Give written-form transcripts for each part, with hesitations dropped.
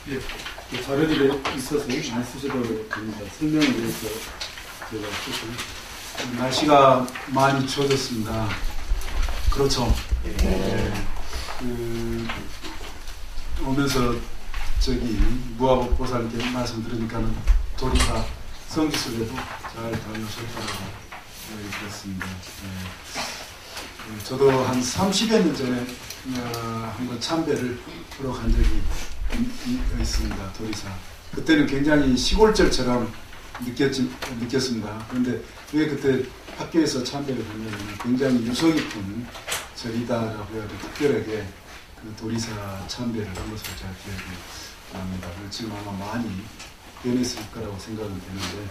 예, 그 자료들이 있어서 안 쓰셔도 됩니다. 설명을 위해서 제가 썼습니다. 날씨가 많이 추워졌습니다. 그렇죠. 오면서 무화복 보살께 말씀 들으니까는 도리사 성지순례도 잘 다녀오실 거라고 들었습니다. 저도 한 30여 년 전에 한번 참배를 하러 간 적이 있습니다. 도리사. 그때는 굉장히 시골절처럼 느꼈습니다. 그런데 왜 그때 학교에서 참배를 하냐면 굉장히 유서 깊은 절이다라고 해야 돼. 특별하게 그 도리사 참배를 한 것을 잘 기억이 납니다. 지금 아마 많이 변했을 거라고 생각은 되는데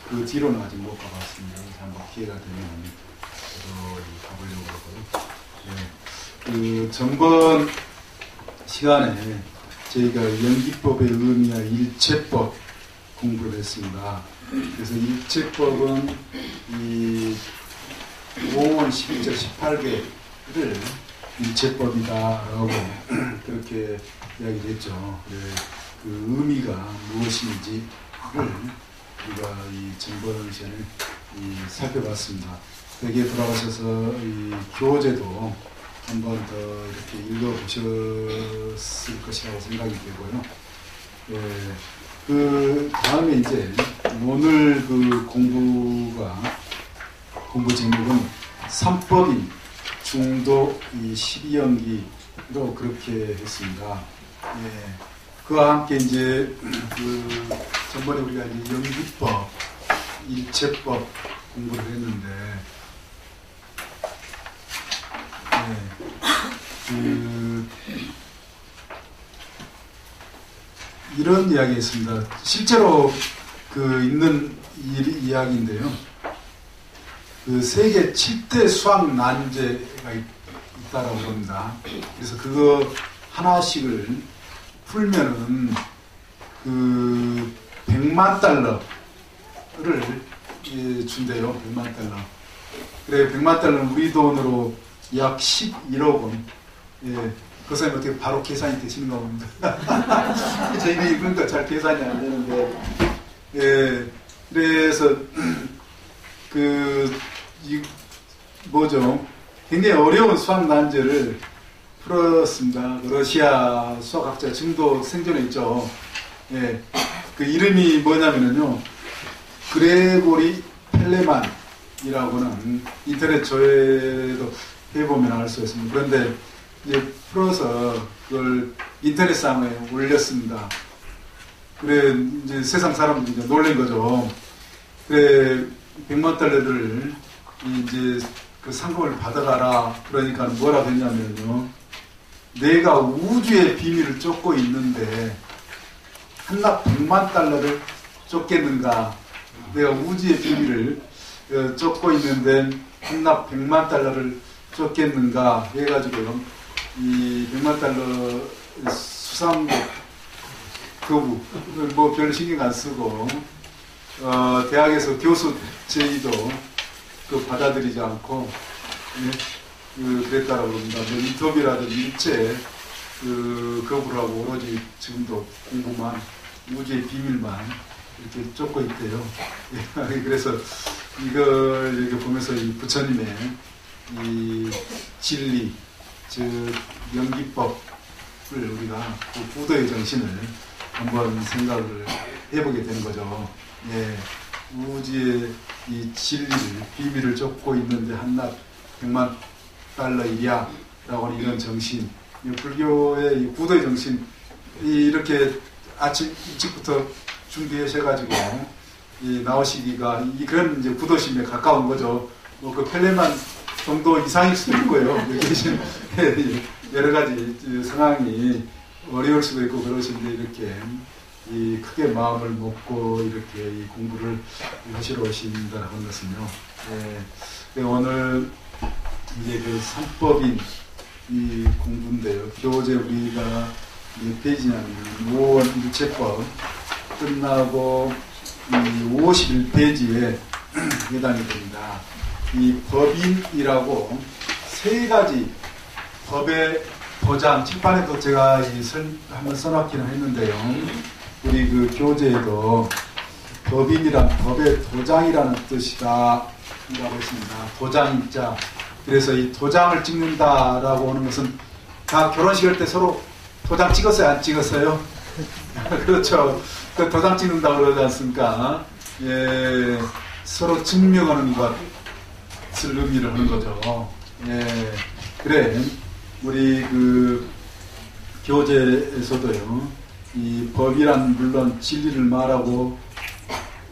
그 뒤로는 아직 못 가봤습니다. 한번 기회가 되면 저도 가보려고 하고요. 전번 시간에 저희가 연기법의 의미와 일체법 공부를 했습니다. 그래서 일체법은 이 5원 12절 18개를 일체법이다라고 그렇게 이야기를 했죠. 그 의미가 무엇인지를 우리가 이 전번 시간에 살펴봤습니다. 여기에 돌아가셔서 이 교재도 한 번 더 이렇게 읽어보셨을 것이라고 생각이 되고요. 그 다음에 이제 오늘 그 공부 제목은 삼법인 중도 이 12연기로 그렇게 했습니다. 그와 함께 이제 그 전번에 우리가 이제 연기법, 일체법 공부를 했는데 이런 이야기가 있습니다. 실제로 그 있는 이야기인데요. 그 세계 7대 수학 난제가 있다라고 합니다. 그래서 그거 하나씩을 풀면은 그 100만 달러를 준대요. 100만 달러. 그래 100만 달러는 우리 돈으로 약 11억 원. 그 사람이 어떻게 바로 계산이 되시는가 봅니다. 저희는 그러니까 잘 계산이 안 되는데, 그래서 굉장히 어려운 수학 난제를 풀었습니다. 러시아 수학학자 지금도 생존해 있죠. 그 이름이 뭐냐면요, 그레고리 펠레만이라고는 인터넷 조회도 해보면 알 수 있습니다. 그런데 이제 풀어서 그걸 인터넷상에 올렸습니다. 그래 이제 세상 사람들이 이제 놀란 거죠. 그래 100만 달러를 이제 그 상금을 받아가라. 그러니까 뭐라고 했냐면요, 내가 우주의 비밀을 쫓고 있는데 한낱 100만 달러를 쫓겠는가? 내가 우주의 비밀을 쫓고 있는데 한낱 100만 달러를 쫓겠는가? 해가지고요, 이 100만 달러 수상국 거부, 뭐 별 신경 안 쓰고, 대학에서 교수 제의도 그 받아들이지 않고, 그랬다라고 합니다. 뭐 인터뷰라든지 일체 거부를 하고 오로지 지금도 공부만, 우주의 비밀만 이렇게 쫓고 있대요. 그래서 이걸 이렇게 보면서 이 부처님의 이 진리, 즉 연기법을 우리가 그 부도의 정신을 한번 생각을 해보게 되는 거죠. 우주의 이 진리를, 비밀을 쫓고 있는데 한낱 100만 달러이랴 라고 하는 이런 정신, 불교의 이 부도의 정신, 이렇게 아침 일찍부터 준비하셔가지고 나오시기가 그런 이제 부도심에 가까운 거죠. 뭐 그 펠레만 정도 이상일 수도 있고요. 여기 계신 여러 가지 상황이 어려울 수도 있고 그러신데 이렇게 크게 마음을 먹고 이렇게 이 공부를 하시러 오신다는 것은요. 오늘 이제 그 삼법인 이 공부인데요. 교재 우리가 몇 페이지냐면 5원 일체법 끝나고 51페이지에 해당이 됩니다. 이 법인이라고 세 가지 법의 도장, 칠판에도 제가 한번 써놨기는 했는데요. 우리 그 교재에도 법인이란 법의 도장이라는 뜻이다 라고 했습니다. 도장자. 그래서 이 도장을 찍는다라고 하는 것은 다 결혼식 할 때 서로 도장 찍었어요? 안 찍었어요? 그렇죠. 그 도장 찍는다고 그러지 않습니까? 예, 서로 증명하는 것을 의미를 하는 거죠. 예, 그래. 우리 그 교재에서도요, 이 법이란 물론 진리를 말하고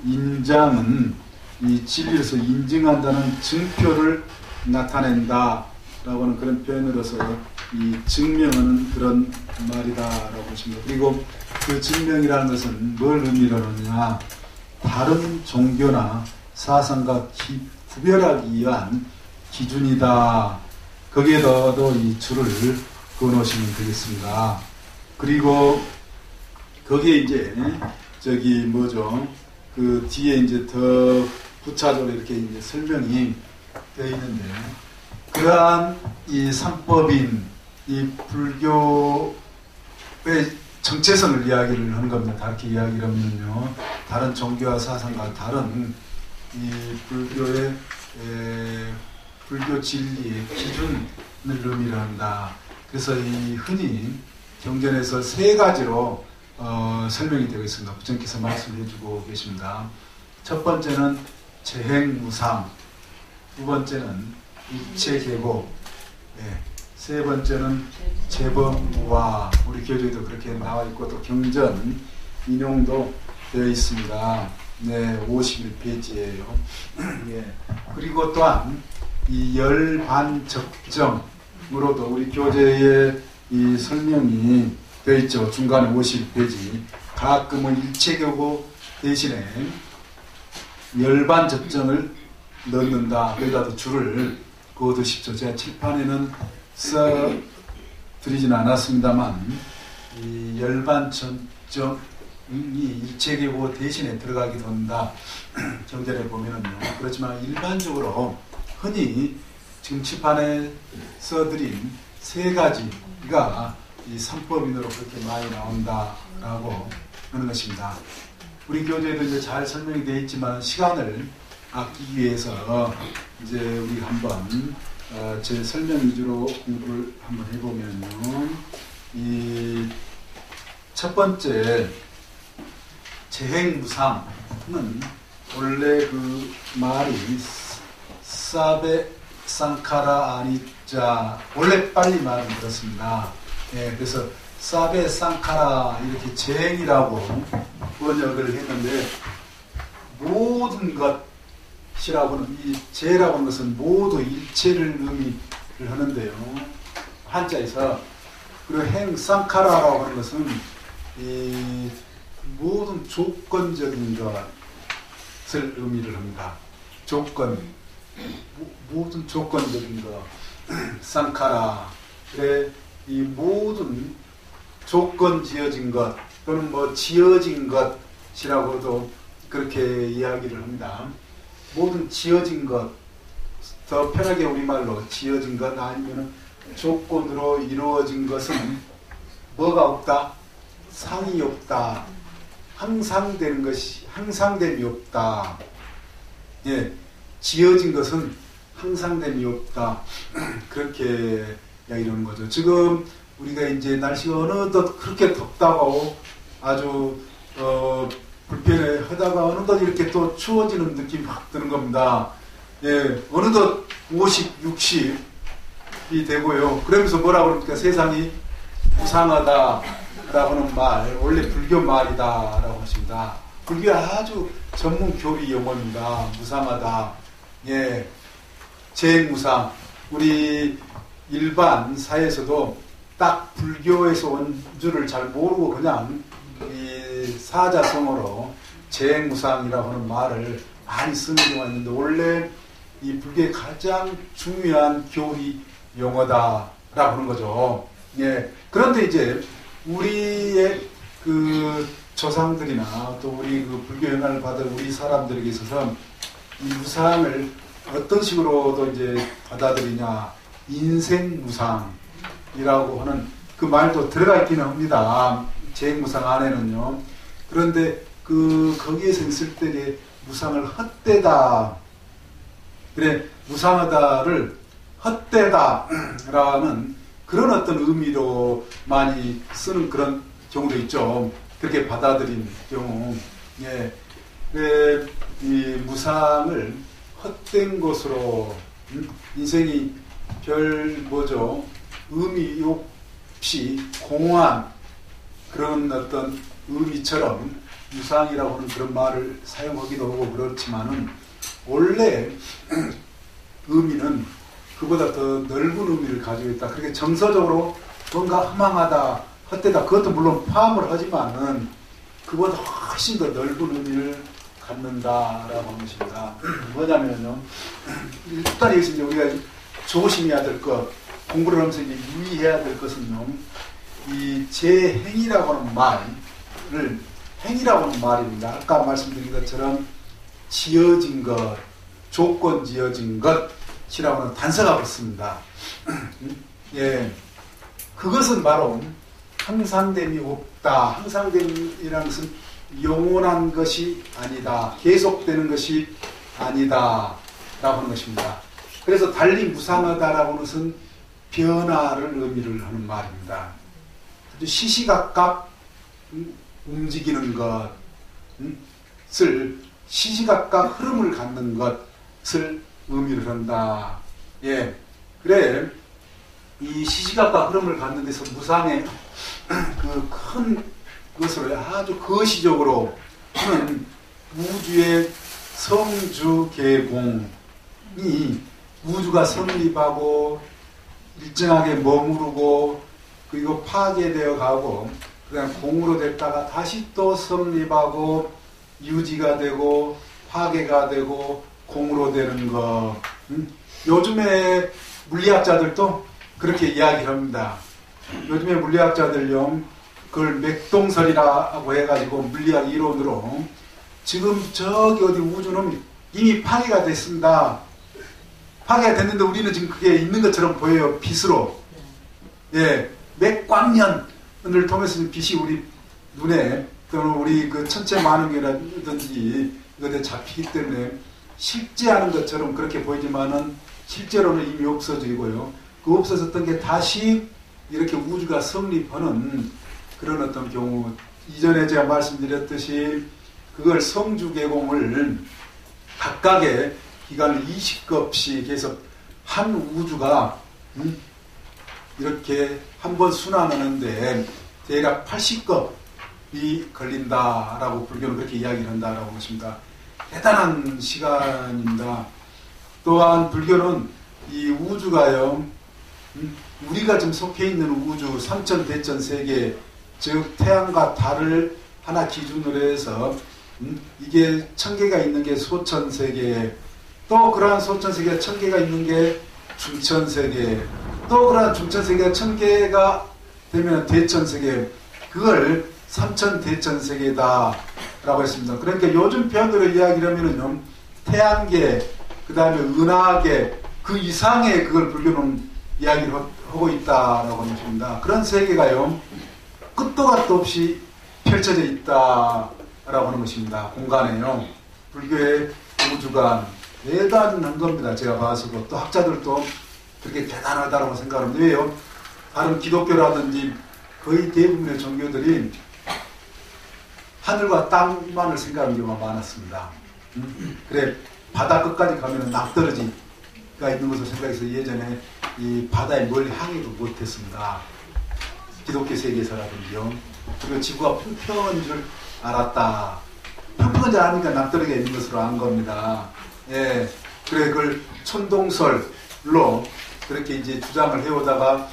인장은 이 진리에서 인증한다는 증표를 나타낸다 라고 하는 그런 표현으로서 이 증명하는 그런 말이다라고 보십니다. 그리고 그 증명이라는 것은 뭘 의미를 하느냐, 다른 종교나 사상과 구별하기 위한 기준이다. 거기에다도 이 줄을 그어놓으시면 되겠습니다. 그리고 거기에 이제 저기 뭐죠? 그 뒤에 이제 더 부차적으로 이렇게 이제 설명이 되어 있는데, 그러한 이 삼법인 이 불교의 정체성을 이야기를 하는 겁니다. 다르게 이야기를 하면요, 다른 종교와 사상과 다른 이 불교의 불교 진리의 기준을 의미를 한다. 그래서 이 흔히 경전에서 세 가지로 설명이 되고 있습니다. 부처님께서 말씀해 주고 계십니다. 첫 번째는 재행무상, 두 번째는 입체계고, 세 번째는 재범무화. 우리 교재에도 그렇게 나와 있고 또 경전 인용도 되어 있습니다. 네, 51페이지예요. 예. 그리고 또한 이 열반적정으로도 우리 교재에 이 설명이 되어 있죠. 중간에 51페이지. 가끔은 일체교고 대신에 열반적정을 넣는다. 여기다도 줄을 그어두십시오. 제가 칠판에는 써드리진 않았습니다만, 이 열반적정이 일체계고 대신에 들어가기도 한다. 경전에 보면은요. 그렇지만 일반적으로 흔히 지금 칠판에 써드린 세 가지가 이 삼법인으로 그렇게 많이 나온다라고 하는 것입니다. 우리 교재에도 이제 잘 설명이 되어 있지만 시간을 아끼기 위해서 이제 우리 한번 제 설명 위주로 공부를 한번 해보면요. 이 첫 번째 재행무상은 원래 그 말이 사베 쌍카라 아니자, 원래 빨리 말은 그렇습니다. 예, 그래서 사베 쌍카라 이렇게 재행이라고 번역을 했는데, 모든 것이라고는, 이 재라고 하는 것은 모두 일체를 의미를 하는데요. 한자에서. 그리고 행 쌍카라라고 하는 것은 이 모든 조건적인 것을 의미를 합니다. 조건, 모든 조건적인 것, 쌍카라. 그래, 이 모든 조건 지어진 것 또는 뭐 지어진 것이라고도 그렇게 이야기를 합니다. 모든 지어진 것, 더 편하게 우리말로 지어진 것, 아니면 조건으로 이루어진 것은 뭐가 없다? 상이 없다. 항상 되는 것이, 항상됨이 없다. 예, 지어진 것은 항상됨이 없다. 그렇게 이야기하는 거죠. 지금 우리가 이제 날씨가 어느덧 그렇게 덥다고 아주 불편해 하다가 어느덧 이렇게 또 추워지는 느낌이 확 드는 겁니다. 예, 어느덧 50, 60이 되고요. 그러면서 뭐라고 그럽니까? 세상이 무상하다 라고 하는 말, 원래 불교 말이다라고 하십니다. 불교 아주 전문 교리 용어입니다. 무상하다. 예, 재행무상. 우리 일반 사회에서도 딱 불교에서 온 줄을 잘 모르고 그냥 이 사자성어로 재행무상이라고 하는 말을 많이 쓰는 경우가 있는데, 원래 이 불교의 가장 중요한 교리 용어다라고 하는 거죠. 예. 그런데 이제 우리의 그 조상들이나 또 우리 그 불교 영향을 받은 우리 사람들에게 있어서 이 무상을 어떤 식으로도 이제 받아들이냐, 인생 무상, 무상이라고 하는 그 말도 들어가 있기는 합니다. 재행무상 안에는요. 그런데 거기에서 있을 때에 무상을 헛되다. 그래, 무상하다를 헛되다라는 그런 어떤 의미로 많이 쓰는 그런 경우도 있죠. 그렇게 받아들인 경우. 예. 그래, 이 무상을 헛된 것으로, 인생이 별 의미 없이 공허한 그런 어떤 의미처럼 무상이라고 하는 그런 말을 사용하기도 하고 그렇지만은 원래 의미는 그보다 더 넓은 의미를 가지고 있다. 그렇게 정서적으로 뭔가 허망하다, 헛되다, 그것도 물론 포함을 하지만은 그보다 훨씬 더 넓은 의미를 갖는다라고 하는 것입니다. 뭐냐면요, 일단 여기서 이제 우리가 조심해야 될 것, 공부를 하면서 이제 유의해야 될 것은요, 이 재행이라고 하는 말을, 행이라고 하는 말입니다. 아까 말씀드린 것처럼 지어진 것, 조건 지어진 것이라고 하는 단서가 붙습니다. 예, 그것은 바로 항상됨이 없다. 항상됨이라는 것은 영원한 것이 아니다. 계속되는 것이 아니다. 라고 하는 것입니다. 그래서 달리 무상하다라고 하는 것은 변화를 의미를 하는 말입니다. 시시각각 움직이는 것을, 시시각각 흐름을 갖는 것을 의미를 한다. 예. 그래, 이 시시각각 흐름을 갖는 데서 무상의 그 큰 것으로 아주 거시적으로 하는 우주의 성주개공이, 우주가 성립하고 일정하게 머무르고 그리고 파괴되어 가고 그다음 공으로 됐다가 다시 또 성립하고 유지가 되고 파괴가 되고 공으로 되는 것. 요즘에 물리학자들도 그렇게 이야기를 합니다. 요즘에 물리학자들요, 그걸 맥동설이라고 해가지고 물리학 이론으로 지금 저기 어디 우주는 이미 파괴가 됐습니다. 파괴가 됐는데 우리는 지금 그게 있는 것처럼 보여요. 빛으로. 예, 몇 광년을 통해서 빛이 우리 눈에 또는 우리 그 천체 만원계라든지 이것에 잡히기 때문에 실제하는 것처럼 그렇게 보이지만은 실제로는 이미 없어지고요. 그 없어졌던 게 다시 이렇게 우주가 성립하는 그런 어떤 경우, 이전에 제가 말씀드렸듯이 그걸 성주개공을 각각의 기간을 20급씩 해서 한 우주가 이렇게 한번 순환하는데 대략 80급이 걸린다라고 불교는 그렇게 이야기를 한다라고 하십니다. 대단한 시간입니다. 또한 불교는 이 우주가요, 우리가 지금 속해 있는 우주, 삼천대천 세계, 즉 태양과 달을 하나 기준으로 해서 이게 1000개가 있는 게 소천세계, 또 그러한 소천세계가 1000개가 있는 게 중천세계, 또 그러한 중천세계가 1000개가 되면 대천세계, 그걸 삼천대천세계다 라고 했습니다. 그러니까 요즘 표현으로 이야기를 하면은요, 태양계, 그 다음에 은하계, 그 이상의 그걸 불교는 이야기를 하고 있다라고 하는 것입니다. 그런 세계가요, 끝도 갓도 없이 펼쳐져 있다라고 하는 것입니다. 공간에요. 불교의 우주가 대단한 겁니다. 제가 봐서도. 또 학자들도 그렇게 대단하다고 생각합니다. 왜요? 다른 기독교라든지 거의 대부분의 종교들이 하늘과 땅만을 생각하는 경우가 많았습니다. 그래, 바다 끝까지 가면 낭떠러지가 있는 것을 생각해서 예전에 이 바다에 멀리 향해도 못했습니다. 기독교 세계에서라든지요. 그리고 지구가 평평한 줄 알았다. 평평한 줄 아니까 낭떠러지가 있는 것으로 안 겁니다. 예. 그래, 그걸 천동설로 그렇게 이제 주장을 해오다가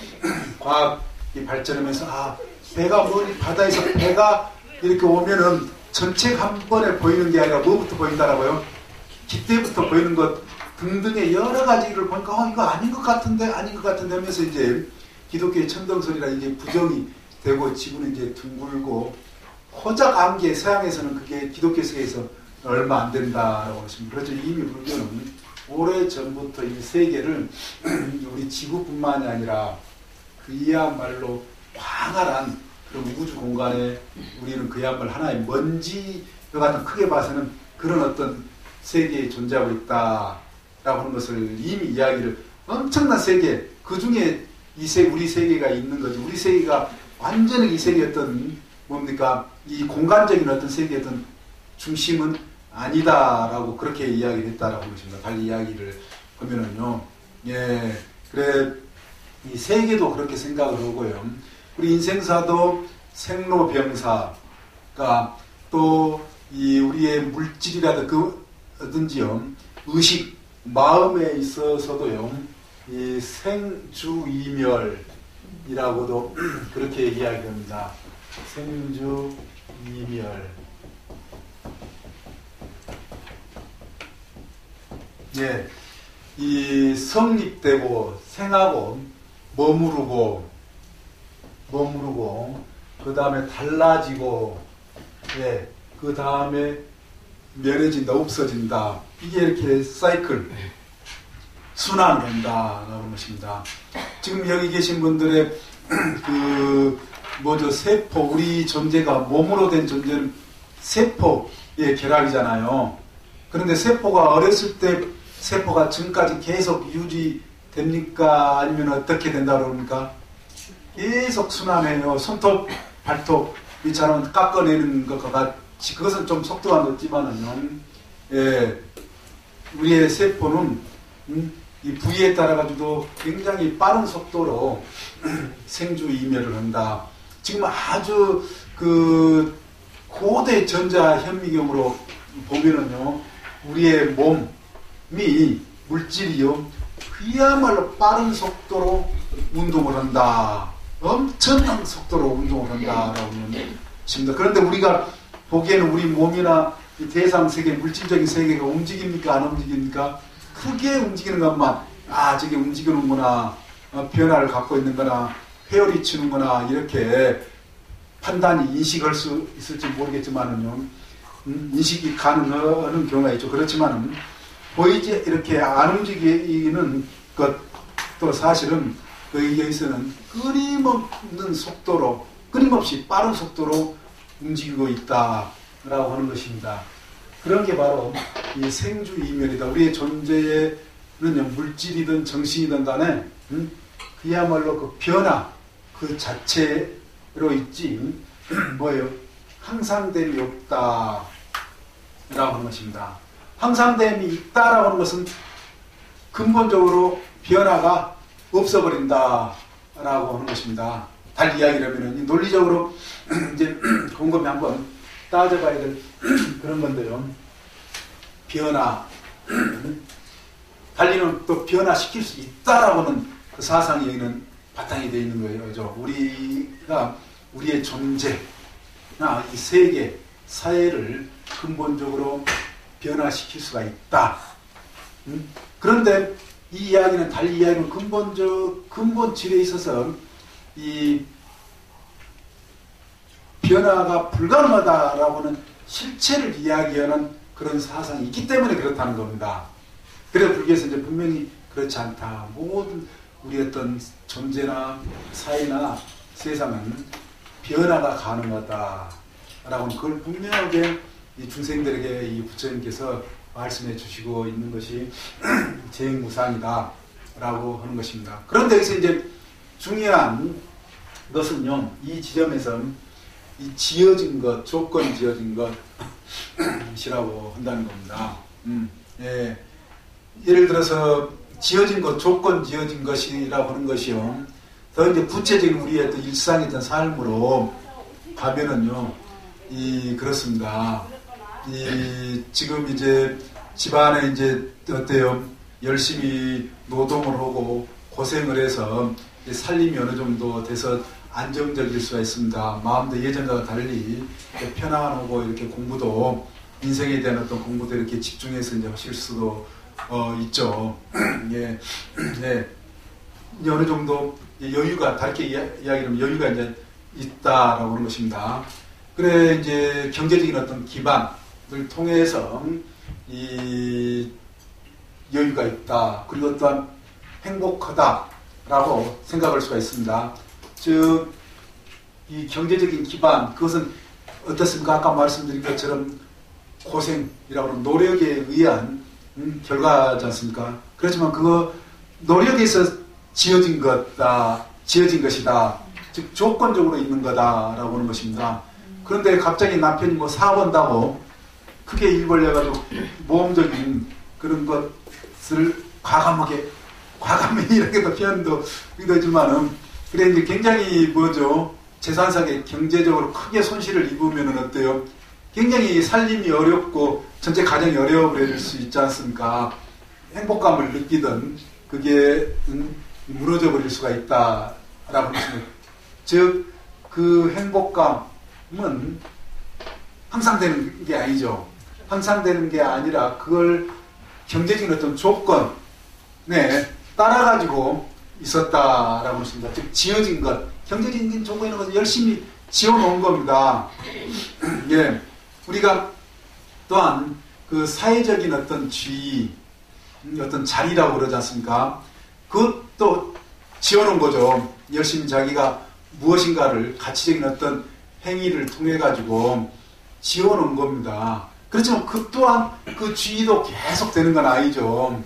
과학이 발전하면서, 배가 멀리 바다에서 배가 이렇게 오면은 전체가 한 번에 보이는 게 아니라 뭐부터 보인다라고요? 깃대부터 보이는 것 등등의 여러 가지를 보니까 이거 아닌 것 같은데 하면서 이제 기독교의 천동설이라 이게 부정이 되고 지구는 이제 둥글고 호작 안개, 서양에서는 그게 기독교 세계에서 얼마 안 된다라고 하십니다. 그렇죠. 이미 불교는 오래 전부터 이 세계를 우리 지구뿐만이 아니라 그야말로 광활한 그런 우주 공간에 우리는 그야말로 하나의 먼지와 같은, 크게 봐서는 그런 어떤 세계에 존재하고 있다라고 하는 것을 이미 이야기를, 엄청난 세계, 그 중에 우리 세계가 있는 거지. 우리 세계가 완전히 이 세계의 어떤 뭡니까, 이 공간적인 어떤 세계의 어떤 중심은 아니다라고 그렇게 이야기를 했다라고 하는 것입니다. 달리 이야기를 하면은요. 예, 그래, 이 세계도 그렇게 생각을 하고요. 우리 인생사도 생로병사가 또 이 우리의 물질이라든지요, 의식, 마음에 있어서도요, 이 생주이멸이라고도 그렇게 이야기합니다. 생주이멸. 예, 이 성립되고 생하고 머무르고 그 다음에 달라지고, 예, 그 다음에 면해진다, 없어진다. 이게 이렇게 사이클, 순환된다라는 것입니다. 지금 여기 계신 분들의 세포, 우리 존재가 몸으로 된 존재는 세포의 결합이잖아요. 그런데 세포가 어렸을 때 세포가 지금까지 계속 유지됩니까? 아니면 어떻게 된다고 그럽니까? 계속 순환해요. 손톱, 발톱, 이처럼 깎아내는 것과 같이, 그것은 좀 속도가 늦지만은요, 예, 우리의 세포는, 이 부위에 따라가지고 굉장히 빠른 속도로 생주이멸을 한다. 지금 아주 고대 전자현미경으로 보면은요, 우리의 몸이, 물질이요, 그야말로 빠른 속도로 운동을 한다. 엄청난 속도로 운동을 한다라고 하는 것입니다. 그런데 우리가 보기에는 우리 몸이나 이 대상 세계, 물질적인 세계가 움직입니까? 안 움직입니까? 크게 움직이는 것만, 저게 움직이는구나, 변화를 갖고 있는구나, 회오리 치는구나, 이렇게 판단이, 인식할 수 있을지 모르겠지만은요, 인식이 가능한 경우가 있죠. 그렇지만은, 보이지, 이렇게 안 움직이는 것도 사실은 여기서는 끊임없는 속도로, 끊임없이 빠른 속도로 움직이고 있다라고 하는 것입니다. 그런 게 바로 이 생주이멸이다. 우리의 존재에는 물질이든 정신이든 간에 그야말로 그 변화 그 자체로 있지 뭐예요? 항상됨이 없다라고 하는 것입니다. 항상됨이 있다라고 하는 것은 근본적으로 변화가 없어버린다라고 하는 것입니다. 달리 이야기를 하면 논리적으로 이제 곰곰이 한번 따져봐야 될 그런 건데요. 변화, 달리는 또 변화시킬 수 있다라고 하는 그 사상이 여기는 바탕이 되어 있는 거예요. 그죠? 우리가 우리의 존재나 이 세계, 사회를 근본적으로 변화시킬 수가 있다. 그런데 이 이야기는, 달리 이야기는 근본질에 있어서 이 변화가 불가능하다라고 하는 실체를 이야기하는 그런 사상이 있기 때문에 그렇다는 겁니다. 그래서 불교에서 이제 분명히 그렇지 않다. 모든 우리 어떤 존재나 사회나 세상은 변화가 가능하다라고 하는 그걸 분명하게 이 중생들에게 이 부처님께서 말씀해 주시고 있는 것이 재행무상이다라고 하는 것입니다. 그런데 여기서 이제 중요한 것은요, 이 지점에서 이 지어진 것, 조건 지어진 것이라고 한다는 겁니다. 예. 예를 들어서 지어진 것, 조건 지어진 것이라고 하는 것이요, 더 이제 구체적인 우리의 또 일상이든 삶으로 가면은요, 그렇습니다. 지금 이제 집안에 이제 어때요? 열심히 노동을 하고 고생을 해서 살림이 어느 정도 돼서 안정적일 수가 있습니다. 마음도 예전과 달리 편안하고 이렇게 공부도, 인생에 대한 어떤 공부도 이렇게 집중해서 이제 하실 수도 있죠. 예, 네. 이제 어느 정도 여유가, 다르게 이야기하면 여유가 이제 있다라고 하는 것입니다. 그래, 이제 경제적인 어떤 기반을 통해서 이 여유가 있다. 그리고 또한 행복하다. 라고 생각할 수가 있습니다. 즉, 이 경제적인 기반, 그것은 어떻습니까? 아까 말씀드린 것처럼 고생이라고 하는 노력에 의한 결과지 않습니까? 그렇지만 그거 노력에서 지어진 것이다. 즉 조건적으로 있는 거다라고 하는 것입니다. 그런데 갑자기 남편이 뭐 사업한다고 크게 일 벌려가지고 모험적인 그런 것을 과감히라고도 표현도 되지만은 그래 이제 굉장히 뭐죠? 재산상의 경제적으로 크게 손실을 입으면은 어때요? 굉장히 살림이 어렵고 전체 가정이 어려워버릴 수 있지 않습니까? 행복감을 느끼던 그게 무너져 버릴 수가 있다라고 하시면, 즉 그 행복감은 항상 되는 게 아니죠. 항상 되는 게 아니라 그걸 경제적인 어떤 조건에 따라가지고 있었다라고 하십니다. 즉 지어진 것, 경제적인 조건에 있는 것을 열심히 지어놓은 겁니다. 예, 우리가 또한 그 사회적인 어떤 지위, 어떤 자리라고 그러지 않습니까? 그것도 지어놓은 거죠. 열심히 자기가 무엇인가를 가치적인 어떤 행위를 통해 가지고 지어놓은 겁니다. 그렇지만 그 또한 그 지위도 계속 되는 건 아니죠.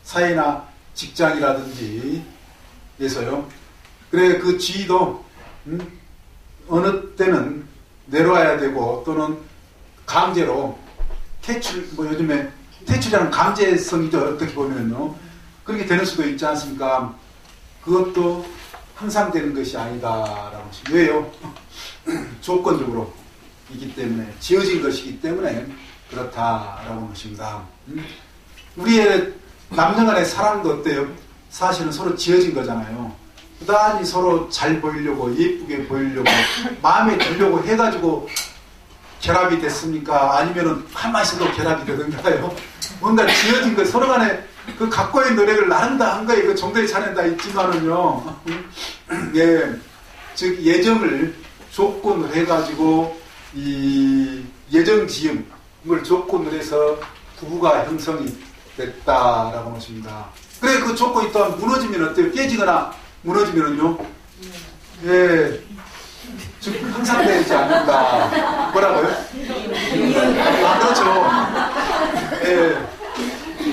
사회나 직장이라든지 에서요. 그래 그 지위도 어느 때는 내려와야 되고 또는 강제로 퇴출, 뭐 요즘에 퇴출이라는 강제성이죠. 어떻게 보면요. 그렇게 되는 수도 있지 않습니까? 그것도 항상 되는 것이 아니다라고 하시죠. 왜요? 조건적으로 이기 때문에, 지어진 것이기 때문에 그렇다라고 하는 것입니다. 우리의 남녀 간의 사랑도 어때요? 사실은 서로 지어진 거잖아요. 부단히 서로 잘 보이려고, 예쁘게 보이려고, 마음에 들려고 해가지고 결합이 됐습니까? 아니면은 가만히 있어도 결합이 되던가요? 뭔가 지어진 거, 서로 간에 그 각고의 노력을 나름 다 한 거예요. 그 정도의 차이는 다 있지만은요. 예. 즉, 예정을 조건을 해가지고, 이 예정 지음을 조건으로 해서 부부가 형성이 됐다라고 하는 것입니다. 그래, 그 조건이 또한 무너지면 어때요? 깨지거나 무너지면은요? 예. 즉, 항상 되지 않는다. 뭐라고요? 아, 그렇죠. 예.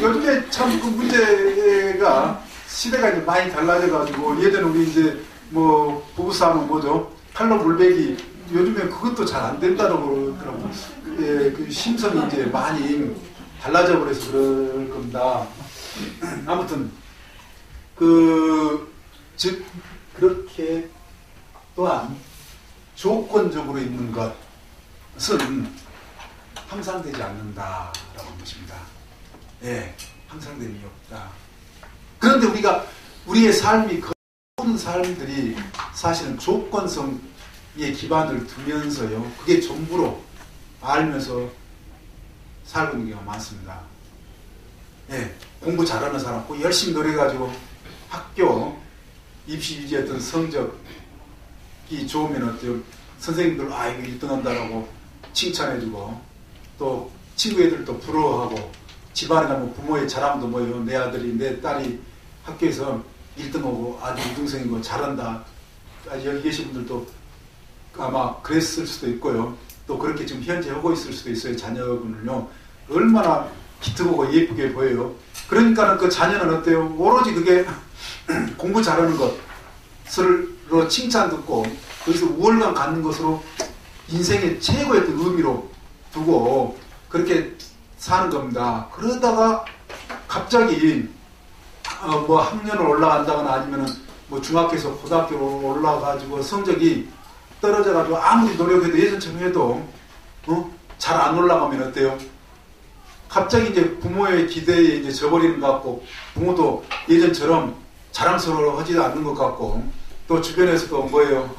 요즘에 참 그 문제가 시대가 이제 많이 달라져가지고 예전에 우리 이제 뭐 부부싸움은 뭐죠? 칼로 물베기 요즘에 그것도 잘 안 된다고 그러더라고요. 예, 그 심성이 이제 많이 달라져 버려서 그럴 겁니다. 아무튼 즉 그렇게 또한 조건적으로 있는 것은 항상 되지 않는다라고 하는 것입니다. 예, 항상 됨이 없다. 그런데 우리의 삶이, 모든 삶들이 사실은 조건성에 기반을 두면서요, 그게 전부로 알면서 살고 있는 경우가 많습니다. 예, 공부 잘하는 사람, 열심히 노력해가지고 학교, 입시 유지 어떤 성적이 좋으면 어때요? 선생님들, 이거 1등 한다라고 칭찬해주고, 또 친구 애들도 부러워하고, 집안에 가면 부모의 자랑도 뭐예요? 내 아들이, 내 딸이 학교에서 1등 하고 아주 우등생이고 잘한다. 여기 계신 분들도 아마 그랬을 수도 있고요. 또 그렇게 지금 현재 하고 있을 수도 있어요. 자녀분을요. 얼마나 기특하고 예쁘게 보여요. 그러니까는 그 자녀는 어때요? 오로지 그게 공부 잘하는 것으로 칭찬 듣고 거기서 우월감 갖는 것으로 인생의 최고의 의미로 두고 그렇게 사는 겁니다. 그러다가 갑자기 뭐 학년을 올라간다거나 아니면은 뭐 중학교에서 고등학교로 올라가가지고 성적이 떨어져가지고 아무리 노력해도 예전처럼 해도 잘 안 올라가면 어때요? 갑자기 이제 부모의 기대에 이제 져버리는 것 같고 부모도 예전처럼 자랑스러워하지도 않는 것 같고 또 주변에서도 뭐예요?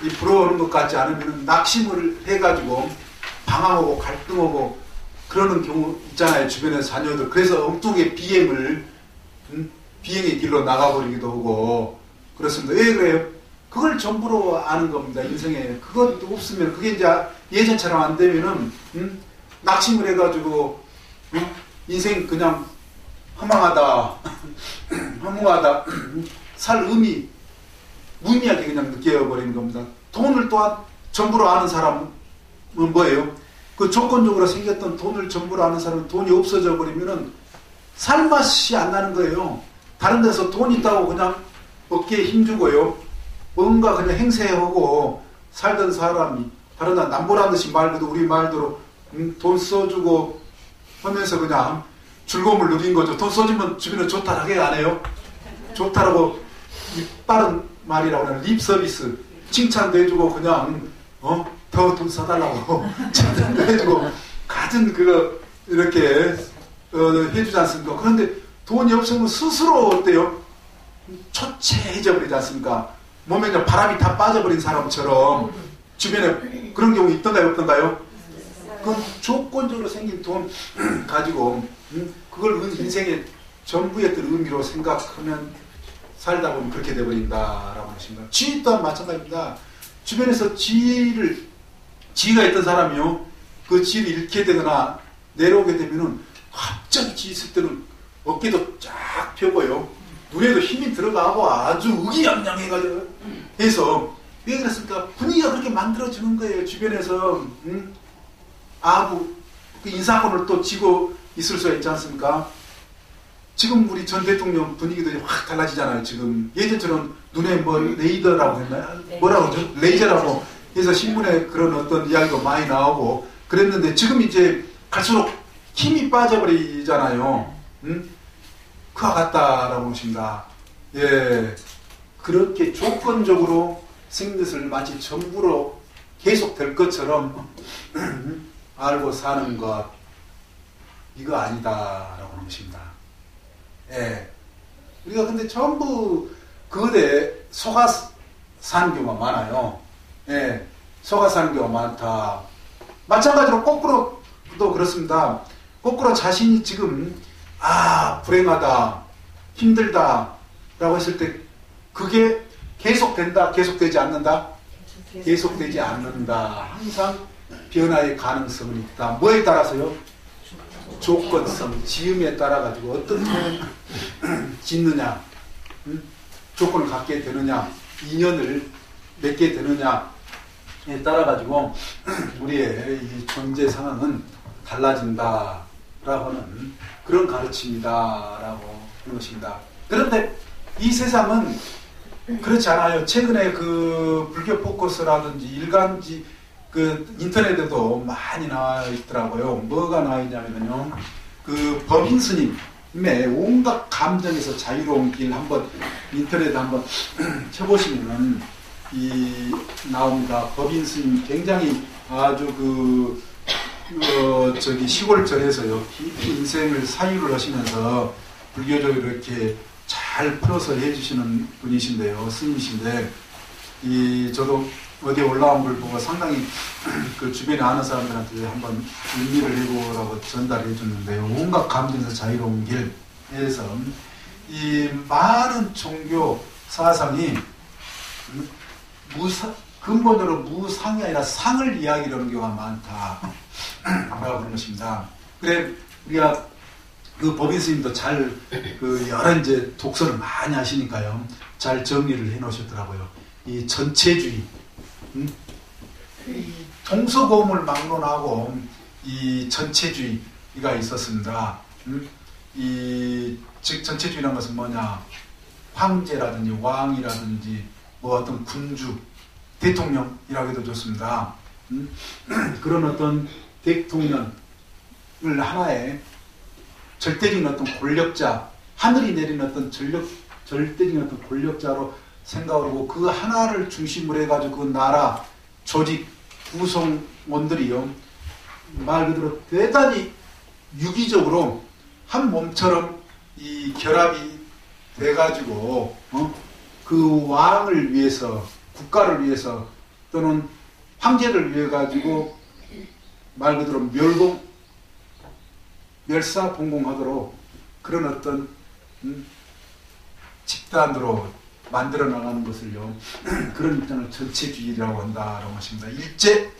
이 부러워하는 것 같지 않으면 낙심을 해가지고 방황하고 갈등하고 그러는 경우 있잖아요. 주변의 자녀들. 그래서 엉뚱하게 비행의 길로 나가버리기도 하고 그렇습니다. 왜 그래요? 그걸 전부로 아는 겁니다. 인생에. 그것도 없으면 그게 이제 예전처럼 안 되면은 낙심을 해가지고 인생 그냥 허망하다, 허무하다, 살 의미, 무의미하게 그냥 느껴버리는 겁니다. 돈을 또한 전부로 아는 사람은 뭐예요? 그 조건적으로 생겼던 돈을 전부로 아는 사람은 돈이 없어져 버리면은 살맛이 안 나는 거예요. 다른 데서 돈 있다고 그냥 어깨에 힘주고요. 뭔가 그냥 행세하고 살던 사람이 다른 데 남보라는 듯이 말고도 우리 말대로 돈 써주고 하면서 그냥 즐거움을 누린 거죠. 돈 써주면 주변에 좋다라고 안 해요? 좋다라고 빠른 말이라고 하는 립 서비스 칭찬도 해주고 그냥 더 돈 써달라고 칭찬도 해주고 갖은 그거 이렇게 해주지 않습니까? 그런데 돈이 없으면 스스로 어때요? 초췌해져 버리지 않습니까? 몸에 그냥 바람이 다 빠져버린 사람처럼 주변에 그런 경우 있던가요? 없던가요? 그건 조건적으로 생긴 돈 가지고 그걸 인생의 전부였던 의미로 생각하면 살다 보면 그렇게 돼버린다라고 하십니다. 지위 또한 마찬가지입니다. 주변에서 지위가 있던 사람이요, 그 지위를 잃게 되거나 내려오게 되면은 갑자기 지위 있을 때는 어깨도 쫙 펴고요, 눈에도 힘이 들어가고 아주 의기양양해가지고 해서 왜 그랬습니까? 분위기가 그렇게 만들어지는 거예요. 주변에서 아무 인사권을 또 쥐고 있을 수가 있지 않습니까? 지금 우리 전 대통령 분위기도 확 달라지잖아요. 지금 예전처럼 눈에 뭐 레이더라고 했나요? 뭐라고 그러죠? 레이저라고 해서 신문에 그런 어떤 이야기가 많이 나오고 그랬는데 지금 이제 갈수록 힘이 빠져버리잖아요. 그와 같다라고 보십니다. 예, 그렇게 조건적으로 생긴 것을 마치 전부로 계속 될 것처럼 알고 사는 것, 이거 아니다라고 하는 것입니다. 예, 우리가 근데 전부 그것에 속아 사는 경우가 많아요. 예, 속아 사는 경우가 많다. 마찬가지로 거꾸로도 그렇습니다. 거꾸로 자신이 지금 불행하다, 힘들다 라고 했을 때 그게 계속된다, 계속되지 않는다? 계속되지 않는다. 항상 변화의 가능성은 있다. 뭐에 따라서요? 조건성, 지음에 따라 가지고 어떤 통을 짓느냐, 조건을 갖게 되느냐, 인연을 맺게 되느냐에 따라 가지고 우리의 이 존재 상황은 달라진다라고 하는 그런 가르침이다라고 하는 것입니다. 그런데 이 세상은 그렇지 않아요. 최근에 그 불교 포커스라든지 일간지 그 인터넷에도 많이 나와 있더라고요. 뭐가 나와 있냐면요, 그 법인 스님의 온갖 감정에서 자유로운 길 한번 인터넷에 한번 쳐보시면은 나옵니다. 법인 스님 굉장히 아주 시골절에서요 깊이 인생을 사유를 하시면서 불교적으로 이렇게 잘 풀어서 해주시는 분이신데요, 스님이신데 저도 어디에 올라온 걸 보고 상당히 그 주변에 아는 사람들한테 한번 의미를 해보라고 전달해 줬는데요. 온갖 감정에서 자유로운 길에서 이 많은 종교 사상이 근본으로 무상이 아니라 상을 이야기하는 경우가 많다라고 하는 것입니다. 그래 우리가 그 법인 스님도 잘 여러 이제 독서를 많이 하시니까요, 잘 정리를 해 놓으셨더라고요. 이 전체주의, 이 동서고음을 막론하고 이 전체주의가 있었습니다. 즉 전체주의라는 것은 뭐냐? 황제라든지 왕이라든지 뭐 어떤 군주, 대통령이라고 해도 좋습니다. 그런 어떤 대통령을 하나의 절대적인 어떤 권력자, 하늘이 내린 어떤 절대적인 어떤 권력자로 생각을 하고 그 하나를 중심으로 해가지고 그 나라, 조직, 구성원들이요, 말 그대로 대단히 유기적으로 한 몸처럼 이 결합이 돼가지고 그 왕을 위해서, 국가를 위해서 또는 황제를 위해 가지고 말 그대로 멸사봉공하도록 그런 어떤 집단으로 만들어 나가는 것을요, 그런 입장을 전체주의라고 한다라고 하십니다. 일제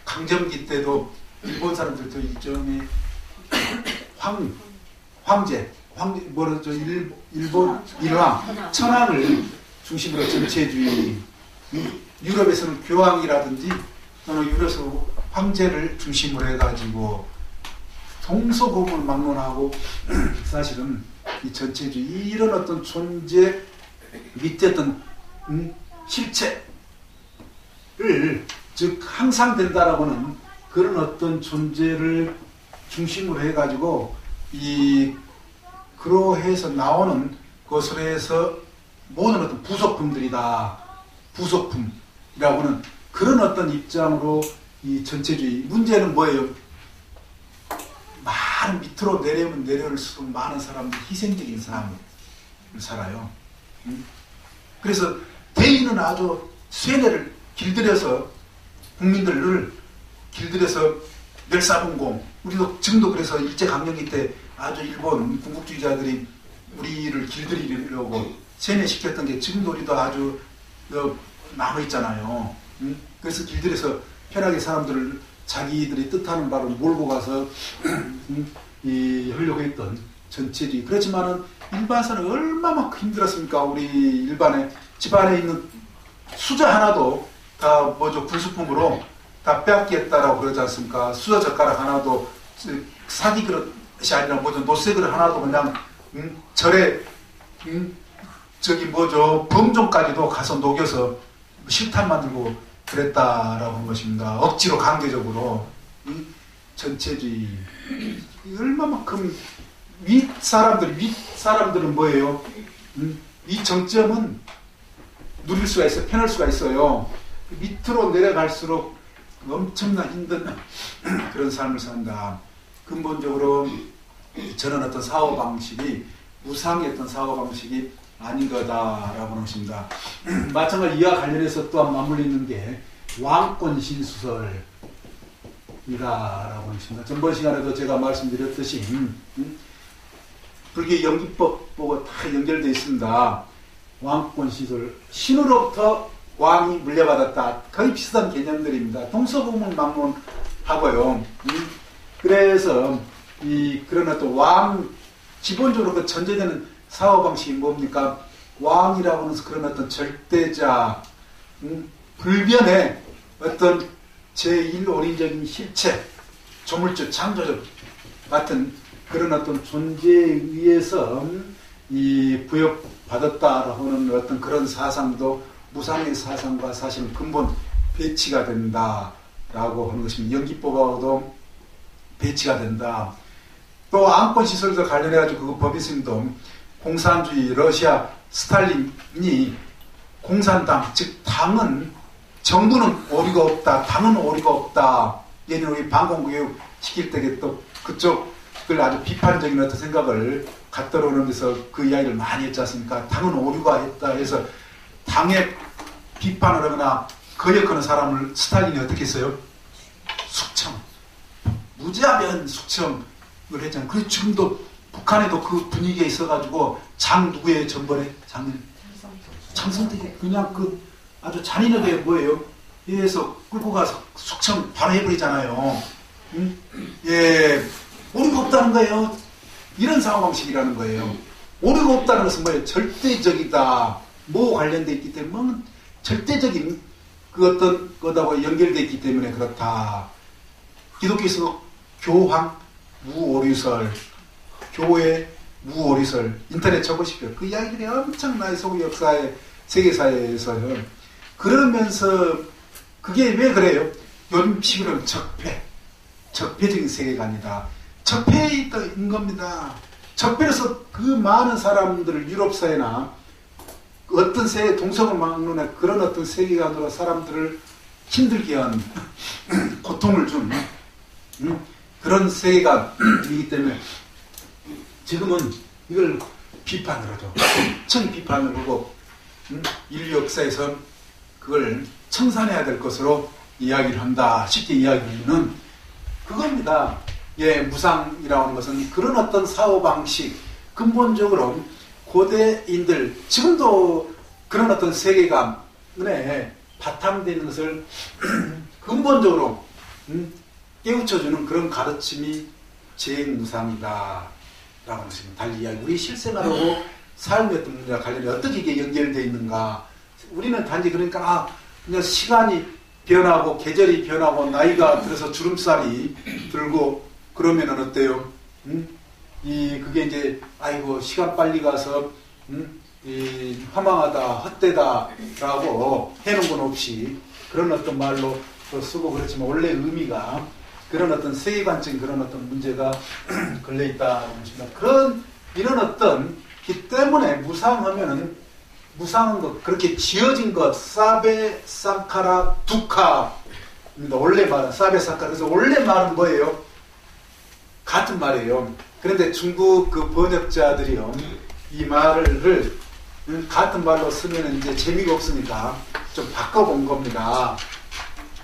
강점기 때도 일본 사람들도 일종의 황제, 일본 일왕 천황을 중심으로 전체주의, 유럽에서는 교황이라든지 또는 유럽에서 황제를 중심으로 해가지고 동서고금을 막론하고 사실은 이 전체주의 이런 어떤 존재 밑에 어떤 실체를 즉 항상 된다라고는 그런 어떤 존재를 중심으로 해가지고 그러해서 나오는 것으로 해서 모든 어떤 부속품들이다. 부속품이라고는 그런 어떤 입장으로 이 전체주의. 문제는 뭐예요? 많은 밑으로 내려오면 내려올수록 많은 사람들이 희생적인 삶을 살아요. 그래서 대의는 아주 쇠뇌를 길들여서 국민들을 길들여서 멸사분공. 우리도 지금도 그래서 일제강점기 때 아주 일본 군국주의자들이 우리를 길들이려고 세뇌시켰던 게 지금도 우리도 아주 남아있잖아요. 그래서 길들여서 편하게 사람들을 자기들이 뜻하는 바로 몰고 가서 하려고 했던 전체주의. 그렇지만은 일반사는 얼마나 힘들었습니까? 우리 일반에 집안에 있는 수저 하나도 다 군수품으로 다 빼앗겼다라고 그러지 않습니까? 수저 젓가락 하나도 사기 그릇이 아니라 노쇠 그릇 하나도 그냥 절에 범종까지도 가서 녹여서 실탄 만들고 그랬다라고 한 것입니다. 억지로 강제적으로. 전체주의. 얼마만큼 윗사람들은 뭐예요? 이 정점은 누릴 수가 있어요. 편할 수가 있어요. 밑으로 내려갈수록 엄청난 힘든 그런 삶을 산다. 근본적으로 저는 어떤 사고방식이 무상의 어떤 사고방식이 아닌 거다라고 하는 것입니다. 마찬가지 이와 관련해서 또한 맞물리는 게 왕권 신수설이다라고 하는 것입니다. 전번 시간에도 제가 말씀드렸듯이 불교 연기법 보고 다 연결되어 있습니다. 왕권 신수설, 신으로부터 왕이 물려받았다. 거의 비슷한 개념들입니다. 동서고금을 막론하고요. 그래서 그런 어떤 기본적으로 그 전제되는 사고방식이 뭡니까? 왕이라고 하는 그런 어떤 절대자, 불변의 어떤 제1원인적인 실체, 조물주, 창조적 같은 그런 어떤 존재에 의해서 부여받았다라고 하는 어떤 그런 사상도 무상의 사상과 사실 근본 배치가 된다라고 하는 것입니다. 연기법하고도 배치가 된다. 또 안건시설과 관련해가지고 그 법의스님도 공산주의 러시아 스탈린이 공산당, 즉 당은 정부는 오리가 없다. 당은 오리가 없다. 얘는 우리 반공교육 시킬 때 또 그쪽을 아주 비판적인 어떤 생각을 갖다 놓으면서 그 이야기를 많이 했지 않습니까? 당은 오류가 했다 해서 당에 비판을 하거나 거역하는 사람을 스탈린이 어떻게 했어요? 숙청. 무자비한 숙청을 했잖아요. 그래서 지금도 북한에도 그 분위기에 있어가지고 장 누구예요? 전번에 장성택이 그냥 아주 잔인하게 뭐예요? 위에서 끌고 가서 숙청 바로 해버리잖아요. 예, 오류가 없다는 거예요. 이런 사고방식이라는 거예요. 오류가 없다는 것은 뭐예요? 절대적이다. 뭐 관련되어 있기 때문에 절대적인 그 어떤 것하고 연결되어 있기 때문에 그렇다. 기독교에서 교황 무오류설, 교회 무오류설, 인터넷 쳐보십시오. 그 이야기들이 엄청나게 서구 역사의 세계사에서요. 그러면서 그게 왜 그래요? 요즘 식으로는 적폐적인 세계관이다. 적폐에 있는 겁니다. 적폐로서 그 많은 사람들을 유럽사회나 어떤 세계, 동성을 막론해 그런 어떤 세계관으로 사람들을 힘들게 한 고통을 준 그런 세계관이기 때문에 지금은 이걸 비판을 하죠. 엄청 비판을 하고 인류 역사에서 그걸 청산해야 될 것으로 이야기를 한다. 쉽게 이야기는 그겁니다. 예, 무상이라고 하는 것은 그런 어떤 사고방식, 근본적으로 고대인들, 지금도 그런 어떤 세계관에 바탕되는 것을 근본적으로 깨우쳐주는 그런 가르침이 제무상이다. 라고 하십니다. 달리 이야기. 우리 실생활하고 삶의 어떤 문제와 관련이 어떻게 이게 연결되어 있는가. 우리는 단지 그러니까 그냥 시간이 변하고 계절이 변하고 나이가 들어서 주름살이 들고 그러면은 어때요? 그게 이제 아이고 시간 빨리 가서 허망하다 헛되다라고 해놓은 건 없이 그런 어떤 말로 쓰고 그렇지만 원래 의미가 그런 어떤 세계관적인 그런 어떤 문제가 걸려있다는 것입니다. 이런 어떤 기 때문에 무상하면은 무상한 것, 그렇게 지어진 것, 사베 상카라 두카입니다. 원래 말은 사베 상카라. 그래서 원래 말은 뭐예요? 같은 말이에요. 그런데 중국 그 번역자들이요, 이 말을 같은 말로 쓰면 이제 재미가 없으니까 좀 바꿔본 겁니다.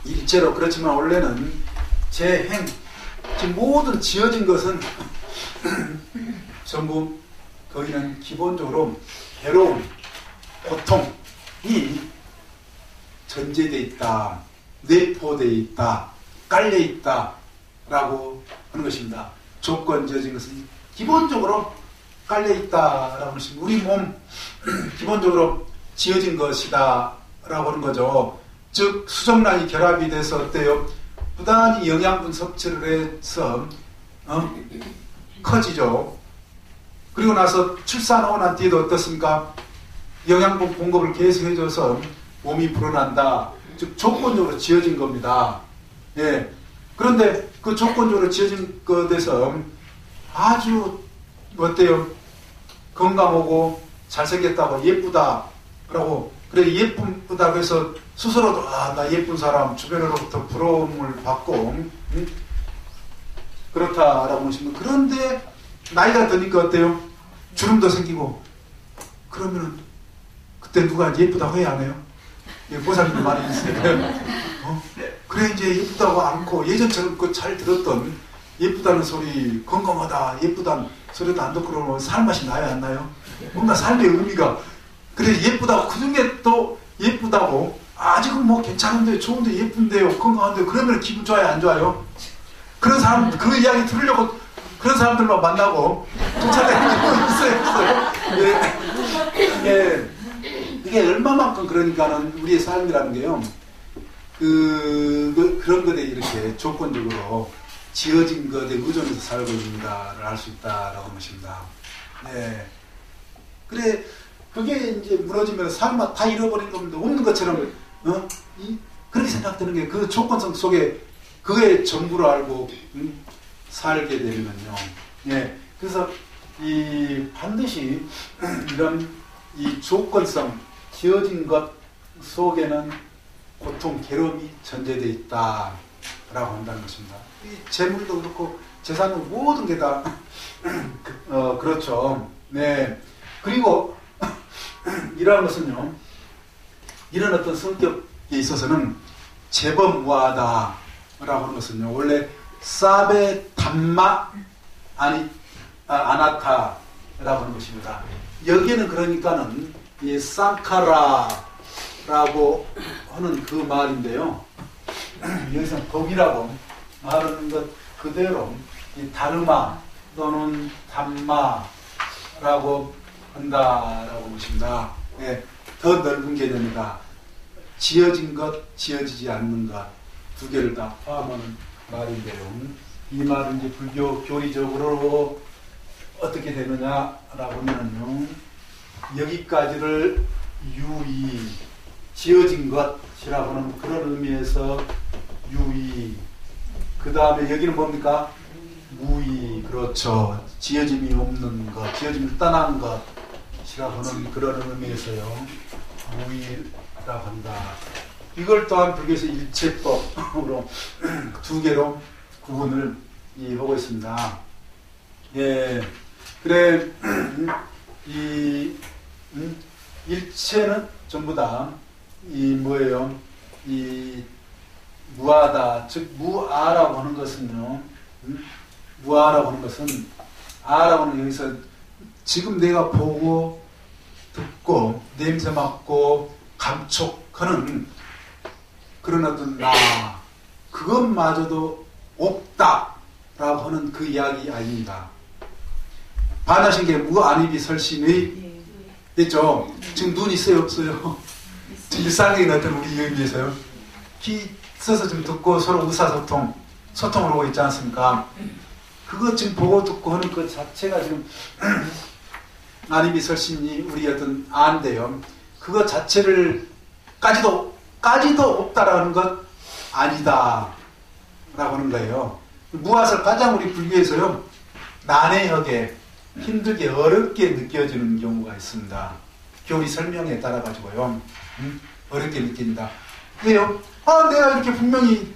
일제로. 그렇지만 원래는 재행, 지금 모든 지어진 것은 전부 거기는 기본적으로 괴로움, 고통이 전제되어 있다, 내포되어 있다, 깔려 있다 라고 하는 것입니다. 조건 지어진 것은 기본적으로 깔려 있다라고 하는 것입니다. 우리 몸 기본적으로 지어진 것이다 라고 하는 거죠. 즉 수정란이 결합이 돼서 어때요? 부단히 영양분 섭취를 해서 커지죠. 그리고 나서 출산하고 난 뒤에도 어떻습니까? 영양분 공급을 계속 해줘서 몸이 불어난다. 즉 조건적으로 지어진 겁니다. 예. 그런데 그 조건적으로 지어진 것에서 아주 어때요? 건강하고 잘생겼다고 예쁘다라고 그래 예쁘다고 해서 스스로도 나 예쁜 사람 주변으로부터 부러움을 받고 그렇다라고 하시면 그런데 나이가 드니까 어때요? 주름도 생기고 그러면은 그때 누가 예쁘다고 해야 안 해요? 보살님도 많이 있어요. 그래 이제 예쁘다고 않고 예전처럼 그 잘 들었던 예쁘다는 소리, 건강하다, 예쁘다는 소리도 안 듣고 그러면 살 맛이 나요, 안 나요? 뭔가 삶의 의미가 그래 예쁘다고 그 중에 또 예쁘다고 아직은 뭐 괜찮은데 좋은데 예쁜데요, 건강한데 그러면 기분 좋아요, 안 좋아요? 그런 사람 그 이야기 들으려고 그런 사람들만 만나고 쫓아다니는 거 있어요. 이게 얼마만큼 그러니까는 우리의 삶이라는 게요. 그런 것에 이렇게 조건적으로 지어진 것에 의존해서 살고 있는가를 알 수 있다라고 하는 것입니다. 네. 그래, 그게 이제 무너지면 삶을 다 잃어버린 겁니다. 없는 것처럼, 그렇게 생각되는 게 그 조건성 속에 그게 전부를 알고, 살게 되면요. 예. 그래서 반드시 이런 이 조건성, 지어진 것 속에는 고통, 괴로움이 전제되어 있다라고 한다는 것입니다. 이 재물도 그렇고 재산도 모든 게 다 그렇죠. 네. 그리고 이러한 것은요, 이런 어떤 성격에 있어서는 재범무하다라고 하는 것은요, 원래 사베 담마 아나타라고 하는 것입니다. 여기에는 그러니까는 이 상카라라고 하는 그 말인데요. 여기서 법이라고 말하는 것 그대로 이 다르마 또는 담마라고 한다라고 하는 것입니다. 예, 더 넓은 개념이다. 지어진 것, 지어지지 않는 것 두 개를 다 포함하는 말인데요. 이 말은 이제 불교 교리적으로 어떻게 되느냐라고 하면요, 여기까지를 유의, 지어진 것이라고 하는 그런 의미에서 유의, 그 다음에 여기는 뭡니까? 무의, 그렇죠. 지어짐이 없는 것, 지어짐을 떠난 것이라고 하는 그런 의미에서요, 무의라고 한다. 이걸 또한 불교에서 일체법으로 두 개로 구분을 하고 있습니다. 예, 그래, 일체는 전부 다, 뭐예요? 무아다. 즉, 무아라고 하는 것은요, 무아라고 하는 것은, 아라고 하는 여기서 지금 내가 보고, 듣고, 냄새 맡고, 감촉하는 그런 어떤 나, 그것마저도 없다라고 하는 그 이야기 아닙니다. 반하신 게 무안입이 설신의 됐죠? 지금 눈 있어요 없어요? 지금 일상적인 어떤 우리 의미에서요. 귀 써서 좀 듣고 서로 의사소통 소통을 하고 있지 않습니까? 그거 지금 보고 듣고 하는 그 자체가 지금 안입이 설신이 우리 어떤 안인데요. 그거 자체를 까지도 없다라는 것 아니다 라고 하는 거예요. 무앗을 가장 우리 불교에서요 난해하게 힘들게 어렵게 느껴지는 경우가 있습니다. 교리 설명에 따라 가지고요 어렵게 느낀다. 왜요? 내가 이렇게 분명히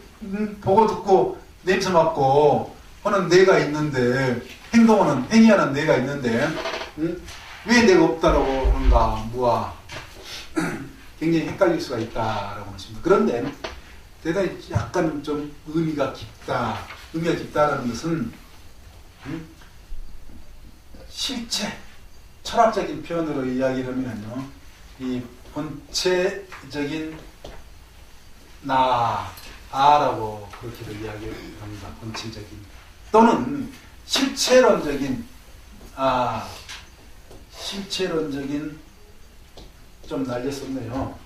보고 듣고 냄새 맡고 하는 내가 있는데 행위하는 내가 있는데 왜 내가 없다라고 하는가 무아 굉장히 헷갈릴 수가 있다라고 하십니다. 그런데 대단히 약간 좀 의미가 깊다라는 것은 실체 철학적인 표현으로 이야기를 하면요 이 본체적인 나라고 그렇게도 이야기합니다. 본체적인 또는 실체론적인 좀 날렸었네요.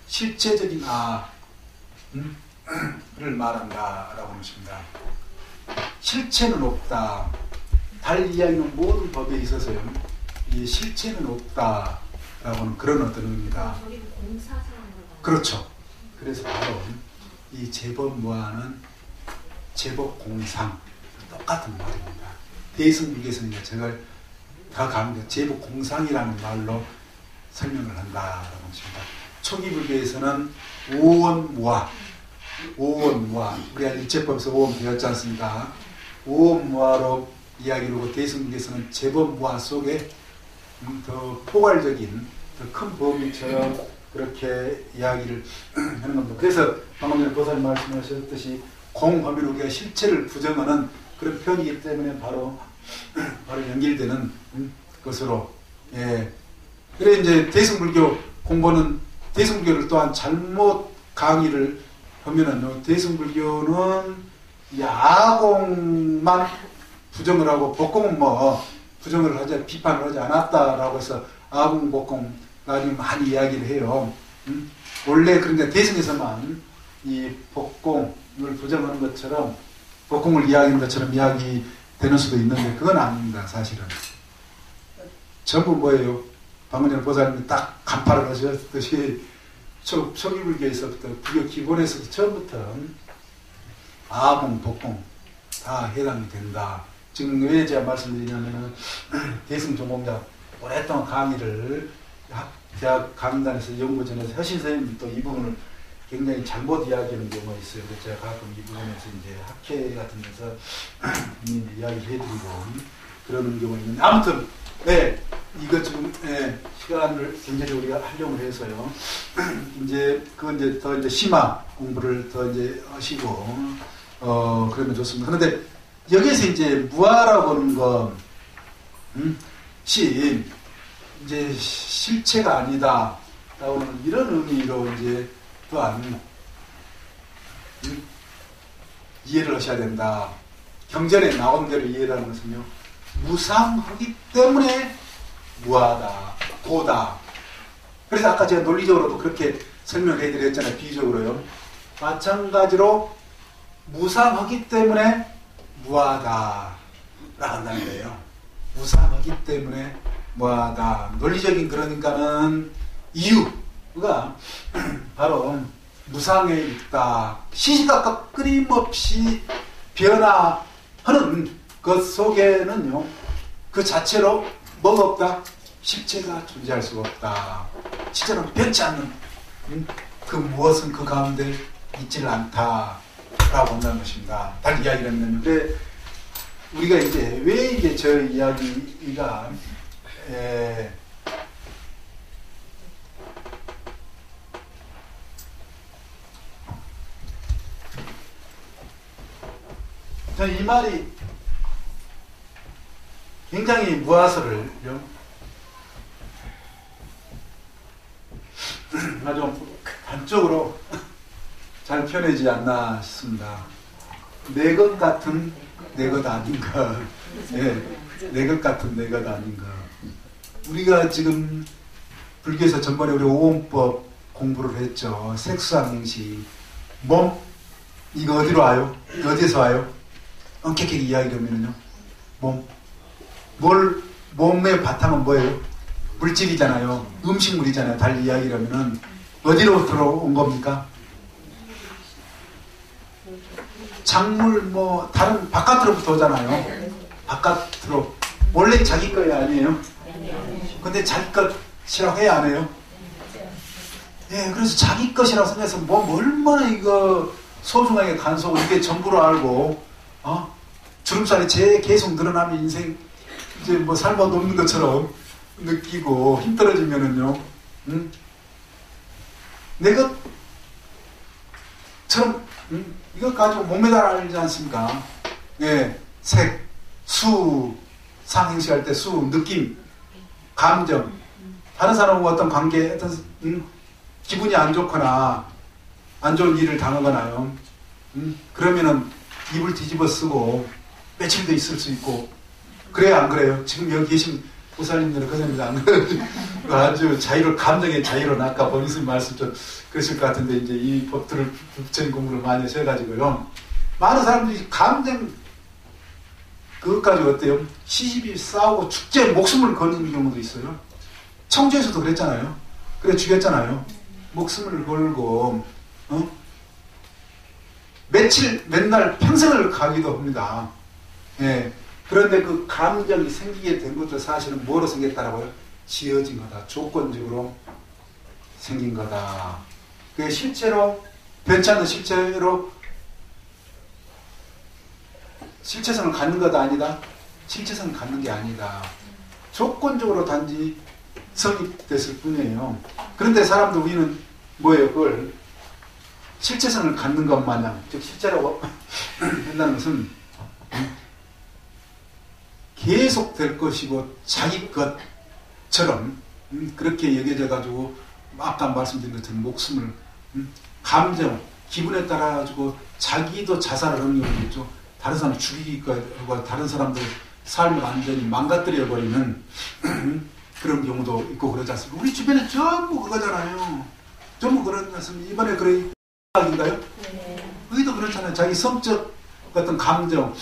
실체적인 를 말한다라고 하십니다. 실체는 없다. 달 이야기는 모든 법에 있어서요. 이 실체는 없다라고 하는 그런 어떤 의미다. 그렇죠. 그래서 바로 이 제법무아는 제법공상 똑같은 말입니다. 대승불교에서는 저걸 더 강조 제법공상이라는 말로 설명을 한다라고 하십니다. 초기 불교에서는 오원무아 우리가 일체법에서 오원 배웠지 않습니까? 오원무아로 이야기를 하고 대승불교에서는 제법무아 속에 더 포괄적인 더 큰 범위처럼 그렇게 이야기를 하는 겁니다. 그래서 방금 전에 보살님 말씀하셨듯이 공허미로 우리가 실체를 부정하는 그런 표현이기 때문에 바로 연결되는 것으로 그래 이제 대승불교 공부는 대승불교를 또한 잘못 강의를 하면은 대승불교는 야공만 부정을 하고 복공은 부정을 하지 비판을 하지 않았다라고 해서 아공 복공 나중에 많이 이야기를 해요. 원래 그러니까 대승에서만 이 복공을 부정하는 것처럼 복공을 이야기하는 것처럼 이야기되는 수도 있는데 그건 아닙니다. 사실은 전부 뭐예요? 방금 전에 보살님이 딱 간파를 하셨듯이 초기불교에서부터 불교 기본에서부터 처음부터 아공, 복공 다 해당이 된다. 지금 왜 제가 말씀드리냐면 대승전공자 오랫동안 강의를 대학 강단에서 연구전에서 하신 선생님이 또 이 부분을 굉장히 잘못 이야기하는 경우가 있어요. 그래서 제가 가끔 이 부분에서 이제 학회 같은 데서 이야기를 해드리고 그러는 경우가 있는데 아무튼 이거 지금 시간을 굉장히 우리가 활용을 해서요. 이제 그건 이제 더 이제 심화 공부를 더 이제 하시고 그러면 좋습니다. 그런데 여기서 이제 무아라고 하는 것이 이제 실체가 아니다. 라고는 이런 의미로 이제 또한 이해를 하셔야 된다. 경전에 나온 대로 이해를 하는 것은요. 무상하기 때문에 무하다, 고다. 그래서 아까 제가 논리적으로도 그렇게 설명을 해드렸잖아요. 비유적으로요. 마찬가지로 무상하기 때문에 무하다. 라고 한다는 거예요. 무상하기 때문에 무하다. 논리적인 그러니까는 이유가 바로 무상에 있다. 시시각각 끊임없이 변화하는 것 속에는요. 그 자체로 뭐가 없다? 실체가 존재할 수가 없다. 실제로는 변치 않는 그 무엇은 그 가운데 있지를 않다라고 한다는 것입니다. 다른 이야기를 하면 그래 우리가 이제 왜 이게 저 이야기가 이 말이 굉장히 무아서를 아주 한쪽으로 잘 표현하지 않나 싶습니다. 내 것 같은 내 것 아닌가. 예, 내 것 같은 내 것 아닌가. 우리가 지금 불교에서 전번에 우리 오공법 공부를 했죠. 색수학명시. 몸, 이거 어디로 와요? 어디에서 와요? 엄격하게 이야기하면요. 몸. 몸의 바탕은 뭐예요? 물질이잖아요. 음식물이잖아요. 달리 이야기하면은 어디로 들어온 겁니까? 작물 뭐 다른 바깥으로부터 오잖아요. 바깥으로. 원래 자기 거야 아니에요? 근데 자기 것이라고 해야 안 해요? 예, 그래서 자기 것이라고 생각해서 뭐 얼마나 이거 소중하게 간속을 이게 전부로 알고 주름살이 계속 늘어나면 인생 이제 뭐 삶아 녹는 것처럼 느끼고 힘들어지면은요, 내 것처럼 이것 가지고 몸에다 알지 않습니까? 예, 색, 수, 상행시할 때 수, 느낌, 감정, 다른 사람과 어떤 관계, 어떤 기분이 안 좋거나 안 좋은 일을 당하거나요. 그러면은 입을 뒤집어 쓰고 며칠도 있을 수 있고. 그래요, 안 그래요? 지금 여기 계신 보살님들은 그냥 안 그래요. 아주 감정의 자유로 아까 법인스님 말씀 좀 그러실 것 같은데, 이제 이 법들을 부처님 공부를 많이 하셔가지고요. 많은 사람들이 감정, 그것 가지고 어때요? 시집이 싸우고 축제에 목숨을 거는 경우도 있어요. 청주에서도 그랬잖아요. 그래, 죽였잖아요. 목숨을 걸고, 맨날 평생을 가기도 합니다. 예. 그런데 그 감정이 생기게 된 것도 사실은 뭐로 생겼다라고요? 지어진 거다. 조건적으로 생긴 거다. 그게 실제로, 변치 않는 실체성을 갖는 것 아니다? 실체성을 갖는 게 아니다. 조건적으로 단지 성립됐을 뿐이에요. 그런데 사람들 우리는 뭐예요? 그걸 실체성을 갖는 것 마냥, 즉 실제라고 한다는 것은 계속 될 것이고 자기 것처럼 그렇게 여겨져 가지고 아까 말씀드린 것처럼 목숨을 감정, 기분에 따라 가지고 자기도 자살을 하는 경우도 있죠. 다른 사람을 죽이기가 하고 다른 사람들 삶을 완전히 망가뜨려 버리는 그런 경우도 있고 그러지 않습니까? 우리 주변에 전부 그거잖아요. 전부 그러지 않습니까? 이번에 그런 인가요? 의도 그렇잖아요. 자기 성적 어떤 감정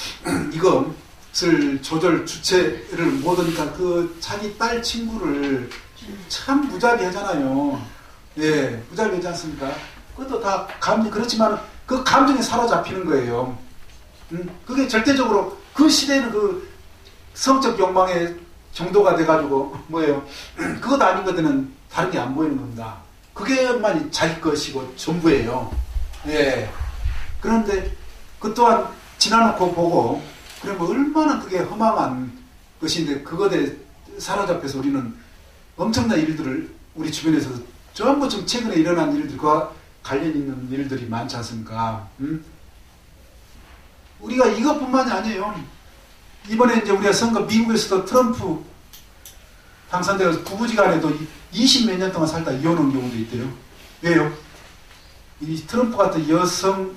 이것을 조절 주체를 못하니까 그 자기 딸 친구를 참 무자비하잖아요. 예, 무자비하지 않습니까? 그것도 다 감정 그렇지만 그 감정에 사로잡히는 거예요. 그게 절대적으로 그 시대는 그 성적 욕망의 정도가 돼가지고 뭐예요? 그것 아닌 것들은 다른 게 안 보이는 겁니다. 그게만 자기 것이고 전부예요. 예. 그런데 그 또한 지나놓고 보고 그러면 얼마나 그게 허망한 것인데 그것에 사로잡혀서 우리는 엄청난 일들을 우리 주변에서 전부 좀 최근에 일어난 일들과 관련 있는 일들이 많지 않습니까? 우리가 이것뿐만이 아니에요. 이번에 이제 우리가 선거 미국에서도 트럼프 당선되어서 부부지간에도 20몇 년 동안 살다 이혼한 경우도 있대요. 왜요? 이 트럼프 같은 여성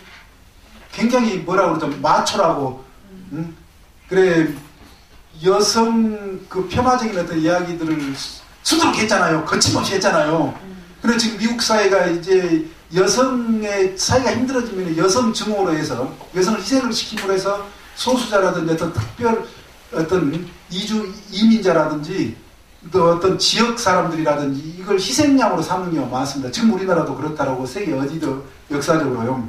굉장히 뭐라고 그러죠? 마초라고 그래 여성 그 폄하적인 어떤 이야기들을 수두룩 했잖아요. 거침없이 했잖아요. 그런데 지금 미국 사회가 이제 여성의 사회가 힘들어지면 여성 증오로 해서 여성을 희생을 시킴으로 해서 소수자라든지 어떤 특별 어떤 이민자라든지 또 어떤 지역 사람들이라든지 이걸 희생양으로 삼는 경우가 많습니다. 지금 우리나라도 그렇다라고 세계 어디도 역사적으로요.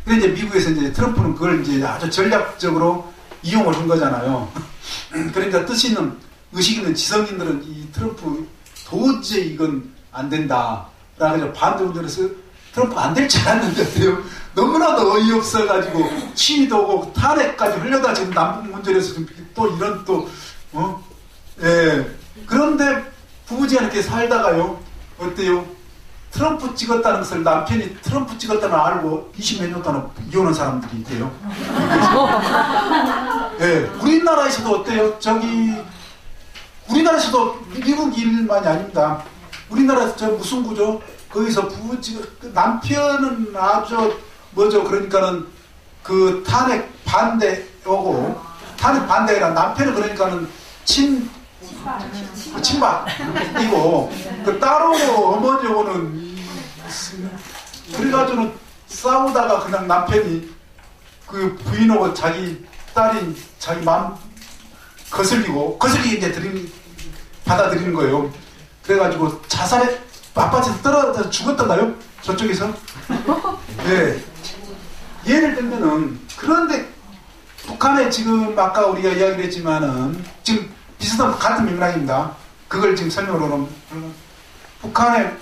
그런데 이제 미국에서 이제 트럼프는 그걸 이제 아주 전략적으로 이용을 한 거잖아요. 그러니까 뜻 있는 의식 있는 지성인들은 이 트럼프 도저히 이건 안 된다. 라고 반대 운전해서 트럼프가 안 될 줄 알았는데 너무나도 어이없어가지고 취미도 오고 탄핵까지 흘려다 지금 남북 문제에서 또 이런 예. 그런데 부부지간에 이렇게 살다가요 어때요? 트럼프 찍었다는 것을 남편이 트럼프 찍었다는 걸 알고 20몇 년 동안 이혼한 사람들이 있대요. 예. 우리나라에서도 어때요? 우리나라에서도 미국 일만이 아닙니다. 우리나라에서 저 무슨 구조? 거기서 남편은 아주 그러니까는 그 탄핵 반대하고, 탄핵 반대가 남편은 그러니까는 친박이고, 그 따로 어머니하고는, 그래가지고는 싸우다가 그냥 남편이 그 부인하고 자기 딸이 자기 마음 거슬리게 이제 받아들이는 거예요. 그래가지고 자살에 아파트에서 떨어져 죽었던가요? 저쪽에서? 네. 예를 들면은, 그런데 북한에 지금 아까 우리가 이야기를 했지만은, 지금 비슷한 같은 맥락입니다. 그걸 지금 설명을 하면, 북한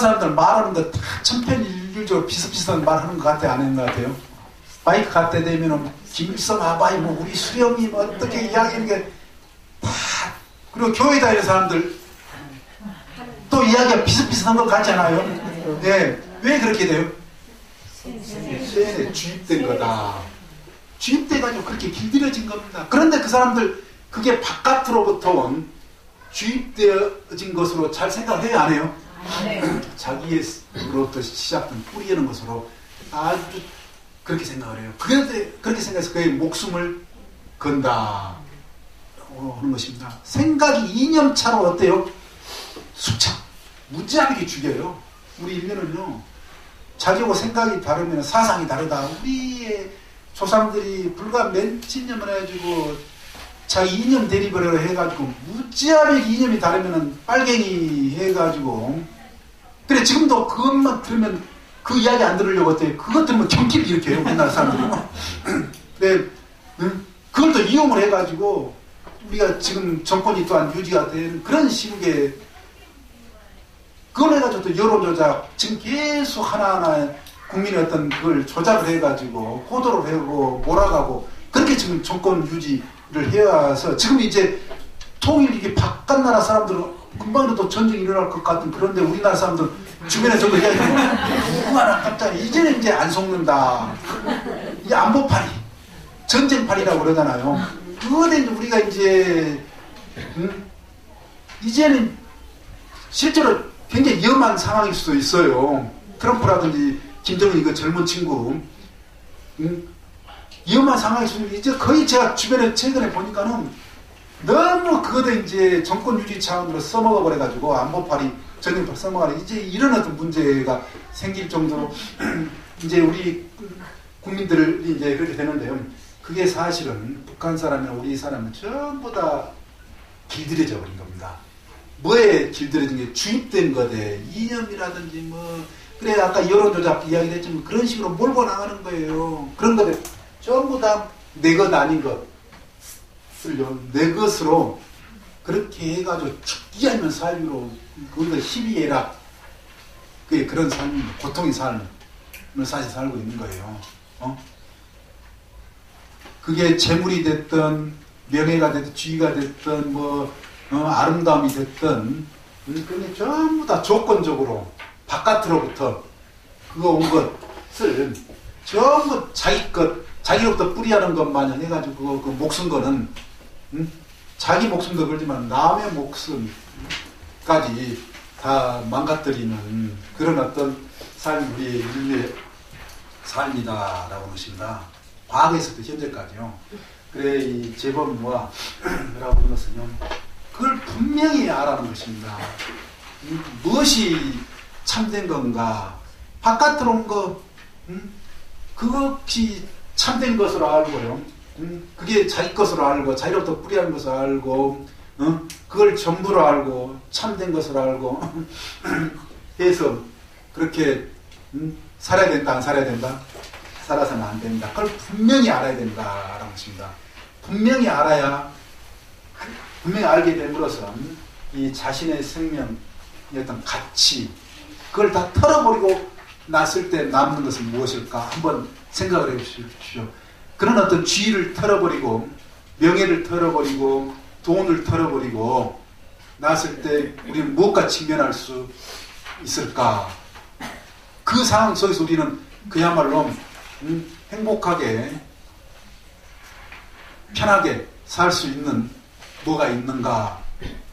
사람들 말하는 거 다 천편일률적으로 비슷비슷한 말 하는 것 같아, 안 하는 것 같아요? 마이크 갖다 대면은, 김일성 아바이, 뭐, 우리 수령이 뭐 어떻게 이야기하는 게 다, 그리고 교회 다니는 사람들, 또 이야기가 비슷비슷한 것 같지 않아요? 네. 왜 그렇게 돼요? 세뇌 주입된 거다. 주입돼가지고 그렇게 길들여진 겁니다. 그런데 그 사람들, 그게 바깥으로부터 온 주입되어진 것으로 잘 생각을 해요, 안 해요? 자기로부터 시작된 뿌리는 것으로 아주 그렇게 생각을 해요. 그런데 그렇게 생각해서 그의 목숨을 건다 하는 것입니다. 생각이 이념차로 어때요? 수차 무지하게 죽여요. 우리 인류는요, 자기하고 생각이 다르면 사상이 다르다. 우리의 조상들이 불과 몇십 년만 해가지고 자기 이념 대립을 해가지고 무지하게 이념이 다르면은 빨갱이 해가지고, 그래 지금도 그것만 들으면 그 이야기 안 들으려고 어때요? 그것 들으면 경기를 일으켜요, 우리나라 사람들이. 네, 그걸 또 이용을 해가지고 우리가 지금 정권이 또한 유지가 되는 그런 시국에, 그걸 해가지고 또 여론조작, 지금 계속 하나하나 국민의 어떤 그걸 조작을 해가지고 호도를 하고 몰아가고, 그렇게 지금 정권 유지를 해와서 지금 이제 통일, 이게 바깥 나라 사람들은 금방이라도 전쟁이 일어날 것 같은, 그런데 우리나라 사람들 주변에 저거 이야기하면 누구나 갑자기 이제는 이제 안 속는다. 이 안보팔이, 전쟁팔이라고 그러잖아요. 그거는 우리가 이제 이제는 실제로 굉장히 위험한 상황일 수도 있어요. 트럼프라든지 김정은 이거 젊은 친구, 위험한 상황일 수도 있는데, 이제 거의 제가 주변에 최근에 보니까는 너무 그거도 이제 정권 유지 차원으로 써먹어 버려가지고 안보팔이 전쟁팔 써먹어라, 이제 이런 어떤 문제가 생길 정도로 이제 우리 국민들이 이제 그렇게 되는데요. 그게 사실은 북한 사람이나 우리 사람은 전부 다 길들여져 버린 겁니다. 뭐에 길들여진 게 주입된 거대, 이념이라든지 뭐, 그래 아까 여론조작 이야기를 했지만 그런 식으로 몰고 나가는 거예요. 그런 거들 전부 다 내 것 아닌 것을요, 내 것으로 그렇게 해가지고 죽기하면 삶으로, 거기다 희비애락, 그런 삶, 고통의 삶을 사실 살고 있는 거예요. 그게 재물이 됐든 명예가 됐든 지위가 됐든 뭐 아름다움이 됐든, 그게 전부 다 조건적으로 바깥으로부터 그거 온 것을 전부 자기 것, 자기로부터 뿌리하는 것 마냥 해가지고 그 목숨 거는, 자기 목숨도 걸지만 남의 목숨까지 다 망가뜨리는 그런 어떤 삶이 우리의 인류의 삶이다라고 하는 것입니다. 과거에서부터 현재까지요. 그래 이 재범과 라고 하는 것은요, 그걸 분명히 알아는 것입니다. 무엇이 참된 건가, 바깥으로 온 거, 그것이 참된 것으로 알고요, 그게 자기 것으로 알고 자기로부터 뿌리하는 것으로 알고, 그걸 전부로 알고 참된 것으로 알고 해서 그렇게 살아야 된다, 안 살아야 된다? 살아서는 안 된다. 그걸 분명히 알아야 된다라는 것입니다. 분명히 알아야, 분명히 알게 됨으로써 이 자신의 생명의 어떤 가치, 그걸 다 털어버리고 났을 때 남는 것은 무엇일까 한번 생각을 해보십시오. 그런 어떤 지위를 털어버리고 명예를 털어버리고 돈을 털어버리고 났을 때 우리는 무엇과 직면할 수 있을까? 그 상황 속에서 우리는 그야말로 행복하게 편하게 살 수 있는 뭐가 있는가?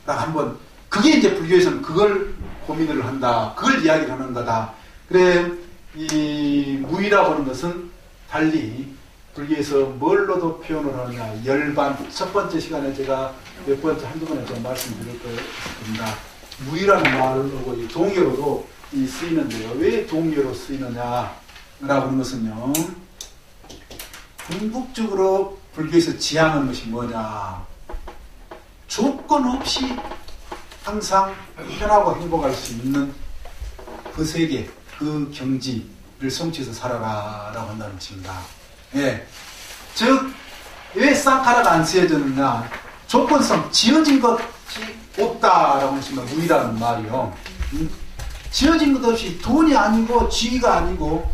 라 한번, 그게 이제 불교에서는 그걸 고민을 한다, 그걸 이야기를 하는 거다. 그래 이 무의라고 하는 것은 달리 불교에서 뭘로도 표현을 하느냐. 열반, 첫 번째 시간에 제가 몇 번째, 한두 번에 좀 말씀드릴 겁니다. 무의라는 말로 이 동요로도 쓰이는데요. 왜 동요로 쓰이느냐라고 하는 것은요. 궁극적으로 불교에서 지향하는 것이 뭐냐. 조건 없이 항상 편하고 행복할 수 있는 그 세계, 그 경지를 성취해서 살아라라고 한다는 것입니다. 예. 즉, 왜 쌍카라가 안 쓰여졌느냐. 조건성, 지어진 것이 없다라고 하는 것입니다. 무의라는 말이요. 지어진 것 없이 돈이 아니고 지위가 아니고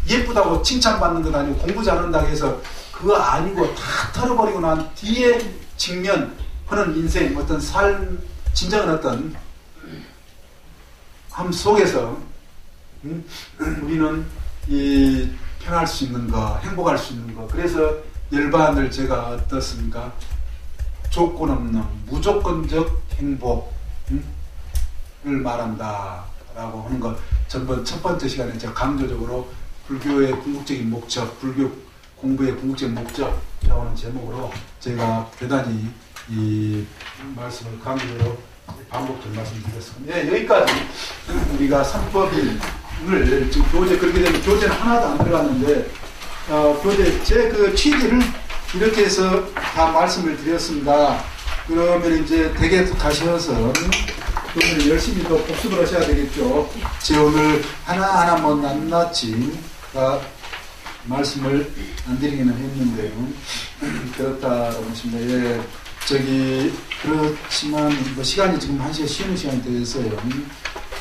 예쁘다고 칭찬받는 것 아니고 공부 잘한다고 해서 그거 아니고 다 털어버리고 난 뒤에 직면하는 인생, 어떤 삶, 진정한 어떤 삶 속에서 우리는 이 편할 수 있는 거, 행복할 수 있는 거. 그래서 열반을 제가 어떻습니까? 조건 없는 무조건적 행복을 말한다라고 하는 것. 전번 첫 번째 시간에 제가 강조적으로 불교의 궁극적인 목적, 불교 공부의 궁극적인 목적이라고 하는 제목으로 제가 대단히 이 말씀을 강조로 반복적으로 말씀드렸습니다. 예, 여기까지 우리가 삼법인을 지금 교재 그렇게 되면 교재는 하나도 안 들어갔는데 교재 제 그 취지를 이렇게 해서 다 말씀을 드렸습니다. 그러면 이제 댁에 가셔서 오늘 열심히 더 복습을 하셔야 되겠죠. 제 오늘 하나하나 뭐 낱낱이 말씀을 안 드리기는 했는데요. 그렇다고 하십니다. 예. 그렇지만, 뭐 시간이 지금 1시에 쉬는 시간이 되어서요.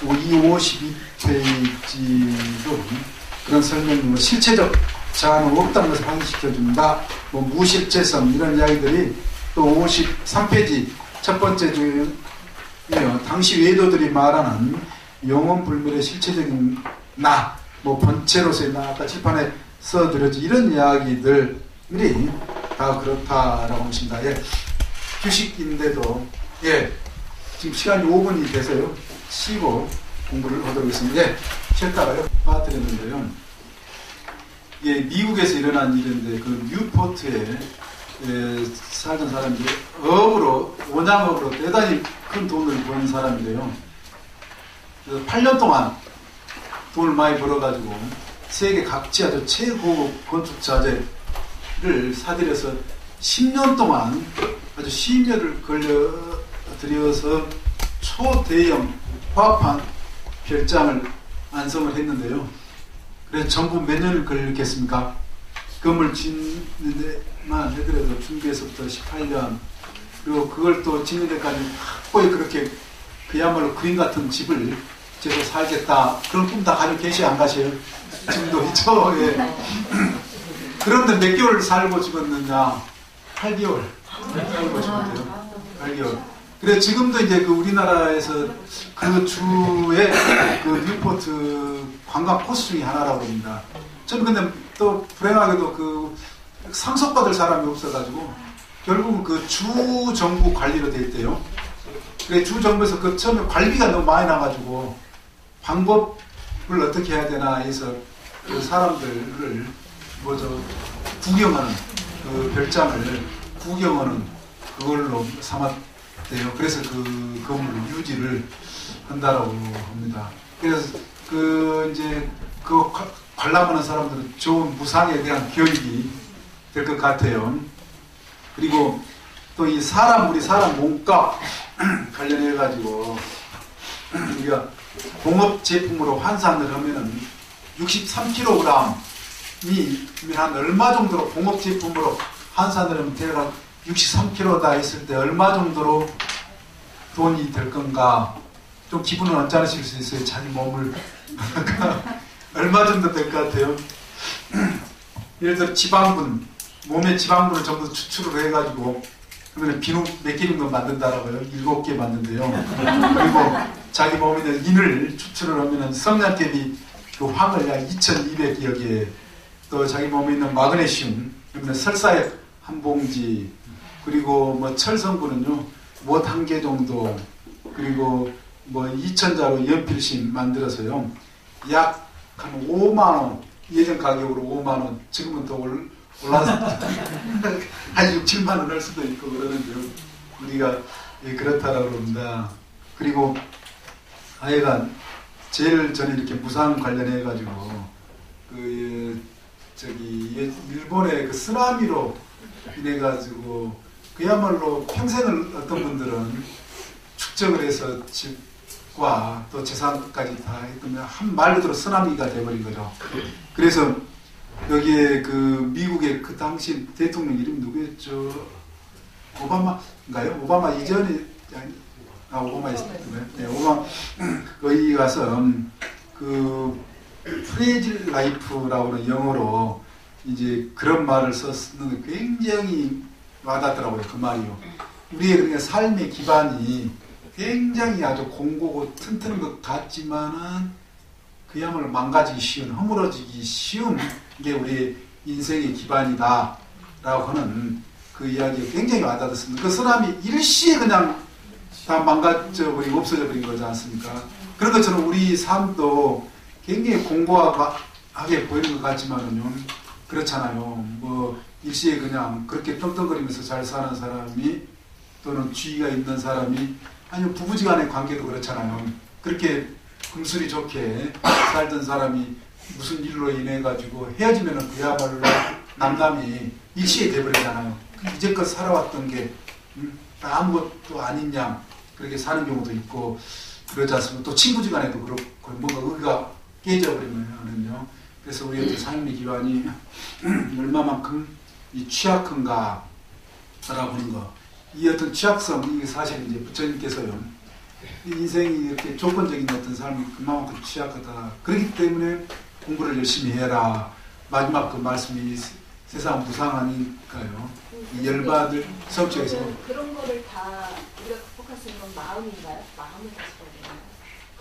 이 52페이지도 그런 설명, 뭐 실체적 자아는 없다는 것을 확인시켜준다. 뭐 무실체성, 이런 이야기들이 또 53페이지 첫 번째 중에요. 당시 외도들이 말하는 영혼불멸의 실체적인 나, 뭐 본체로서의 나, 아까 칠판에 써드렸죠. 이런 이야기들이 다 그렇다라고 하십니다. 예. 휴식인데도, 예. 지금 시간이 5분이 돼서요. 쉬고 공부를 하도록 하겠습니다. 예. 쉬었다가요. 빠뜨렸는데요. 예, 미국에서 일어난 일인데, 그 뉴포트에 살던 사람들이 원양업으로 대단히 큰 돈을 버는 사람이래요. 8년 동안 돈을 많이 벌어가지고 세계 각지 아주 최고급 건축 자재를 사들여서 10년 동안 아주 10년을 걸려들여서 초대형 화판 별장을 완성을 했는데요. 그래서 전부 몇 년을 걸렸겠습니까? 건물 짓는데만 해더라도 준비해서부터 18년, 그리고 그걸 또 짓는 데까지 확고히 그렇게 그야말로 그림 같은 집을 지어서 살겠다, 그런 꿈 다 가지고 계시 안 가세요? 지금도 있죠. 예. 그런데 몇 개월 살고 죽었느냐? 8개월 살고 죽었대요. 8개월. 그래 지금도 이제 그 우리나라에서 그 주의 그 뉴포트 관광 코스 중에 하나라고 합니다. 저는 근데 또 불행하게도 그 상속받을 사람이 없어가지고 결국은 그 주 정부 관리로 돼 있대요. 그래 주 정부에서 그 처음에 관리비가 너무 많이 나가지고 방법을 어떻게 해야 되나 해서 그 사람들을 구경하는 그 별장을 구경하는 그걸로 삼았대요. 그래서 그 건물을 유지를 한다라고 합니다. 그래서 이제 관람하는 사람들은 좋은 무상에 대한 교육이 될 것 같아요. 그리고 또 이 우리 사람 몸값 관련해가지고 우리가 공업 제품으로 환산을 하면은 63kg이 한 얼마 정도로 공업 제품으로 환산을 하면 대략 63kg다 했을 때 얼마 정도로 돈이 될 건가? 좀 기분은 언짢으실 수 있어요. 자기 몸을 얼마 정도 될 것 같아요? 예를 들어 지방분, 몸의 지방분을 전부 추출을 해가지고 그러면 비누 몇 개 정도 만든다라고요? 7개 만든대요. 그리고 자기 몸에 있는 인을 추출을 하면은 성냥개비 그 황을 약 2,200여 개, 또 자기 몸에 있는 마그네슘, 그러면 설사액 한 봉지, 그리고 뭐 철성분은요 못 1개 정도, 그리고 뭐 2,000자로 연필심 만들어서요 약 한 5만 원 예전 가격으로 5만 원, 지금은 더 올라서 한 6, 7만 원 할 수도 있고 그러는데 우리가 그렇다라고 그럽니다. 그리고 하여간 제일 저는 이렇게 무상 관련해 가지고 일본의 그 쓰나미로 인해 가지고 그야말로 평생을 어떤 분들은 축적을 해서 집과 또 재산까지 다 했더니 한 말 그대로 쓰나미가 돼버린 거죠. 그래서 여기에 그 미국의 그 당시 대통령 이름이 누구였죠? 오바마인가요? 오바마 이전에 오바마 있었는데 네, 오바마 거기 가서 그 프레질 라이프라고 하는 영어로 이제 그런 말을 썼는데 굉장히 와닿더라고요. 그 말이요. 우리의 그러니까 삶의 기반이 굉장히 아주 공고고 튼튼한 것 같지만은 그야말로 망가지기 쉬운, 허물어지기 쉬운 게 우리의 인생의 기반이다 라고 하는 그 이야기가 굉장히 와닿았습니다. 그 쓰나미 일시에 그냥 다 망가져버리고 없어져 버린 거지 않습니까? 그런 것처럼 우리 삶도 굉장히 공고하게 보이는 것 같지만은요, 그렇잖아요. 뭐 일시에 그냥 그렇게 떵떵거리면서 잘 사는 사람이 또는 주의가 있는 사람이 아니면 부부지간의 관계도 그렇잖아요. 그렇게 금술이 좋게 살던 사람이 무슨 일로 인해 가지고 헤어지면은 그야말로 남남이 일시에 돼버리잖아요. 이제껏 살아왔던 게 아무것도 아닌 양 그렇게 사는 경우도 있고 그러지 않습니까? 또 친구지간에도 그렇고 뭔가 의가 깨져버리면은요. 그래서 우리 어떤 삶의 기반이 얼마만큼 이 취약한가라고 하는 거. 이 어떤 취약성, 이게 사실 이제 부처님께서요, 인생이 이렇게 조건적인 어떤 삶이 그만큼 취약하다. 그렇기 때문에 공부를 열심히 해라. 마지막 그 말씀이 세상 무상하니까요. 이 열받을 성취에서 그런 거를 다 우리가 극복할 수 있는 건 마음인가요? 마음을 다시 버리나요?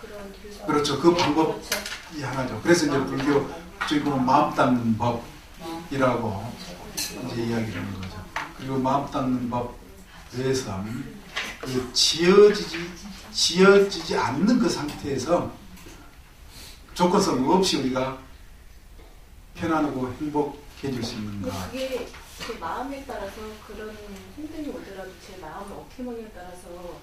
그런 교수. 그렇죠. 그 방법이 그렇죠. 하나죠. 그래서 이제 불교 저희 보면 마음 닦는 법이라고 이제 이야기를 하는 거죠. 그리고 마음 닦는 법에서 그 지어지지 않는 그 상태에서 조건성 없이 우리가 편안하고 행복해질 수 있는가. 그게 제 마음에 따라서 그런 힘듦이 오더라도 제 마음을 어떻게 먹냐에 따라서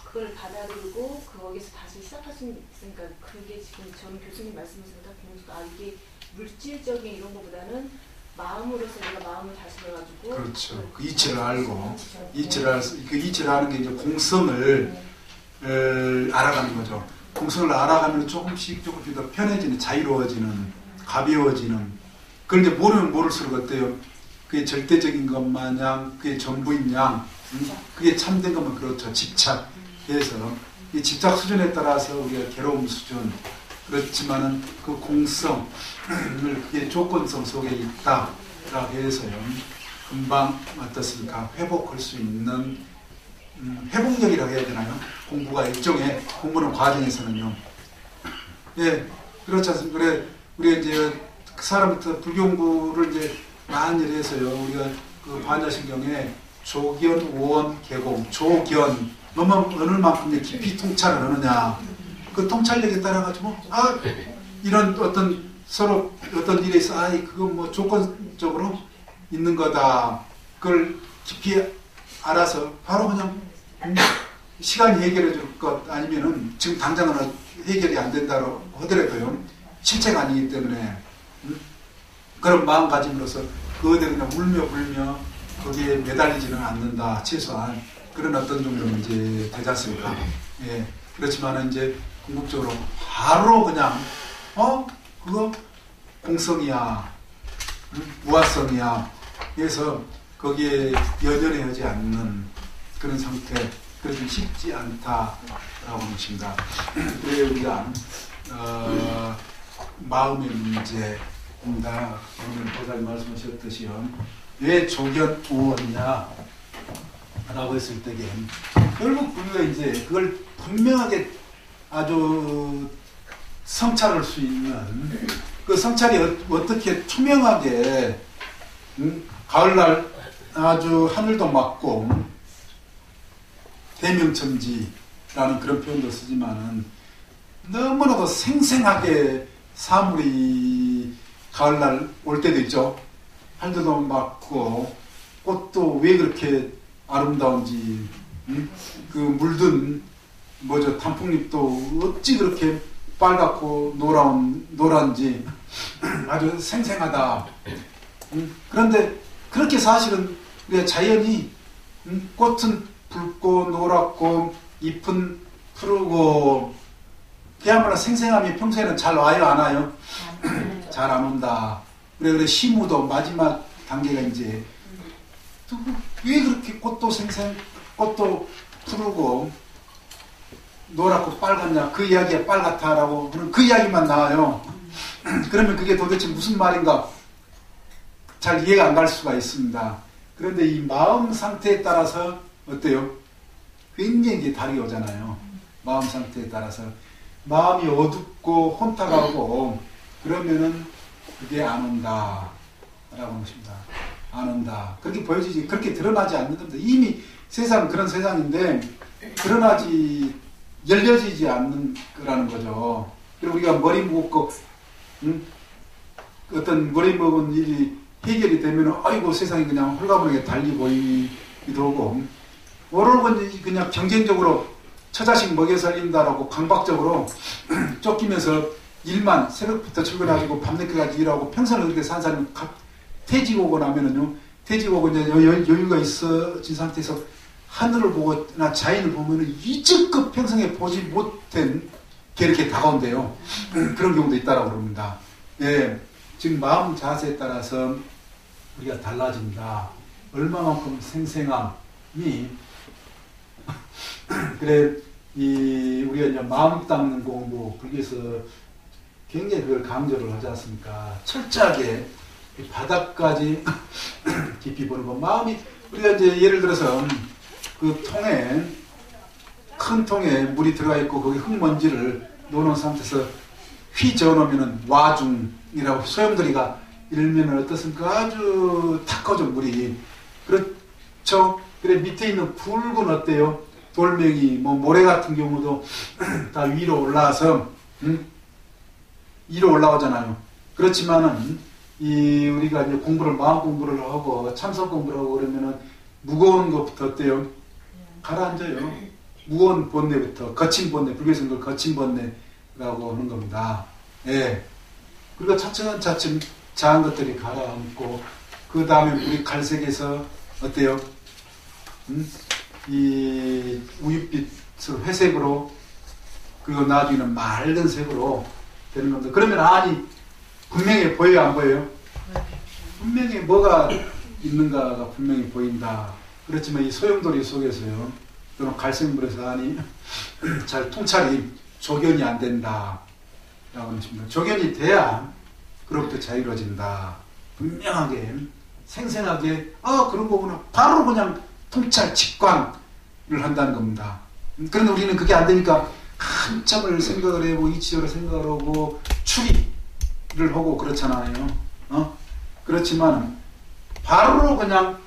그걸 받아들이고 거기서 다시 시작할 수 있으니까 그게 지금 저는 교수님 말씀하신 딱 보면서 이게 물질적인 이런 것보다는 마음으로서 내가 마음을 다시 해가지고 그렇죠. 그 이치를 알고 그 이치를 아는 게 이제 공성을 알아가는 거죠. 공성을 알아가면 조금씩 더 편해지는, 자유로워지는, 가벼워지는. 그런데 모르면 모를수록 어때요? 그게 절대적인 것 마냥 그게 전부인 양, 그게 참된 것만 그렇죠. 집착해서 이 집착 수준에 따라서 우리가 괴로움 수준, 그렇지만은 그 공성을 그게 조건성 속에 있다라고 해서요. 금방 어떻습니까? 회복할 수 있는 회복력이라고 해야 되나요? 공부가 일종의 공부는 과정에서는요. 예, 그렇지 않습니까? 그래, 우리가 이제 그 사람부터 불교 공부를 이제 많이 해서요. 우리가 그 반야신경에 조견, 오원, 계공, 조견, 어느 만큼 깊이 통찰을 하느냐. 그 통찰력에 따라가지고, 이런 어떤 서로 어떤 일에 있어, 그건 뭐 조건적으로 있는 거다. 그걸 깊이 알아서 바로 그냥 시간이 해결해 줄 것 아니면은 지금 당장은 해결이 안 된다고 하더라도요. 실체가 아니기 때문에 그런 마음가짐으로서 그대로 그냥 울며 불며 거기에 매달리지는 않는다. 최소한 그런 어떤 정도는 이제 되지 않습니까? 예. 그렇지만 이제 궁극적으로 바로 그냥 그거 공성이야, 무아성이야. 그래서 거기에 연연해 하지 않는 그런 상태, 그래서 쉽지 않다라고 하는 것입니다. 그래 우리가 마음의 문제입니다. 오늘 보살님 말씀하셨듯이요. 왜 조견오원이냐 라고 했을 때에 결국 우리가 이제 그걸 분명하게 아주 성찰할 수 있는 그 성찰이 어떻게 투명하게 가을날 아주 하늘도 맑고 대명천지라는 그런 표현도 쓰지만은 너무나도 생생하게 사물이 가을날 올 때도 있죠. 팔도 맞고 꽃도 왜 그렇게 아름다운지, 그 물든 뭐죠 단풍잎도 어찌 그렇게 빨갛고 노란지 아주 생생하다. 그런데 그렇게 사실은 우리가 자연이 꽃은 붉고 노랗고 잎은 푸르고 그야말로 생생함이 평소에는 잘 와요 안 와요? 잘 안 온다. 그래 시무도 마지막 단계가 이제 왜 그렇게 꽃도 꽃도 푸르고 노랗고 빨갛냐 그 이야기가 빨갛다라고 하는 그 이야기만 나와요. 그러면 그게 도대체 무슨 말인가 잘 이해가 안 갈 수가 있습니다. 그런데 이 마음 상태에 따라서 어때요? 굉장히 다르게 오잖아요. 마음 상태에 따라서 마음이 어둡고 혼탁하고 그러면은 그게 안 온다 라고 하는 것입니다. 안 온다. 그렇게 보여지지 그렇게 드러나지 않는 겁니다. 이미 세상은 그런 세상인데 열려지지 않는 거라는 거죠. 그리고 우리가 머리 무겁고 어떤 머리 먹은 일이 해결이 되면 아이고 세상이 그냥 홀가분하게 달리 보이기도 하고 오로건 그냥 경쟁적으로 처자식 먹여 살린다라고 강박적으로 쫓기면서 일만 새벽부터 출근하고 밤늦게까지 일하고 평생을 그렇게 산 사람이 퇴직 오고 나면은요 퇴직 오고 이제 여유가 있어진 상태에서 하늘을 보거나 자연을 보면은 이제껏 평생에 보지 못한 게 이렇게 다가온대요. 그런 경우도 있다라고 그럽니다. 예, 지금 마음 자세에 따라서 우리가 달라집니다. 얼마만큼 생생함이 그래 우리가 이제 마음 닦는 공부 불교에서 굉장히 그걸 강조를 하지 않습니까? 철저하게 바닥까지 깊이 보는 거. 마음이 우리가 이제 예를 들어서 그 통에 큰 통에 물이 들어가 있고 거기 흙먼지를 놓는 상태에서 휘 저어놓으면은 와중이라고 소용돌이가 일면은 어떻습니까? 아주 탁하죠 물이. 그렇죠? 그래 밑에 있는 굵은 어때요? 돌멩이 뭐 모래 같은 경우도 다 위로 올라와서 위로 올라오잖아요. 그렇지만은 우리가 이제 마음 공부를 하고 참석 공부를 하고 그러면은 무거운 것부터 어때요? 가라앉아요. 무거운 번뇌부터 거친 번뇌, 불교에서는 그걸 거친 번뇌라고 하는 겁니다. 예. 그리고 차츰차츰 작은 것들이 가라앉고 그 다음에 우리 갈색에서 어때요? 이 우윳빛을 회색으로 그리고 나중에는 맑은 색으로 되는 겁니다. 그러면 아니 분명히 보여요 안 보여요? 분명히 뭐가 있는가가 분명히 보인다. 그렇지만 이 소용돌이 속에서요 또는 갈색물에서 아니 잘 통찰이 조견이 안 된다 라고 하는 것입니다. 조견이 돼야 그로부터 자유로워진다. 분명하게 생생하게 그런 거구나 바로 그냥 통찰 직관을 한다는 겁니다. 그런데 우리는 그게 안 되니까 한참을 생각을 해보고 이치적으로 생각을 하고 추리를 하고 그렇잖아요. 그렇지만 바로 그냥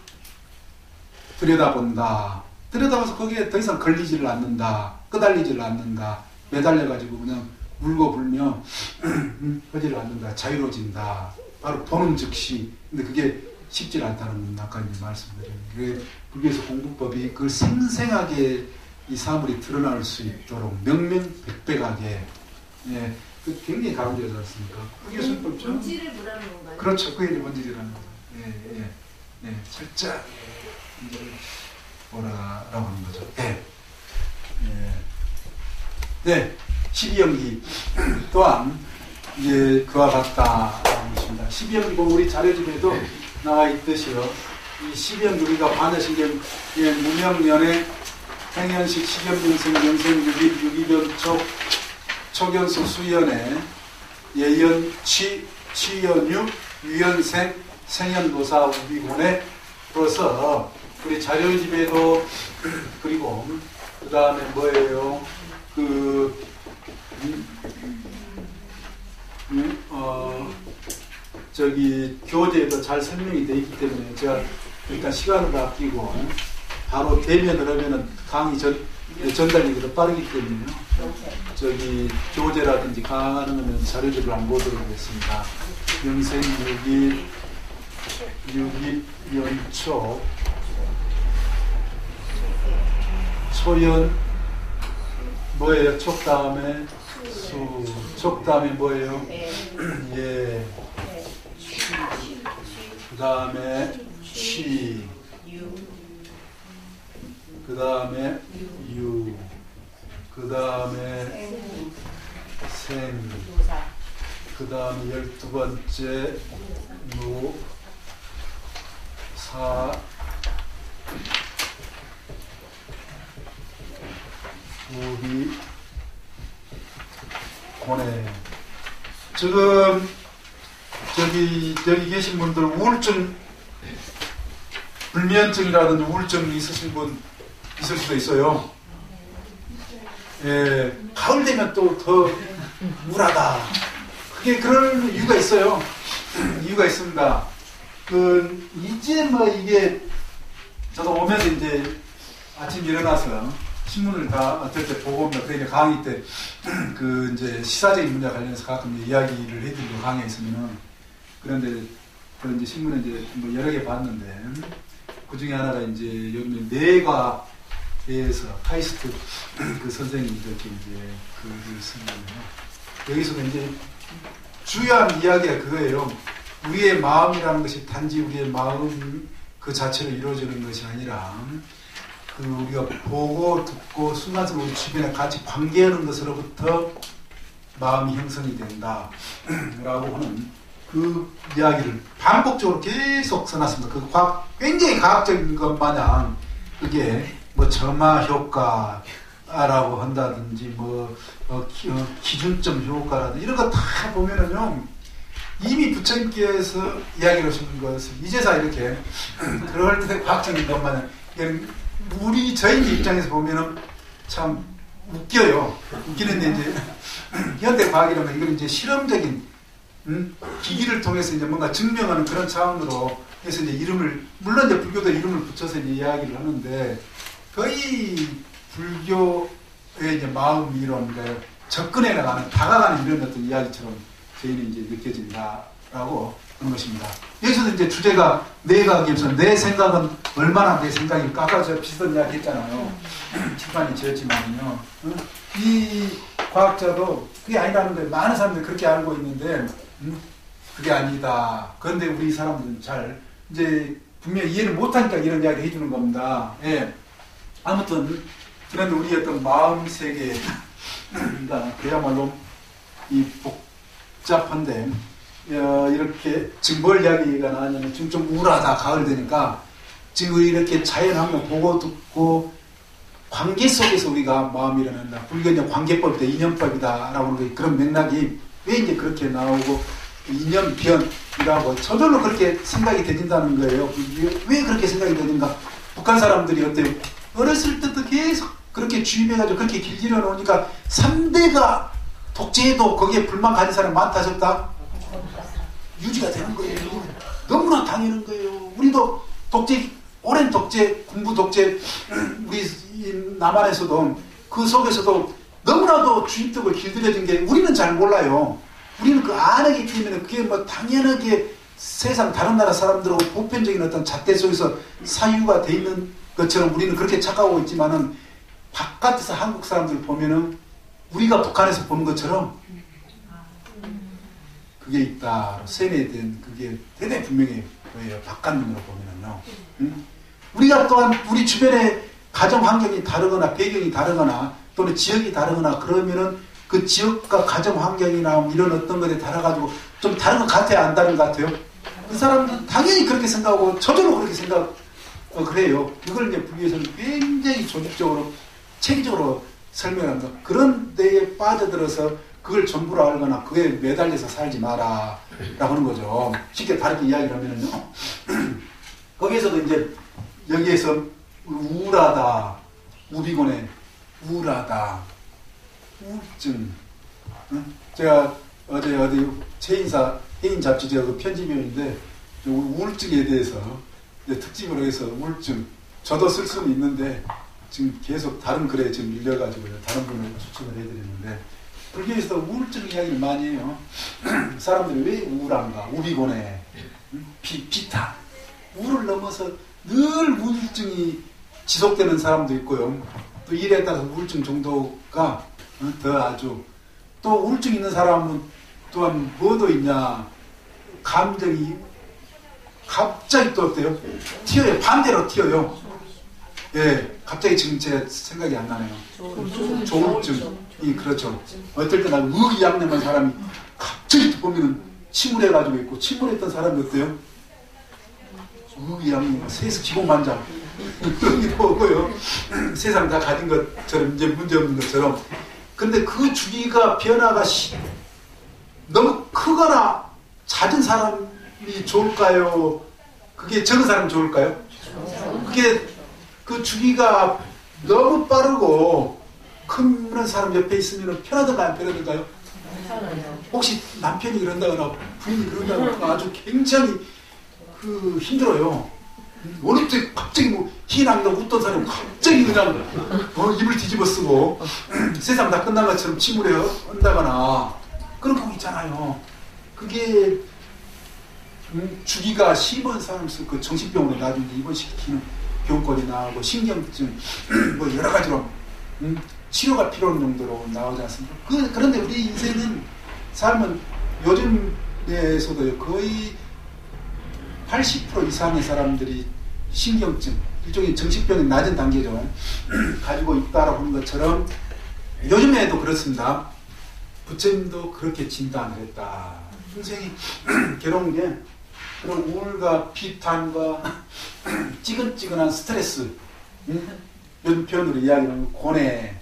들여다본다. 들여다봐서 거기에 더 이상 걸리지를 않는다. 끄달리지를 않는다. 매달려가지고 그냥 울고 불며 하지를 않는다. 자유로워진다. 바로 보는 즉시. 근데 그게 쉽지 않다는 건 아까 이제 말씀드린 그 불교에서 공부법이 그걸 생생하게 이 사물이 드러날 수 있도록 명명백백하게 예, 그 굉장히 강조하지 않습니까? 그게 순법죠. 본질을 보라는 건가요? 그렇죠. 그게 이제 본질이라는 거죠. 예, 철저하게 본질을 보라라고 하는 거죠. 네, 12연기 또한 이제 그와 같다라는 것입니다. 12연기 보면 우리 자료집에도 나와 있듯이요. 이 12연기 우리가 반야신경 무명연의 행연식 식연병생 연생 유기 유기변촉 초견수 수연의 예연 취연유 유연생 생연도사 우비군에 그래서 우리 자료집에도 그리고 그 다음에 뭐예요? 저기 교재에도 잘 설명이 되어 있기 때문에 제가 일단 시간을 아끼고 바로 대면을 하면은 강의 전달력이 더 빠르기 때문에요. 저기 교재라든지 강의하는 자료들을 한번 보도록 하겠습니다. 영생 6일 연초 초연 뭐예요? 촉 다음에 수. 촉 다음에 뭐예요? 예. 그 다음에 취. 그 다음에 유. 그 다음에 생. 그 다음에 12번째 무. 사. 우리 고뇌. 지금 여기 계신 분들 우울증, 불면증이라든지 우울증이 있으신 분 있을 수도 있어요. 예, 가을 되면 또 더 우울하다. 그게 그런 이유가 있어요. 이유가 있습니다. 이제 뭐 이게 저도 오면서 이제 아침 일어나서 신문을 다 어떨 때 보고 옵니다. 그래 강의 때 이제 시사적인 문제와 관련해서 가끔 이야기를 해드리고 강의에 있으면은 그런데 이제 신문에 이제 뭐 여러 개 봤는데 그 중에 하나가 이제 여기 뇌과에서 카이스트 그 선생님이 이렇게 이제 글을 쓴 거예요. 여기서 이제 주요한 이야기가 그거예요. 우리의 마음이라는 것이 단지 우리의 마음 그 자체로 이루어지는 것이 아니라 우리가 보고 듣고 순간적으로 우리 주변에 같이 관계하는 것으로부터 마음이 형성이 된다 라고 하는 그 이야기를 반복적으로 계속 써놨습니다. 굉장히 과학적인 것 마냥 그게 뭐 점화 효과라고 한다든지 기준점 효과라든지 이런 거 다 보면은요 이미 부처님께서 이야기를 하신 것을 이제서 이렇게 그럴 때 과학적인 것 마냥 저희 입장에서 보면은 참 웃겨요. 웃기는데 이제 현대 과학이라면 이걸 이제 실험적인 기기를 통해서 이제 뭔가 증명하는 그런 차원으로 해서 이제 물론 이제 불교도 이름을 붙여서 이제 이야기를 하는데 거의 불교의 이제 마음 이론인가요? 접근해 나가는 다가가는 이런 어떤 이야기처럼 저희는 이제 느껴진다라고 하는 것입니다. 여기서도 이제 주제가 내각이면서 내 생각은 얼마나 내 생각일까? 아까 저 비슷한 이야기 했잖아요. 칠판이 지었지만요. 이 과학자도 그게 아니라는데 많은 사람들이 그렇게 알고 있는데 그게 아니다. 그런데 우리 사람들은 잘 이제 분명히 이해를 못하니까 이런 이야기 해주는 겁니다. 예. 아무튼 그런데 우리 어떤 마음 세계가 그야말로 이 복잡한데 이렇게 지금 뭘 이야기가 나왔냐면 지금 좀 우울하다 가을 되니까 지금 이렇게 자연환경 보고 듣고 관계 속에서 우리가 마음이 일어난다. 불교는 관계법이다, 인연법이다 라고 하는 그런 맥락이 왜 이제 그렇게 나오고 인연변이라고 저절로 그렇게 생각이 되진다는 거예요. 왜 그렇게 생각이 되는가? 북한 사람들이 어때요? 어렸을 때부터 계속 그렇게 주입해가지고 그렇게 길들여 놓으니까 3대가 독재해도 거기에 불만 가진 사람 많다 적다? 유지가 되는 거예요. 너무나 당연한 거예요. 우리도 독재, 오랜 독재, 군부 독재, 우리 남한에서도 그 속에서도 너무나도 주입덕을 길들여진 게 우리는 잘 몰라요. 우리는 그 안하기 때문에 그게 뭐 당연하게 세상 다른 나라 사람들하고 보편적인 어떤 잣대 속에서 사유가 돼 있는 것처럼 우리는 그렇게 착각하고 있지만은 바깥에서 한국 사람들 보면은 우리가 북한에서 보는 것처럼 그게 있다. 세뇌된 그게 대단히 분명히 보여요. 바깥 눈으로 보면은요. 우리가 또한 우리 주변에 가정 환경이 다르거나 배경이 다르거나 또는 지역이 다르거나 그러면은 그 지역과 가정 환경이나 이런 어떤 것에 달아가지고 좀 다른 것 같아요? 안 다른 것 같아요? 그 사람들은 당연히 그렇게 생각하고 저절로 그렇게 그래요. 이걸 이제 불교에서는 굉장히 조직적으로 체계적으로 설명합니다. 그런 데에 빠져들어서 그걸 전부로 알거나 그에 매달려서 살지 마라 라고 하는 거죠. 쉽게 다르게 이야기를 하면은요. 거기에서도 이제 여기에서 우울하다, 우비곤에 우울하다, 우울증. 제가 어제 어디 최인사 해인 잡지 제가 그 편집위원인데 우울증에 대해서 특집으로 해서 우울증 저도 쓸 수는 있는데 지금 계속 다른 글에 지금 밀려가지고요. 다른 분을 추천을 해드리는데 불교에서도 우울증 이야기를 많이 해요. 사람들이 왜 우울한가? 우비곤해, 비탄. 우울을 넘어서 늘 우울증이 지속되는 사람도 있고요. 또 일에 따라서 우울증 정도가 더 아주 또 우울증 있는 사람은 또한 뭐도 있냐? 감정이 갑자기 또 어때요? 튀어요. 반대로 튀어요. 예, 갑자기 지금 제 생각이 안 나네요. 조울증이 그렇죠. 어떨 때 난 의기양양한 사람이 갑자기 또 보면은 침울해가지고 있고 침울했던 사람이 어때요? 의기양양 세상 기고만장 그런 게 보고요. 세상 다 가진 것처럼 이제 문제없는 것처럼. 근데 그 주기가 변화가 너무 크거나 잦은 사람이 좋을까요? 그게 적은 사람이 좋을까요? 그게 그 주기가 너무 빠르고 큰 사람 옆에 있으면 편하던가요? 안 편하던가요? 혹시 남편이 그런다거나 부인이 그런다거나 아주 굉장히 힘들어요. 어느 때 갑자기 뭐 희난다 웃던 사람이 갑자기 그냥 입을 뒤집어 쓰고 세상 다 끝난 것처럼 침울해 한다거나 그런 경우 있잖아요. 그게 주기가 심한 사람에서 그 정신병으로 나중에 입원시키는 병권이 나오고 신경증 뭐 여러 가지로 치료가 필요한 정도로 나오지 않습니까? 그런데 우리 인생은 삶은 요즘에서도 거의 80% 이상의 사람들이 신경증, 일종의 정신병의 낮은 단계죠. 가지고 있다라고 하는 것처럼 요즘에도 그렇습니다. 부처님도 그렇게 진단을 했다. 인생이 괴로운 게 그런 우울과 비탄과 찌근찌근한 스트레스, 요즘 표현으로 이야기하는 고뇌,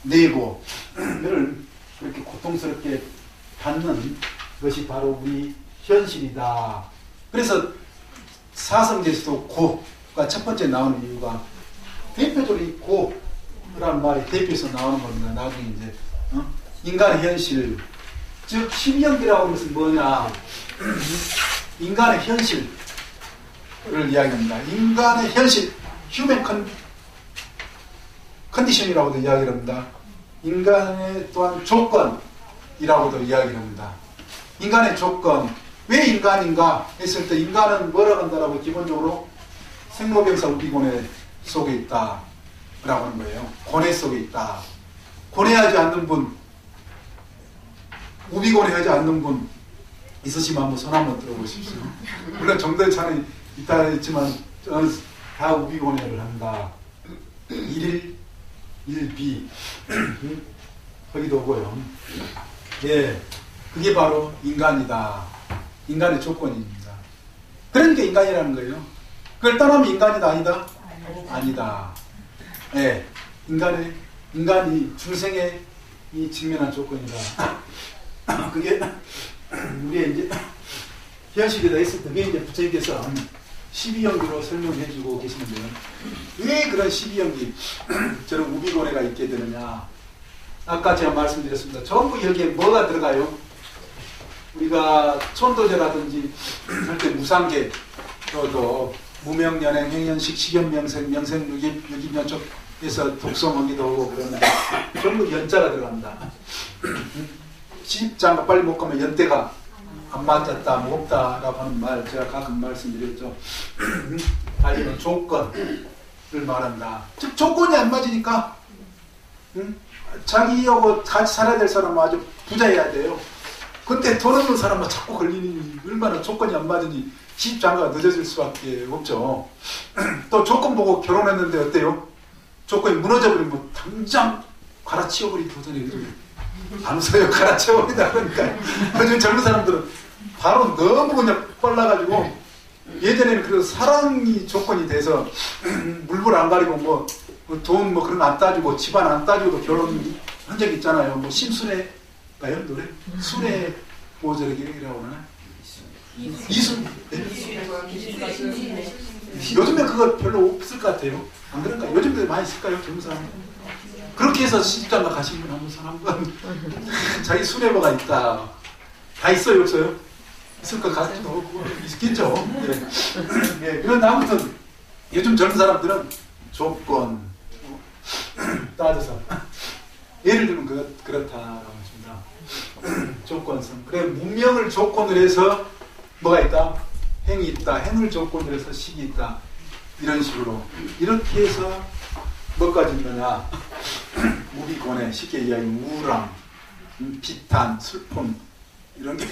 내고를 그렇게 고통스럽게 받는 것이 바로 우리 현실이다. 그래서 사성제에서도 고가 첫 번째 나오는 이유가 대표적으로 이 고란 말이 대표에서 나오는 겁니다. 나중에 이제 인간의 현실, 즉 심령기라고 하는 것은 뭐냐? 인간의 현실을 이야기합니다. 인간의 현실, 휴먼 컨디션이라고도 이야기를 합니다. 인간의 또한 조건이라고도 이야기를 합니다. 인간의 조건, 왜 인간인가 했을 때 인간은 뭐라고 한다라고 기본적으로 생로병사 우비고뇌 속에 있다 라고 하는 거예요. 고뇌 속에 있다. 고뇌하지 않는 분, 우비고뇌하지 않는 분 있으시면 한번 손 한번 들어보십시오. 물론 정도의 차는 있다 했지만 저는 다 우비고뇌를 한다. 1일 1비 거기도 오고요. 예, 그게 바로 인간이다. 인간의 조건입니다. 그러니까 인간이라는 거예요. 그걸 떠나면 인간이다 아니다? 아니다. 예, 인간이 중생의 이 직면한 조건이다. 그게 우리의 이제 현실이다 했을 때 그게 이제 부처님께서 12연기로 설명해주고 계시는데요. 왜 그런 12연기 저런 우비고뇌가 있게 되느냐? 아까 제가 말씀드렸습니다. 전부 여기에 뭐가 들어가요? 우리가 천도제라든지 할 때 무상계 또 무명연행, 행연식, 식연명생, 명생유기, 유기면촉에서 독성하기도 하고 그러는데 전부 연자가 들어갑니다. 시집장가 빨리 못 가면 연대가 안 맞았다, 뭐 없다라고 하는 말 제가 가끔 말씀드렸죠. 알리는 조건을 말한다. 즉 조건이 안 맞으니까 자기하고 같이 살아야 될 사람은 아주 부자여야 돼요. 근데 돈 없는 사람은 자꾸 걸리니 얼마나 조건이 안 맞으니 시집장가가 늦어질 수밖에 없죠. 또 조건 보고 결혼했는데 어때요? 조건이 무너져버리면 당장 갈아치워버리기 도전해요. 안 웃어요. 갈아치워버리다 보니까 요즘 젊은 사람들은 바로 너무 그냥 빨라가지고 예전에는 그 사랑이 조건이 돼서 물불 안 가리고 뭐 돈 뭐 그런 거 안 따지고 집안 안 따지고도 결혼한 적이 있잖아요. 뭐 심순애가요 노래? 순애 뭐 저기라고 하나? 이순. 요즘에 그거 별로 없을 것 같아요. 안 그런가요? 요즘에 많이 있을까요? 젊은 사람? 그렇게 해서 시집장가 가신 분 한번 자기 순애모가 있다. 다 있어요, 없어요? 있을 것 같기도 하고 있겠죠. 네. 네. 그런데 아무튼 요즘 젊은 사람들은 조건, 따져서 예를 들면 그렇다라고 하십니다. 조건성. 그래 문명을 조건으로 해서 뭐가 있다? 행이 있다. 행을 조건으로 해서 식이 있다. 이런 식으로 이렇게 해서 뭐까지 있느냐? 무비곤해 쉽게 이야기하면 우울함, 비탄, 슬픔 이런 게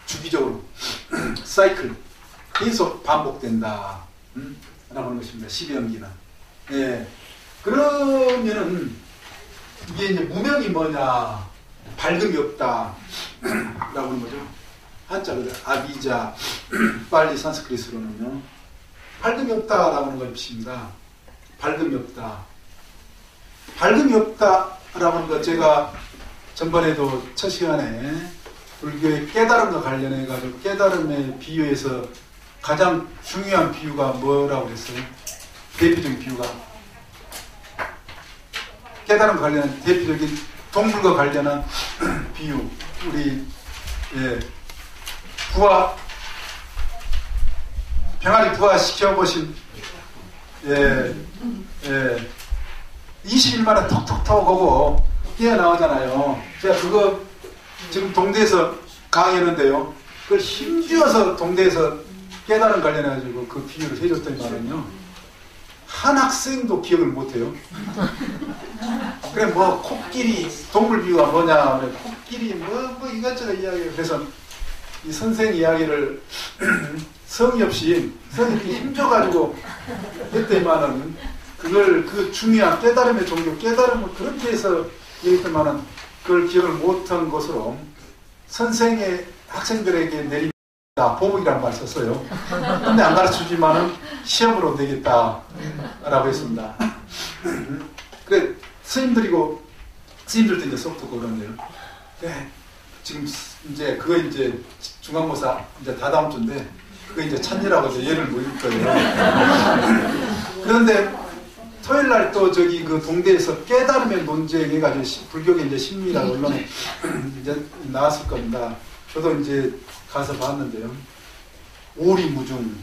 주기적으로 사이클 계속 반복된다. 라고 하는 것입니다. 12연기는. 예. 그러면은 이게 이제 무명이 뭐냐? 밝음이 없다. 라고 하는 거죠. 한자로 아비자 빨리 산스크리트로는요. 밝음이 없다라고 하는 것입니다. 밝음이 없다. 밝음이 없다라고 하는 것 제가 전번에도 첫 시간에 불교의 깨달음과 관련해 가지고 깨달음의 비유에서 가장 중요한 비유가 뭐라고 그랬어요? 대표적인 비유가 깨달음과 관련한 대표적인 동물과 관련한 비유 우리 부화 병아리 부화시켜보신 21만 원 톡톡톡 하고 뛰어나오잖아요. 제가 그거 지금 동대에서 강의했는데요. 그걸 힘주어서 동대에서 깨달음 관련해가지고 그 비유를 해줬더니만은요. 한 학생도 기억을 못해요. 그래 뭐 코끼리 동물 비유가 뭐냐 코끼리 뭐 이것저것 이야기를 해서 이 선생 이야기를 성의 없이 힘줘가지고 했더니만은 그걸 그 중요한 깨달음의 종교 깨달음을 그렇게 해서 얘기했더니만은 그걸 기억을 못한 것으로 선생의 학생들에게 내립니다. 보복이라는 말 썼어요. 근데 안 가르쳐주지만은 시험으로 내겠다 라고 했습니다. 그래 스님들도 이제 수업 듣고 그러는데요. 네, 지금 이제 그거 이제 중간고사 이제 다 다음 주인데 그거 이제 찬이라고 이제 예를 모일 거예요. 그런데 토요일 날 또 저기 그 동대에서 깨달음의 논쟁 해가지고 불교계 이제 심리학 언론에 이제 나왔을 겁니다. 저도 이제 가서 봤는데요. 오리무중.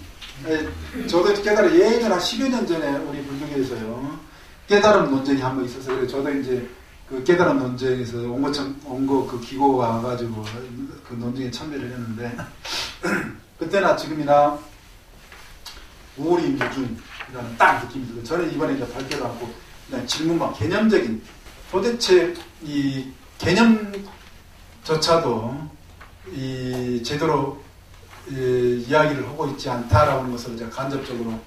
저도 깨달음 예전 한 10여 년 전에 우리 불교계에서요. 깨달음 논쟁이 한 번 있어서 그래 저도 이제 그 깨달음 논쟁에서 온거 그 기고가 와가지고 그 논쟁에 참여를 했는데 그때나 지금이나 오리무중이라는 딱 느낌이 들고 저는 이번에 이제 발표를 하고 그냥 질문만 개념적인 도대체 이 개념조차도 이 제대로 이야기를 하고 있지 않다라고 하는 것을 제가 간접적으로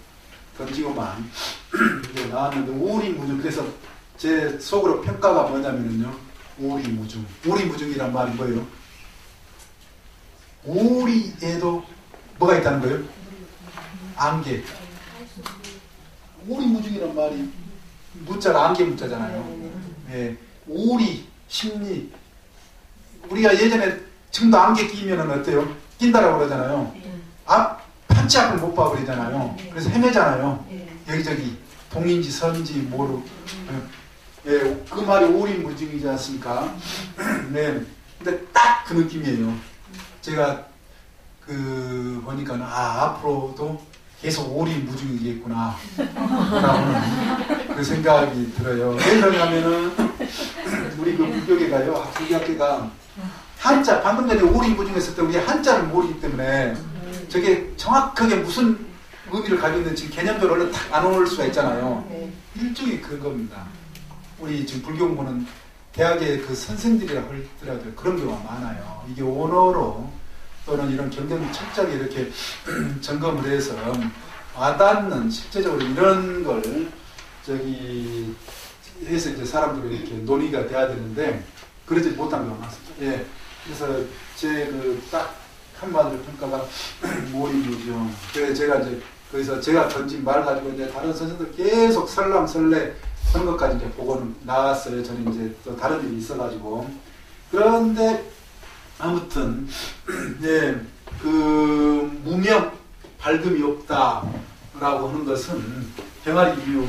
던지고만 이제 나왔는데 오리무중 그래서 제 속으로 평가가 뭐냐면요 오리무중 오리무중이란 말이 뭐예요? 오리에도 뭐가 있다는 거예요? 안개 오리무중이란 말이 무자가 안개 무자잖아요. 예, 오리 심리 우리가 예전에 지금도 안개 끼면은 어때요? 낀다라고 그러잖아요. 판치 앞을 못 봐 그러잖아요. 그래서 헤매잖아요. 여기저기 동인지 선지 모르고. 예, 그 말이 오리무중이지 않습니까? 네. 근데 딱 그 느낌이에요. 제가 그 보니까는 앞으로도 계속 오리무중이겠구나 라는 그 생각이 들어요. 왜 그러냐면은 우리 그 불교계가요. 불교학계가 한자 방금 전에 오리무중했을 때 우리 한자를 모르기 때문에 저게 정확하게 무슨 의미를 가지고 있는지 개념적으로 얼른 딱 안 올 수가 있잖아요. 일종의 그겁니다. 우리 지금 불교 공부는 대학의 그 선생들이라 하더라도 그런 경우가 많아요. 이게 언어로 또는 이런 경전 철저하게 이렇게 점검을 해서 와닿는 실제적으로 이런 걸 저기 해서 이제 사람들이 이렇게 논의가 돼야 되는데 그러지 못한 경우가 많습니다. 예. 그래서 제 그 딱 한마디로 평가가 오리무중. 그래서 제가 이제 거기서 제가 던진 말 가지고 이제 다른 선생들 계속 설랑설레 그런 것까지 이제 보고는 나왔어요. 저는 이제 또 다른 일이 있어가지고. 그런데 아무튼 예, 그 무명 밝음이 없다라고 하는 것은 병아리 비유,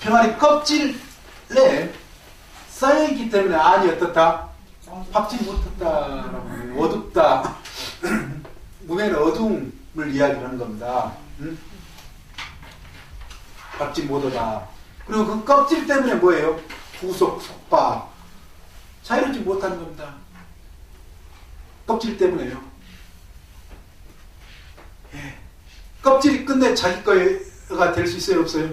병아리 껍질에 쌓여있기 때문에 안이 어떻다? 박지 못했다라고 해요. 어둡다. 무명의 어두움을 이야기하는 겁니다. 박지 못하다. 그리고 그 껍질 때문에 뭐예요? 후속, 속박. 자유롭지 못하는 겁니다. 껍질 때문에요. 예. 껍질이 끝내 자기 거가 될 수 있어요, 없어요?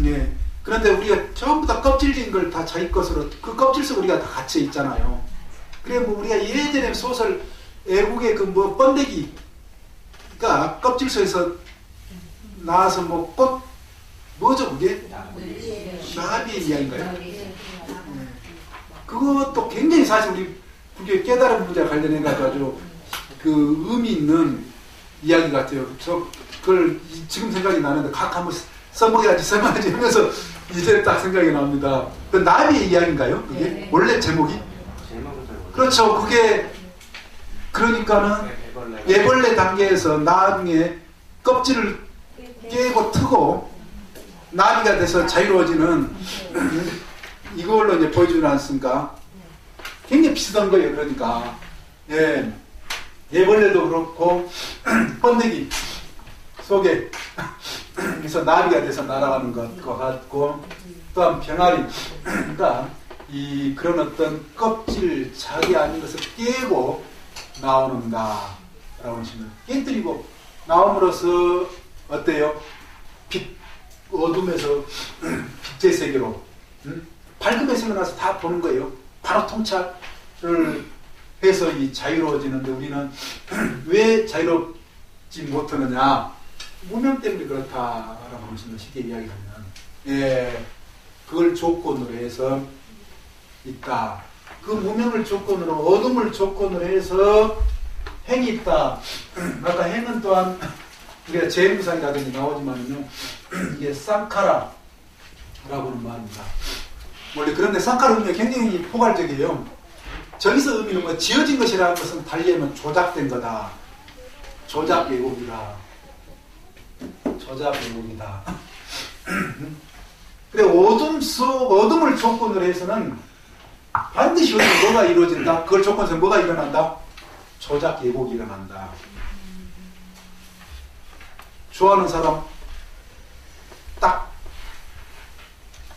예. 그런데 우리가 전부 다 껍질인 걸 다 자기 것으로, 그 껍질 속에 우리가 다 갇혀 있잖아요. 그래, 뭐 우리가 예전에 소설, 애국의 그 뭐 번데기가 껍질 속에서 나와서 뭐 꽃, 뭐죠, 그게? 나비의 이야기인가요? 그것도 굉장히 사실 우리 불교의 깨달은 문제와 관련해가지고 그 의미 있는 이야기 같아요. 저 그걸 지금 생각이 나는데 각 한번 써먹어야지 하면서 이제 딱 생각이 납니다. 그 나비의 이야기인가요? 그게? 네. 원래 제목이? 그렇죠. 그게 그러니까는 애벌레 단계에서 나중에 껍질을 깨고 트고 나비가 돼서 자유로워지는 이걸로 이제 보여주지 않습니까? 굉장히 비슷한 거예요. 그러니까 예, 애벌레도 그렇고 번데기 속에 그래서 나비가 돼서 날아가는 것과 같고 또한 병아리 그러니까 이 그런 어떤 껍질 자기 아닌 것을 깨고 나오는다라고 하시면 깨뜨리고 나옴으로써 어때요? 빛 어둠에서 빛의 세계로 밝음에서 일어나서 다 보는 거예요. 바로 통찰을 해서 이 자유로워지는데 우리는 왜 자유롭지 못하느냐? 무명 때문에 그렇다라고 하시면 쉽게 이야기하면 예, 그걸 조건으로 해서 있다. 그 무명을 조건으로 어둠을 조건으로 해서 행이 있다. 아까 행은 또한 우리가 제일무상이라든지 나오지만요 이게 쌍카라라고 하는 말입니다. 원래 그런데 쌍카라 의미가 굉장히 포괄적이에요. 저기서 의미는 뭐 지어진 것이라는 것은 달리하면 조작된 거다. 조작 왜곡이다. 조작 왜곡이다. 그래 어둠을 조건으로 해서는 반드시 어둠 뭐가 이루어진다. 그걸 조건에서 뭐가 일어난다? 조작 왜곡이 일어난다. 좋아하는 사람 딱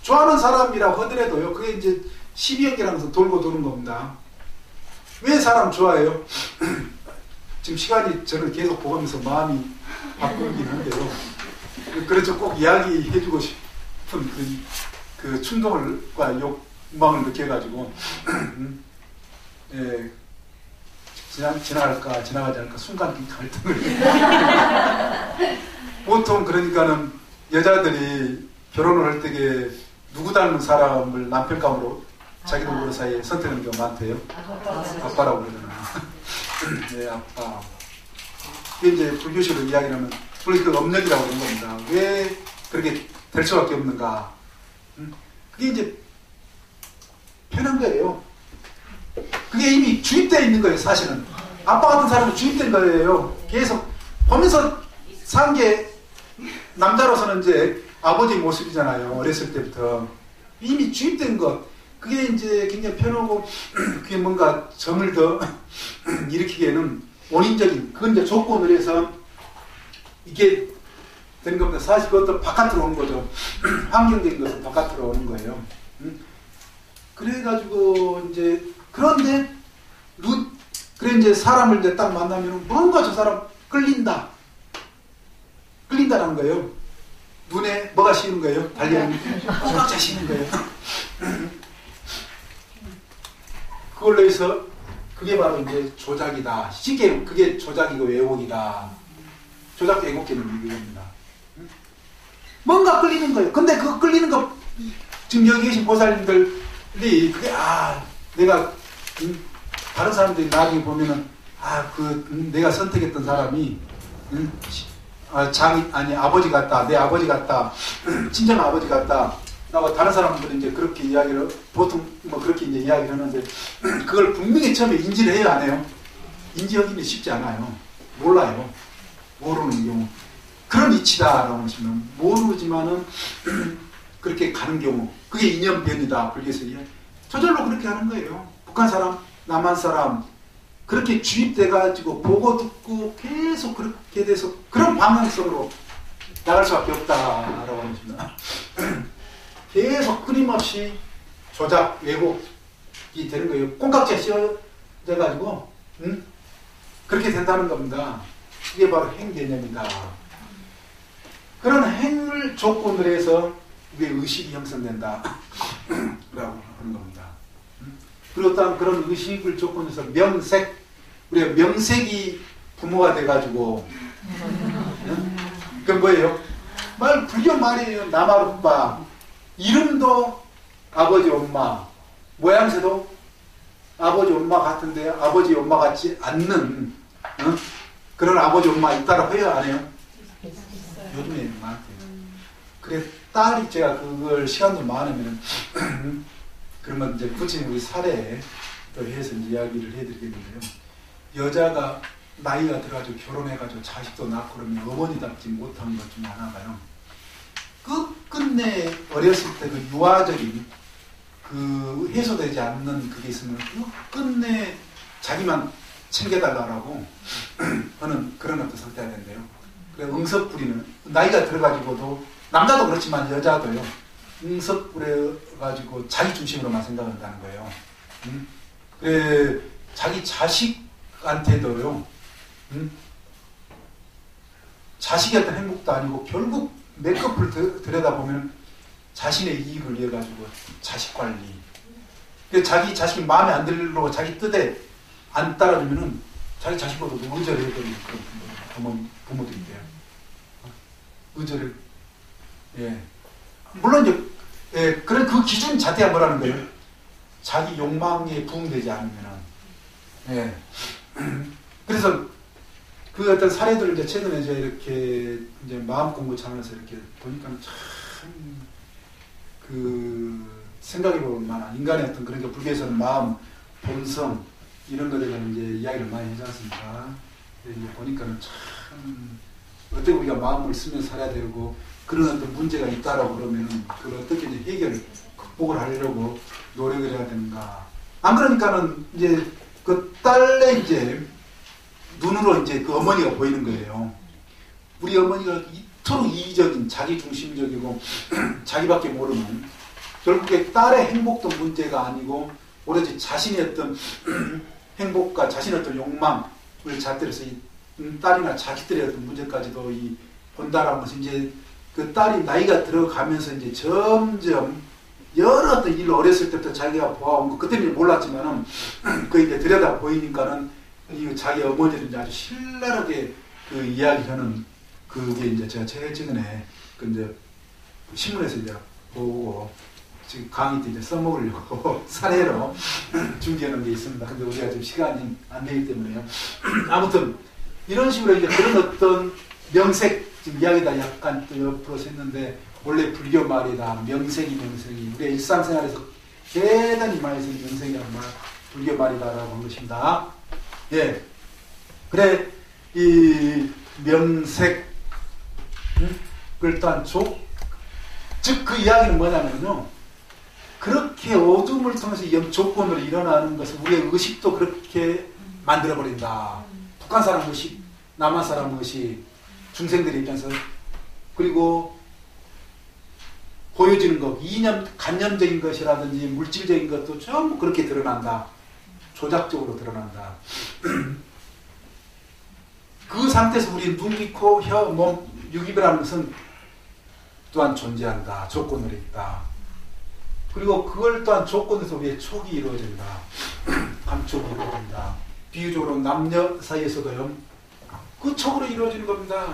좋아하는 사람이라고 하더라도요 그게 이제 12억이라면서 돌고 도는 겁니다. 왜 사람 좋아해요? 지금 시간이 저를 계속 보면서 마음이 바쁘긴 한데요. 그래서 꼭 이야기해주고 싶은 그 충동과 욕망을 느껴가지고 예, 지나갈까 지나가지 않을까 순간 갈등을 보통 그러니까는 여자들이 결혼을 할 때에 누구 닮은 사람을 남편감으로 자기도 모르는 사이에 선택하는 경우가 많대요. 아빠라고 그러잖아요. 네, 아빠. 그게 이제 불교식으로 이야기를 하면 원래 그 업력이라고 그러는 겁니다. 왜 그렇게 될 수밖에 없는가? 그게 이제 편한 거예요. 그게 이미 주입되어 있는 거예요, 사실은. 아빠 같은 사람은 주입된 거예요. 계속 보면서 산 게 남자로서는 이제 아버지 모습이잖아요. 어렸을 때부터. 이미 주입된 것. 그게 이제 굉장히 편하고, 그게 뭔가 정을 더 일으키기에는 원인적인, 그건 이제 조건을 해서 이게 되는 겁니다. 사실 그것도 바깥으로 오는 거죠. 환경적인 것은 바깥으로 오는 거예요. 그래가지고, 이제, 그런데, 그래, 이제 사람을 이제 딱 만나면 뭔가 저 사람 끌린다. 끌린다라는 거예요. 눈에 뭐가 씌는 거예요? 달려있는 꽉 차시는 거예요. 그걸로 해서 그게 바로 이제 조작이다. 쉽게 그게 조작이고 왜곡이다. 조작 왜곡되는 이유입니다. 뭔가 끌리는 거예요. 근데 그 끌리는 거 지금 여기 계신 보살님들이 그게 내가 다른 사람들이 나중에 보면은 내가 선택했던 사람이 아버지 같다. 내 아버지 같다. 친정 아버지 같다. 라고 다른 사람들은 이제 그렇게 이야기를, 보통 뭐 그렇게 이제 이야기를 하는데, 그걸 분명히 처음에 인지를 해야 안 해요. 인지하기는 쉽지 않아요. 몰라요. 모르는 경우. 그런 이치다라고 하시면, 모르지만은, 그렇게 가는 경우. 그게 인연변이다. 불교에서 저절로 그렇게 하는 거예요. 북한 사람, 남한 사람, 그렇게 주입돼가지고 보고 듣고 계속 그렇게 돼서 그런 방향성으로 나갈 수밖에 없다라고 하십니다. 계속 끊임없이 조작, 왜곡이 되는 거예요. 콩깍지가 씌워져가지고 그렇게 된다는 겁니다. 이게 바로 행 개념이다. 그런 행을 조건으로 해서 우리의 의식이 형성된다 라고 하는 겁니다. 그리고 또한 그런 의식을 조건으로 해서 명색, 우리가 명색이 부모가 돼가지고 그건 뭐예요? 불교 말이에요. 나마루빠. 이름도 아버지 엄마, 모양새도 아버지 엄마 같은데 아버지 엄마 같지 않는 그런 아버지 엄마 있다라고 해요? 안 해요? 요즘에 많대요. 그래 딸이 제가 그걸 시간도 많으면 그러면 이제 구체적인 우리 사례에 또 해서 이야기를 해드리겠는데요. 여자가 나이가 들어가지고 결혼해가지고 자식도 낳고 그러면 어머니답지 못한 것 중에 하나가요. 끝끝내 어렸을 때 그 유아적인 그 해소되지 않는 그게 있으면 끝끝내 자기만 챙겨달라고 하는 그런 어떤 상태가 된대요. 그래 응석 부리는 나이가 들어가지고도 남자도 그렇지만 여자도요. 응석 부려가지고 자기 중심으로만 생각한다는 거예요. 그래 자기 자식한테도요. 자식의 어떤 행복도 아니고 결국 메이크업을 들여다보면 자신의 이익을 위해 가지고 자식 관리. 자기 자식이 마음에 안 들고 자기 뜻에 안 따라주면은 자기 자식보다도 의절해버리는 그런 부모들이 돼요. 의절을. 예. 물론 이제 그런 그 기준 자체가 뭐라는 거예요? 자기 욕망에 부응되지 않으면은. 예. 그래서 그 어떤 사례들을 이제 최근에 이제 이렇게 이제 마음 공부 차원에서 이렇게 보니까 참 그 생각해 볼 만한 인간의 어떤 그런 게 불교에서는 마음, 본성 이런 것에 대한 이제 이야기를 많이 하지 않습니까? 이제 보니까는 참 어떻게 우리가 마음을 쓰면서 살아야 되고 그런 어떤 문제가 있다라고 그러면은 그걸 어떻게 이제 해결, 극복을 하려고 노력을 해야 되는가? 안 그러니까는 이제 그 딸의 이제 눈으로 이제 그 어머니가 보이는 거예요. 우리 어머니가 이토록 이기적인, 자기 중심적이고 자기밖에 모르는 결국에 딸의 행복도 문제가 아니고 오로지 자신의 어떤 행복과 자신의 어떤 욕망을 잣대로서 이 딸이나 자식들의 어떤 문제까지도 이 본다라는 것은 이제 그 딸이 나이가 들어가면서 이제 점점 여러 어떤 일을 어렸을 때부터 자기가 보아온 거 그때는 몰랐지만은 그 이제 들여다 보이니까는 이 자기 어머니를 이제 아주 신랄하게 그 이야기하는 그게 이제 제가 제일 최근에 그 이제 신문에서 이제 보고 지금 강의 때 이제 써먹으려고 사례로 준비해 놓은 게 있습니다. 근데 우리가 지금 시간이 안 되기 때문에요. 아무튼 이런 식으로 이제 그런 어떤 명색 지금 이야기다 약간 또 옆으로 샜는데 원래 불교 말이다. 명색이 우리의 일상생활에서 대단히 많이 쓰는 명색이라는 말 불교 말이다라고 한 것입니다. 예. 그래, 이 명색, 일단 즉 그 이야기는 뭐냐면요. 그렇게 어둠을 통해서 이 조건으로 일어나는 것은 우리의 의식도 그렇게 만들어버린다. 북한 사람 의식, 남한 사람 의식, 중생들의 입장에서 그리고 보여지는 것, 이념, 간념적인 것이라든지 물질적인 것도 전부 그렇게 드러난다. 조작적으로 드러난다. 그 상태에서 우리 눈, 귀, 코, 혀, 몸, 육입이라는 것은 또한 존재한다. 조건으로 있다. 그리고 그걸 또한 조건에서 우리의 촉이 이루어진다. 감촉이 이루어진다. 비유적으로 남녀 사이에서도요. 그 촉으로 이루어지는 겁니다.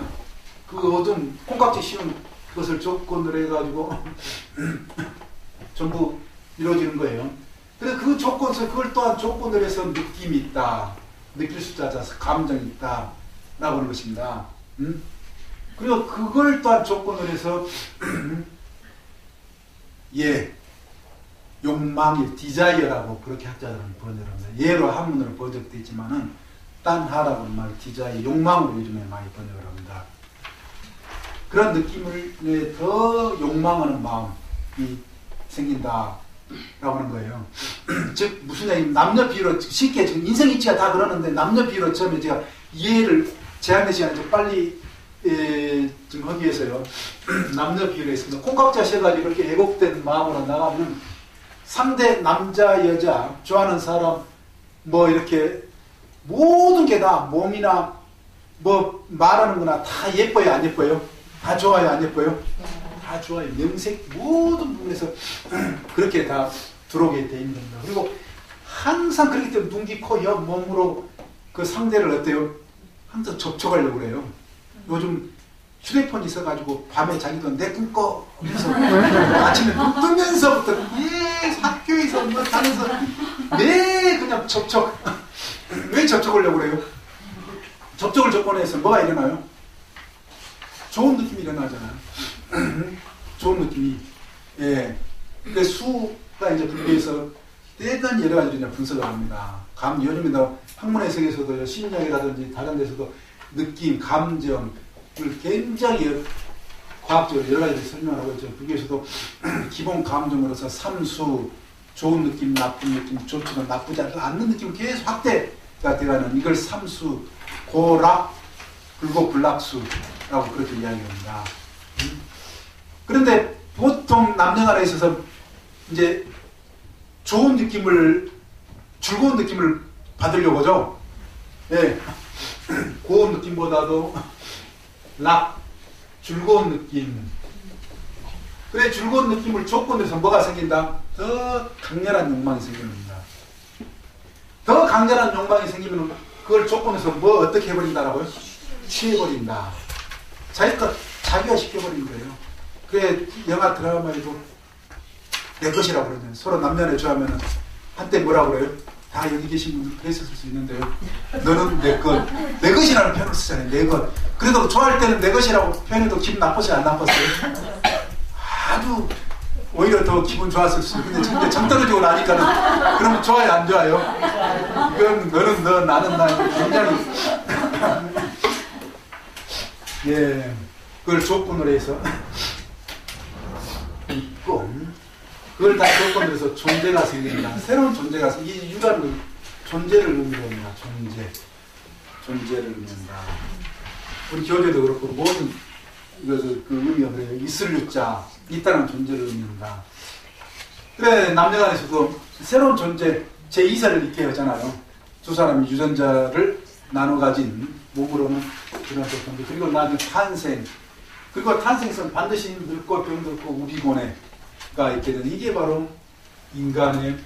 그 어둠, 콩깍지 씌운 그것을 조건으로 해가지고 전부 이루어지는 거예요. 그래서 그 조건에서 그걸 또한 조건으로 해서 느낌이 있다. 느낄 수 찾아서 감정이 있다. 라고 하는 것입니다. 그리고 그걸 또한 조건으로 해서 예, 욕망이 디자이어라고 그렇게 학자들은 번역을 합니다. 예로 한문으로 번역되어 있지만은 딴하라고 하는 말 디자이어, 욕망으로 요즘에 많이 번역을 합니다. 그런 느낌을 더 욕망하는 마음이 생긴다. 라고 하는 거예요. 즉, 무슨 얘기, 남녀 비유로 쉽게, 지금 인생 이치가 다 그러는데, 남녀 비유로 처음에 제가 이해를 제한의 시간에 좀 빨리 지금 하기 위해서요. 남녀 비율이 있습니다. 콩깍지가 씌어가지고 이렇게 애곡된 마음으로 나가면 상대 남자, 여자, 좋아하는 사람, 뭐 이렇게 모든 게 다 몸이나 뭐 말하는 거나 다 예뻐요, 안 예뻐요? 다 좋아요, 안 예뻐요? 다 좋아요. 명색 모든 부분에서 그렇게 다 들어오게 돼 있는 겁니다. 그리고 항상 그렇기 때문에 눈, 귀, 코, 옆, 몸으로 그 상대를 어때요? 항상 접촉하려고 그래요. 요즘 휴대폰이 있어가지고 밤에 자기도 내 꿈꿔 그래서 아침에 눈 뜨면서부터 학교에서 뭐 다면서 그냥 접촉. 왜 접촉하려고 그래요? 접촉을 조건해서 뭐가 일어나요? 좋은 느낌이 일어나잖아요. 좋은 느낌이. 예. 그 수가 이제 불교에서 대단히 여러 가지로 분석을 합니다. 요즘에도 학문의 세계에서도 심리학이라든지 다른 데서도 느낌, 감정을 굉장히 과학적으로 여러 가지로 설명하고 있죠. 불교에서도 기본 감정으로서 삼수, 좋은 느낌, 나쁜 느낌, 좋지만 나쁘지 않는 느낌을 계속 확대가 되가는 이걸 삼수, 고락, 불고불락수라고 그렇게 이야기합니다. 그런데 보통 남녀 간에 있어서 이제 좋은 느낌을, 즐거운 느낌을 받으려고 하죠. 예. 고운 느낌보다도 즐거운 느낌. 그래, 즐거운 느낌을 조건해서 뭐가 생긴다? 더 강렬한 욕망이 생깁니다. 더 강렬한 욕망이 생기면 그걸 조건해서 뭐 어떻게 해버린다라고요? 취해버린다. 자기 것 자기가 시켜버린 거예요. 그래, 영화 드라마에도 내 것이라고 그러잖아요. 서로 남녀를 좋아하면 한때 뭐라고 그래요? 다 여기 계신 분들 그랬었을 수 있는데요. 너는 내 것, 내 것이라는 표현을 쓰잖아요. 내 것. 그래도 좋아할 때는 내 것이라고 표현해도 기분 나빴어요? 안 나빴어요? 아주 오히려 더 기분 좋았을 수 있어요. 근데 정 떨어지고 나니까는 그러면 좋아요, 안 좋아요? 이건 너는 너, 나는 나. 굉장히 예, 그걸 조건으로 해서 그걸 다 조건으로 해서 존재가 생긴다. 새로운 존재가 이 유라는 존재를 의미합니다. 존재를 의미한다. 우리 교재도 그렇고 모든 그 의미가 그래요. 있을 유자, 있다는 존재를 의미한다. 그래, 남녀간에서도 새로운 존재, 제2사를 있게 하잖아요. 두 사람이 유전자를 나눠 가진 몸으로는 그런 존재. 그리고 나중에 탄생. 그리고 탄생에서는 반드시 늙고 병들고 우비고뇌가 있게 되는 이게 바로 인간의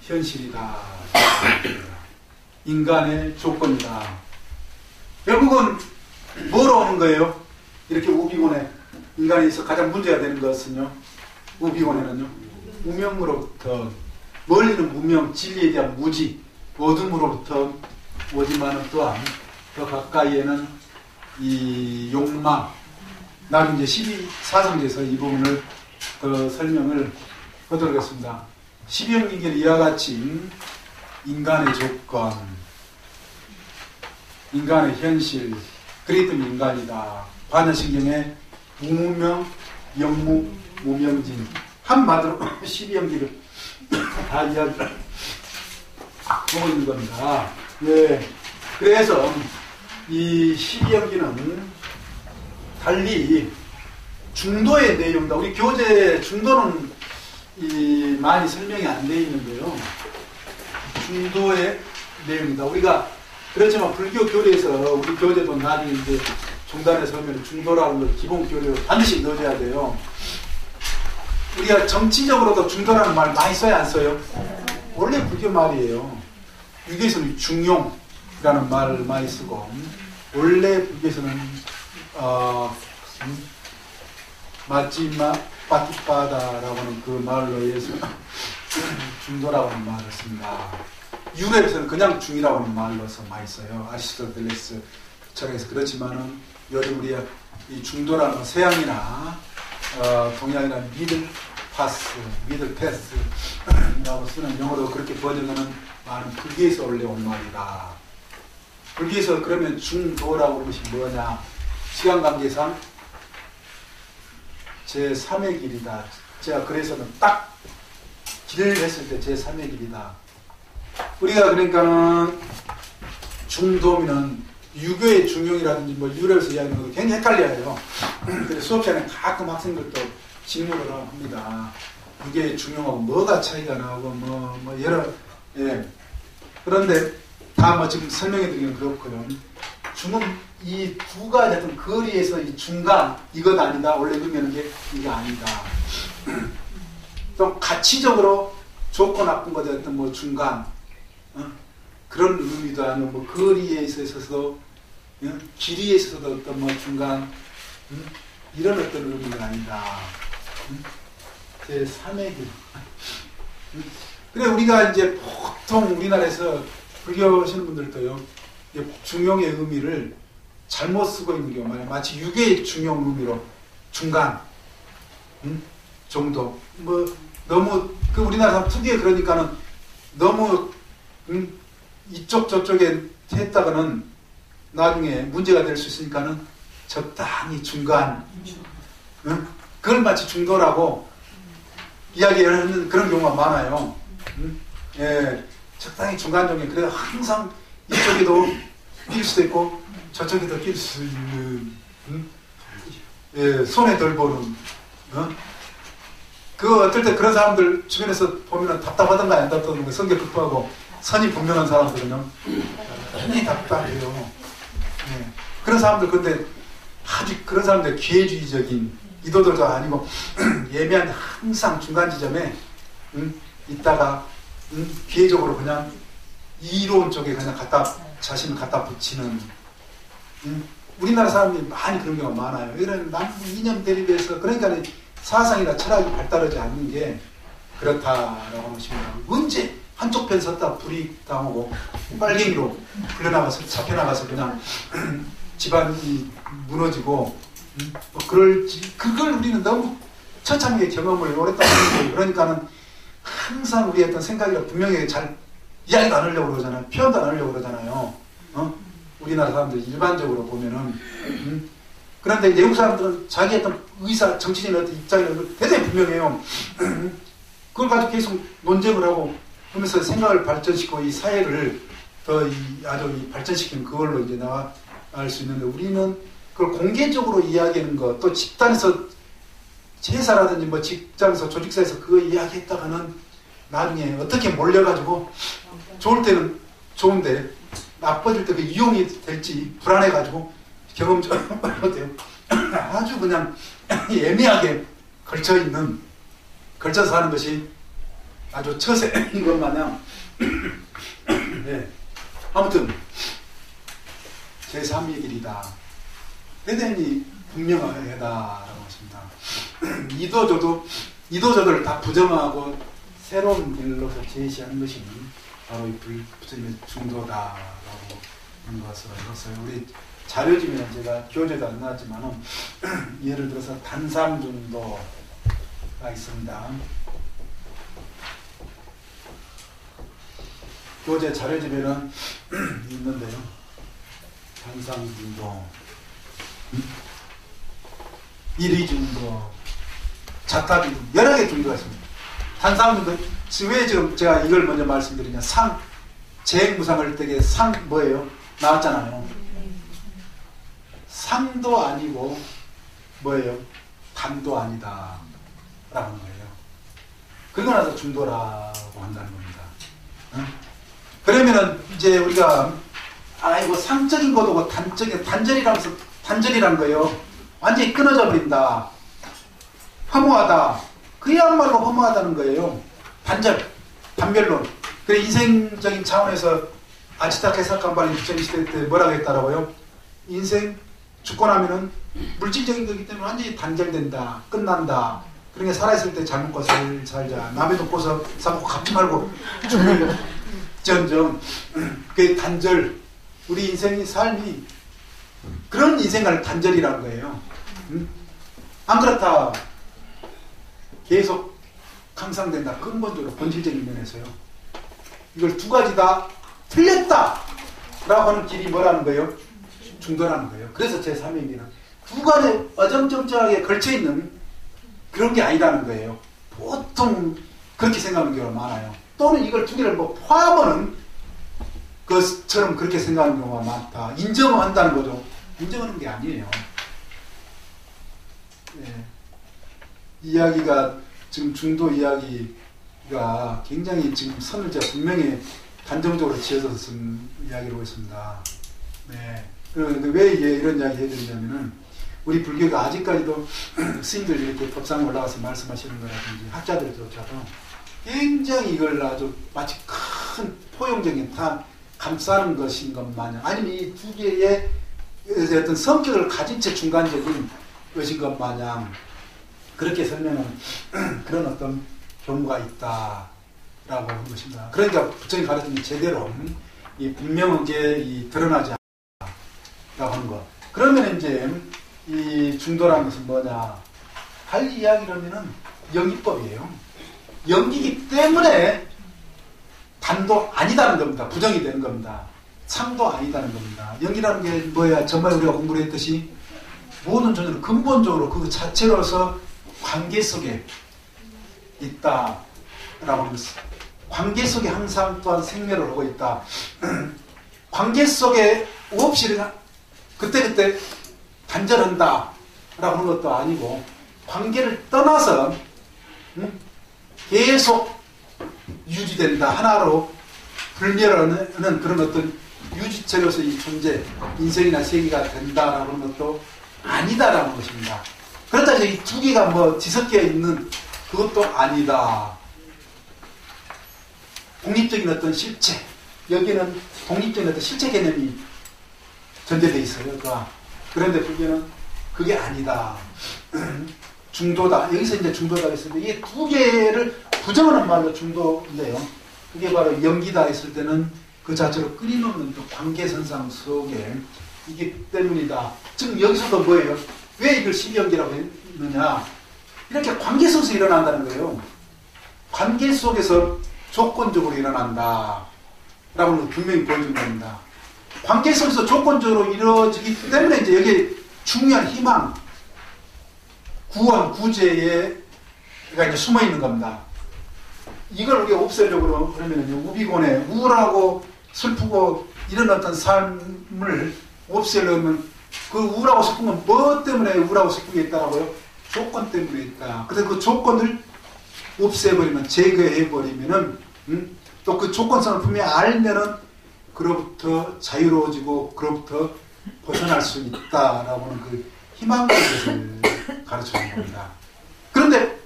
현실이다. 인간의 조건이다. 결국은 뭐로 오는 거예요? 이렇게 우비고뇌. 인간에서 가장 문제가 되는 것은요. 우비고뇌는요. 무명으로부터 멀리는 무명, 진리에 대한 무지, 어둠으로부터 오지만은 또한 더 가까이에는 이 욕망. 나는 이제 12사성제에서 이 부분을 더 설명을 하도록 하겠습니다. 12형님께는 이와 같이 인간의 조건, 인간의 현실, 그랬던 인간이다. 반야신경의 무무명, 영무, 무명진. 한마디로 12형기를 다 이야기를 하고 있는 겁니다. 예. 그래서 이 12형기는 달리 중도의 내용이다. 우리 교재 중도는 많이 설명이 안 되어 있는데요. 중도의 내용이다. 우리가 그렇지만 불교 교리에서 우리 교재도 나중에 이제 중단에서 하면 중도라는 걸 기본 교리로 반드시 넣어줘야 돼요. 우리가 정치적으로도 중도라는 말 많이 써요, 안 써요? 원래 불교 말이에요. 유교에서는 중용이라는 말을 많이 쓰고, 원래 불교에서는 마지막 빠티빠다라고 하는 그 말로 의해서 중도라고 하는 말을 씁니다. 유럽에서는 그냥 중이라고 하는 말로서 많이 써요. 아리스토텔레스 철학에서. 그렇지만은 요즘 우리가 이 중도라는 건 서양이나 동양이나 미들 패스라고 쓰는 영어로 그렇게 번역하는 말은 불교에서 올라온 말이다. 불교에서 그러면 중도라고 하는 것이 뭐냐? 시간 관계상 제3의 길이다. 제가 그래서는 딱 길을 했을 때 제3의 길이다. 우리가 그러니까는 중도면은 유교의 중용이라든지 뭐 유래에서 이야기하는 것도 굉장히 헷갈려요. 그래서 수업 시간에 가끔 학생들도 질문을 합니다. 유교의 중용하고 뭐가 차이가 나고 뭐 여러 예. 그런데 다 뭐 지금 설명해 드리면 그렇고요. 중은 이 두 가지 어떤 거리에서 이 중간 이것 아니다. 원래 의미하는 게 이거 아니다. 또 가치적으로 좋고 나쁜 것에 어떤 뭐 중간 그런 의미도 아니고 뭐 거리에 있어서도 길이에 있어서도 어떤 뭐 중간 이런 어떤 의미가 아니다. 제 3의 길. 그래 우리가 이제 보통 우리나라에서 불교 하시는 분들도요 중용의 의미를 잘못 쓰고 있는 경우 많아요. 마치 유교의 중용 의미로 중간 정도 뭐 너무 그 우리나라 사람 특유의 그러니까는 너무 이쪽 저쪽에 했다가는 나중에 문제가 될 수 있으니까는 적당히 중간 그걸 마치 중도라고 이야기하는 그런 경우가 많아요. 예, 적당히 중간 정도. 그래서 항상 이쪽에도 낄 수도 있고 저쪽에도 낄 수 있는 예, 손에 덜 보는 그 어떨 때 그런 사람들 주변에서 보면 답답하던가 안 답답하던가 성격 급하고 선이 분명한 사람들은요 굉장히 답답해요. 예, 그런 사람들 근데 아주 그런 사람들 기회주의적인 이도도도 아니고 예매한 항상 중간 지점에 있다가 기회적으로 그냥 이로운 쪽에 그냥 자신을 갖다 붙이는 우리나라 사람들이 많이 그런 경우가 많아요. 이런 남북 이념 대립에서 그러니까 사상이나 철학이 발달하지 않는 게 그렇다라고 보시면 언제 한쪽 편 섰다 불이 당하고 빨갱이로 불려나가서 잡혀나가서 그냥 집안이 무너지고 그걸 우리는 너무 처참하게 경험을 오랫동안 하는 거예요. 그러니까는 항상 우리의 어떤 생각이 분명히 잘 이야기도 안 하려고 그러잖아요. 표현도 안 하려고 그러잖아요. 우리나라 사람들 일반적으로 보면은 그런데 외국 사람들은 자기 어떤 의사, 정치적인 어떤 입장이 대단히 분명해요. 그걸 가지고 계속 논쟁을 하고 그러면서 생각을 발전시키고 이 사회를 더 아주 발전시키는 그걸로 이제 나갈 수 있는데 우리는 그걸 공개적으로 이야기하는 것, 또 집단에서 제사라든지 뭐 직장에서 조직사에서 그거 이야기했다가는 나중에 어떻게 몰려가지고 좋을 때는 좋은데 나빠질 때 그 이용이 될지 불안해가지고 경험적으로 어때요? 아주 그냥 애매하게 걸쳐서 하는 것이 아주 처세인 것 마냥 네. 아무튼 제3의 길이다. 대단히 분명하다라고 하십니다. 이도저도를 다 부정하고 새로운 길로서 제시하는 것이 바로 이 부처님의 중도다라고 하는 것을 우리 자료지면 제가 교재도 안 나왔지만은 예를 들어서 단삼중도가 있습니다. 교재 자료집에는 있는데요. 단삼중도, 일의중도, 자타중도 여러 개의 중도가 있습니다. 단삼중도 왜 지금 제가 이걸 먼저 말씀드리냐 재행무상할 때에 상 뭐예요? 나왔잖아요. 상도 아니고 뭐예요? 단도 아니다 라고 하는 거예요. 그러고 나서 중도라고 한다는 겁니다. 그러면은 이제 우리가 이거 상적인 것도 단절이라는 거예요. 완전히 끊어져 버린다. 허무하다. 그야말로 허무하다는 거예요. 단별론. 그래 인생적인 차원에서 아치타케 사칸바리 부처님 때 뭐라고 했다라고요? 인생 죽고 나면은 물질적인 거기 때문에 완전히 단절된다. 끝난다. 그러니까 살아있을 때 잘 먹고 살자. 남의 돈 꿔서 사먹고 갚지 말고 전정. 그게 단절. 우리 인생의 삶이 그런 인생을 단절이라는 거예요. 안 그렇다. 계속 강상된다. 근본적으로 본질적인 면에서요. 이걸 두 가지 다 틀렸다 라고 하는 길이 뭐라는 거예요? 중도라는 거예요. 그래서 제3의 두 가지 어정쩡쩡하게 걸쳐있는 그런 게 아니라는 거예요. 보통 그렇게 생각하는 경우가 많아요. 또는 이걸 두 개를 뭐 포함하는 것처럼 그렇게 생각하는 경우가 많다. 인정한다는 거죠. 인정하는 게 아니에요. 예. 이야기가 지금 중도 이야기가 굉장히 지금 선을 제가 분명히 단정적으로 지어서 쓴 이야기로 있습니다. 네. 그런데 왜 이런 이야기 해드리냐면은 우리 불교가 아직까지도 스님들 이렇게 법상에 올라가서 말씀하시는 거라든지 학자들조차도 굉장히 이걸 아주 마치 큰 포용적인 다 감싸는 것인 것 마냥 아니면 이 두 개의 어떤 성격을 가진 채 중간적인 것인 것 마냥 그렇게 설명하는 그런 어떤 경우가 있다라고 하는 것입니다. 그러니까 부처님 가르침이 제대로 이 분명하게 이 드러나지 않는다라고 하는 것. 그러면 이제 이 중도라는 것은 뭐냐? 할 이야기라면은 영기법이에요. 영기이기 때문에 단도 아니다는 겁니다. 부정이 되는 겁니다. 참도 아니다는 겁니다. 영기라는 게 뭐야? 전번에 우리가 공부를 했듯이 모든 존재는 근본적으로 그 자체로서 관계 속에 있다라고 하는 것. 관계 속에 항상 또한 생멸을 하고 있다. 관계 속에 없이 그때그때 단절한다 라고 하는 것도 아니고 관계를 떠나서 계속 유지된다. 하나로 불멸하는 그런 어떤 유지체로서 이 존재, 인생이나 세계가 된다라고 하는 것도 아니다라는 것입니다. 그렇다 해서 이 두 개가 뭐 뒤섞여 있는 그것도 아니다. 독립적인 어떤 실체, 여기는 독립적인 어떤 실체 개념이 전제되어 있어요. 그런데 불교는 그게 아니다. 중도다. 여기서 이제 중도다 했을 때 이 두 개를 부정하는 말로 중도인데요. 그게 바로 영기다 했을 때는 그 자체로 끊임없는 또 관계선상 속에 이기 때문이다. 지금 여기서도 뭐예요? 왜 이걸 십연기라고 했느냐? 이렇게 관계 속에서 일어난다는 거예요. 관계 속에서 조건적으로 일어난다. 라고 분명히 보여준 겁니다. 관계 속에서 조건적으로 이루어지기 때문에 이제 여기 중요한 희망, 구원, 구제가 이제 숨어 있는 겁니다. 이걸 우리가 없애려고 그러면 우비곤에 우울하고 슬프고 이런 어떤 삶을 없애려면 그 우울하고 슬픈 건 뭐 때문에 우울하고 슬픈 게 있다고요? 조건 때문에 있다. 그래서 그 조건을 없애버리면, 제거해버리면은, 또 그 조건성을 분명히 알면은, 그로부터 자유로워지고, 그로부터 벗어날 수 있다라고 하는 그 희망의 것을 가르쳐주는 겁니다. 그런데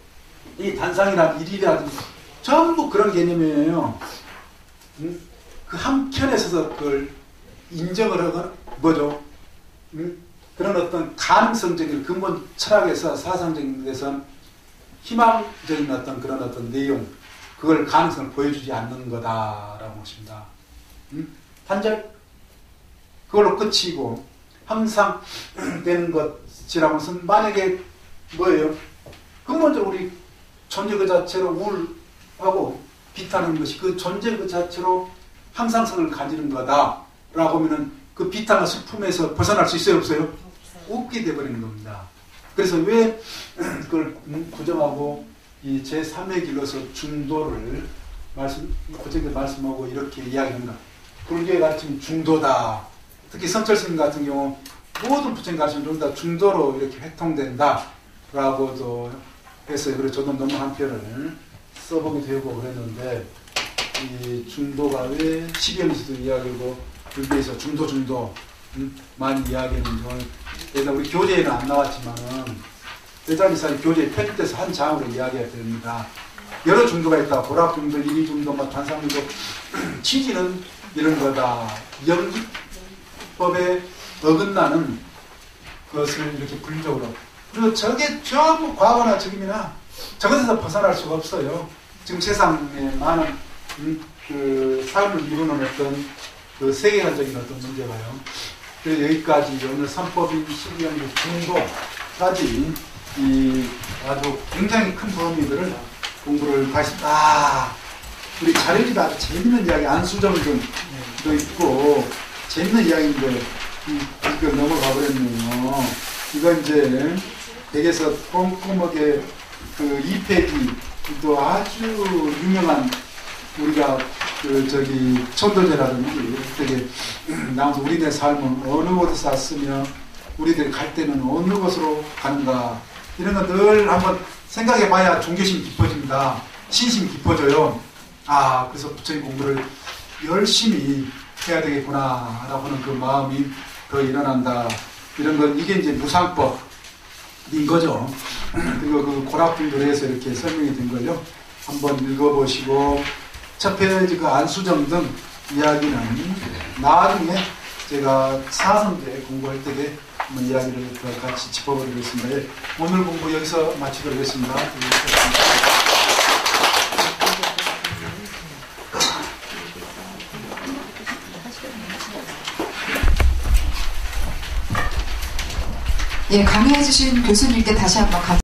이 단상이라든지 일이라든지 전부 그런 개념이에요. 그 한편에 서서 그걸 인정을 하거나, 뭐죠? 그런 어떤 가능성적인 근본 철학에서 사상적인 데서 희망적인 어떤 그런 어떤 내용, 그걸 가능성을 보여주지 않는 거다라고 하십니다. 단절, 그걸로 끝이고, 항상 되는 것이라고 해서 만약에 뭐예요? 근본적으로 우리 존재 그 자체로 우울하고 비탄하는 것이 그 존재 그 자체로 항상성을 가지는 거다라고 하면은 그 비탄과 슬픔에서 벗어날 수 있어요, 없어요? 없게 돼버리는 겁니다. 그래서 왜 그걸 부정하고 이 제3의 길로서 중도를 고정해서 말씀하고 이렇게 이야기합니다. 불교의 가르침이 중도다. 특히 선철 스님 같은 경우 모든 부처님 가르침이 전부 다 중도로 이렇게 회통된다 라고도 했어요. 그래서 저도 너무 한 편을 써보기도 하고 그랬는데 이 중도가 왜 시비에서도 이야기하고 불교에서 중도 많이 이야기했는지 일단 우리 교재에는 안 나왔지만은 대자리사의 교재에 편집돼서 한 장으로 이야기가 됩니다. 여러 중도가 있다. 보락 중도, 이리 중도, 단상 중도. 취지는 이런 거다. 영기법에 어긋나는 것을 이렇게 분리적으로. 그리고 저게 전부 과거나 지금이나 저것에서 벗어날 수가 없어요. 지금 세상에 많은 그 삶을 이루는 어떤 그 세계관적인 어떤 문제가요. 그래서 여기까지 오늘 3법인 12연계 중도까지 이 아주 굉장히 큰 범위들을 공부를 다시 우리 자료집에 아주 재밌는 이야기 안수정도 있고 재밌는 이야기인데 이거 넘어가 버렸네요. 이거 이제 댁에서 꼼꼼하게 그 2페이지 또 아주 유명한 우리가 천도제라든지 되게 나오면서 우리들의 삶은 어느 곳에 왔으며 우리들이 갈 때는 어느 곳으로 가는가 이런 거 늘 한번 생각해 봐야 종교심 깊어집니다. 신심 깊어져요. 아, 그래서 부처님 공부를 열심히 해야 되겠구나 라고 하는 그 마음이 더 일어난다. 이런 건 이게 이제 무상법인 거죠. 그리고 그 고락불도에서 이렇게 설명이 된 걸요. 한번 읽어보시고 첫 페이지 그 안수정 등 이야기는 나중에 제가 사성제 공부할 때에 한번 이야기를 더 같이 짚어보겠습니다. 예, 오늘 공부 여기서 마치도록 하겠습니다. 예, 강의해주신 교수님께 다시 한번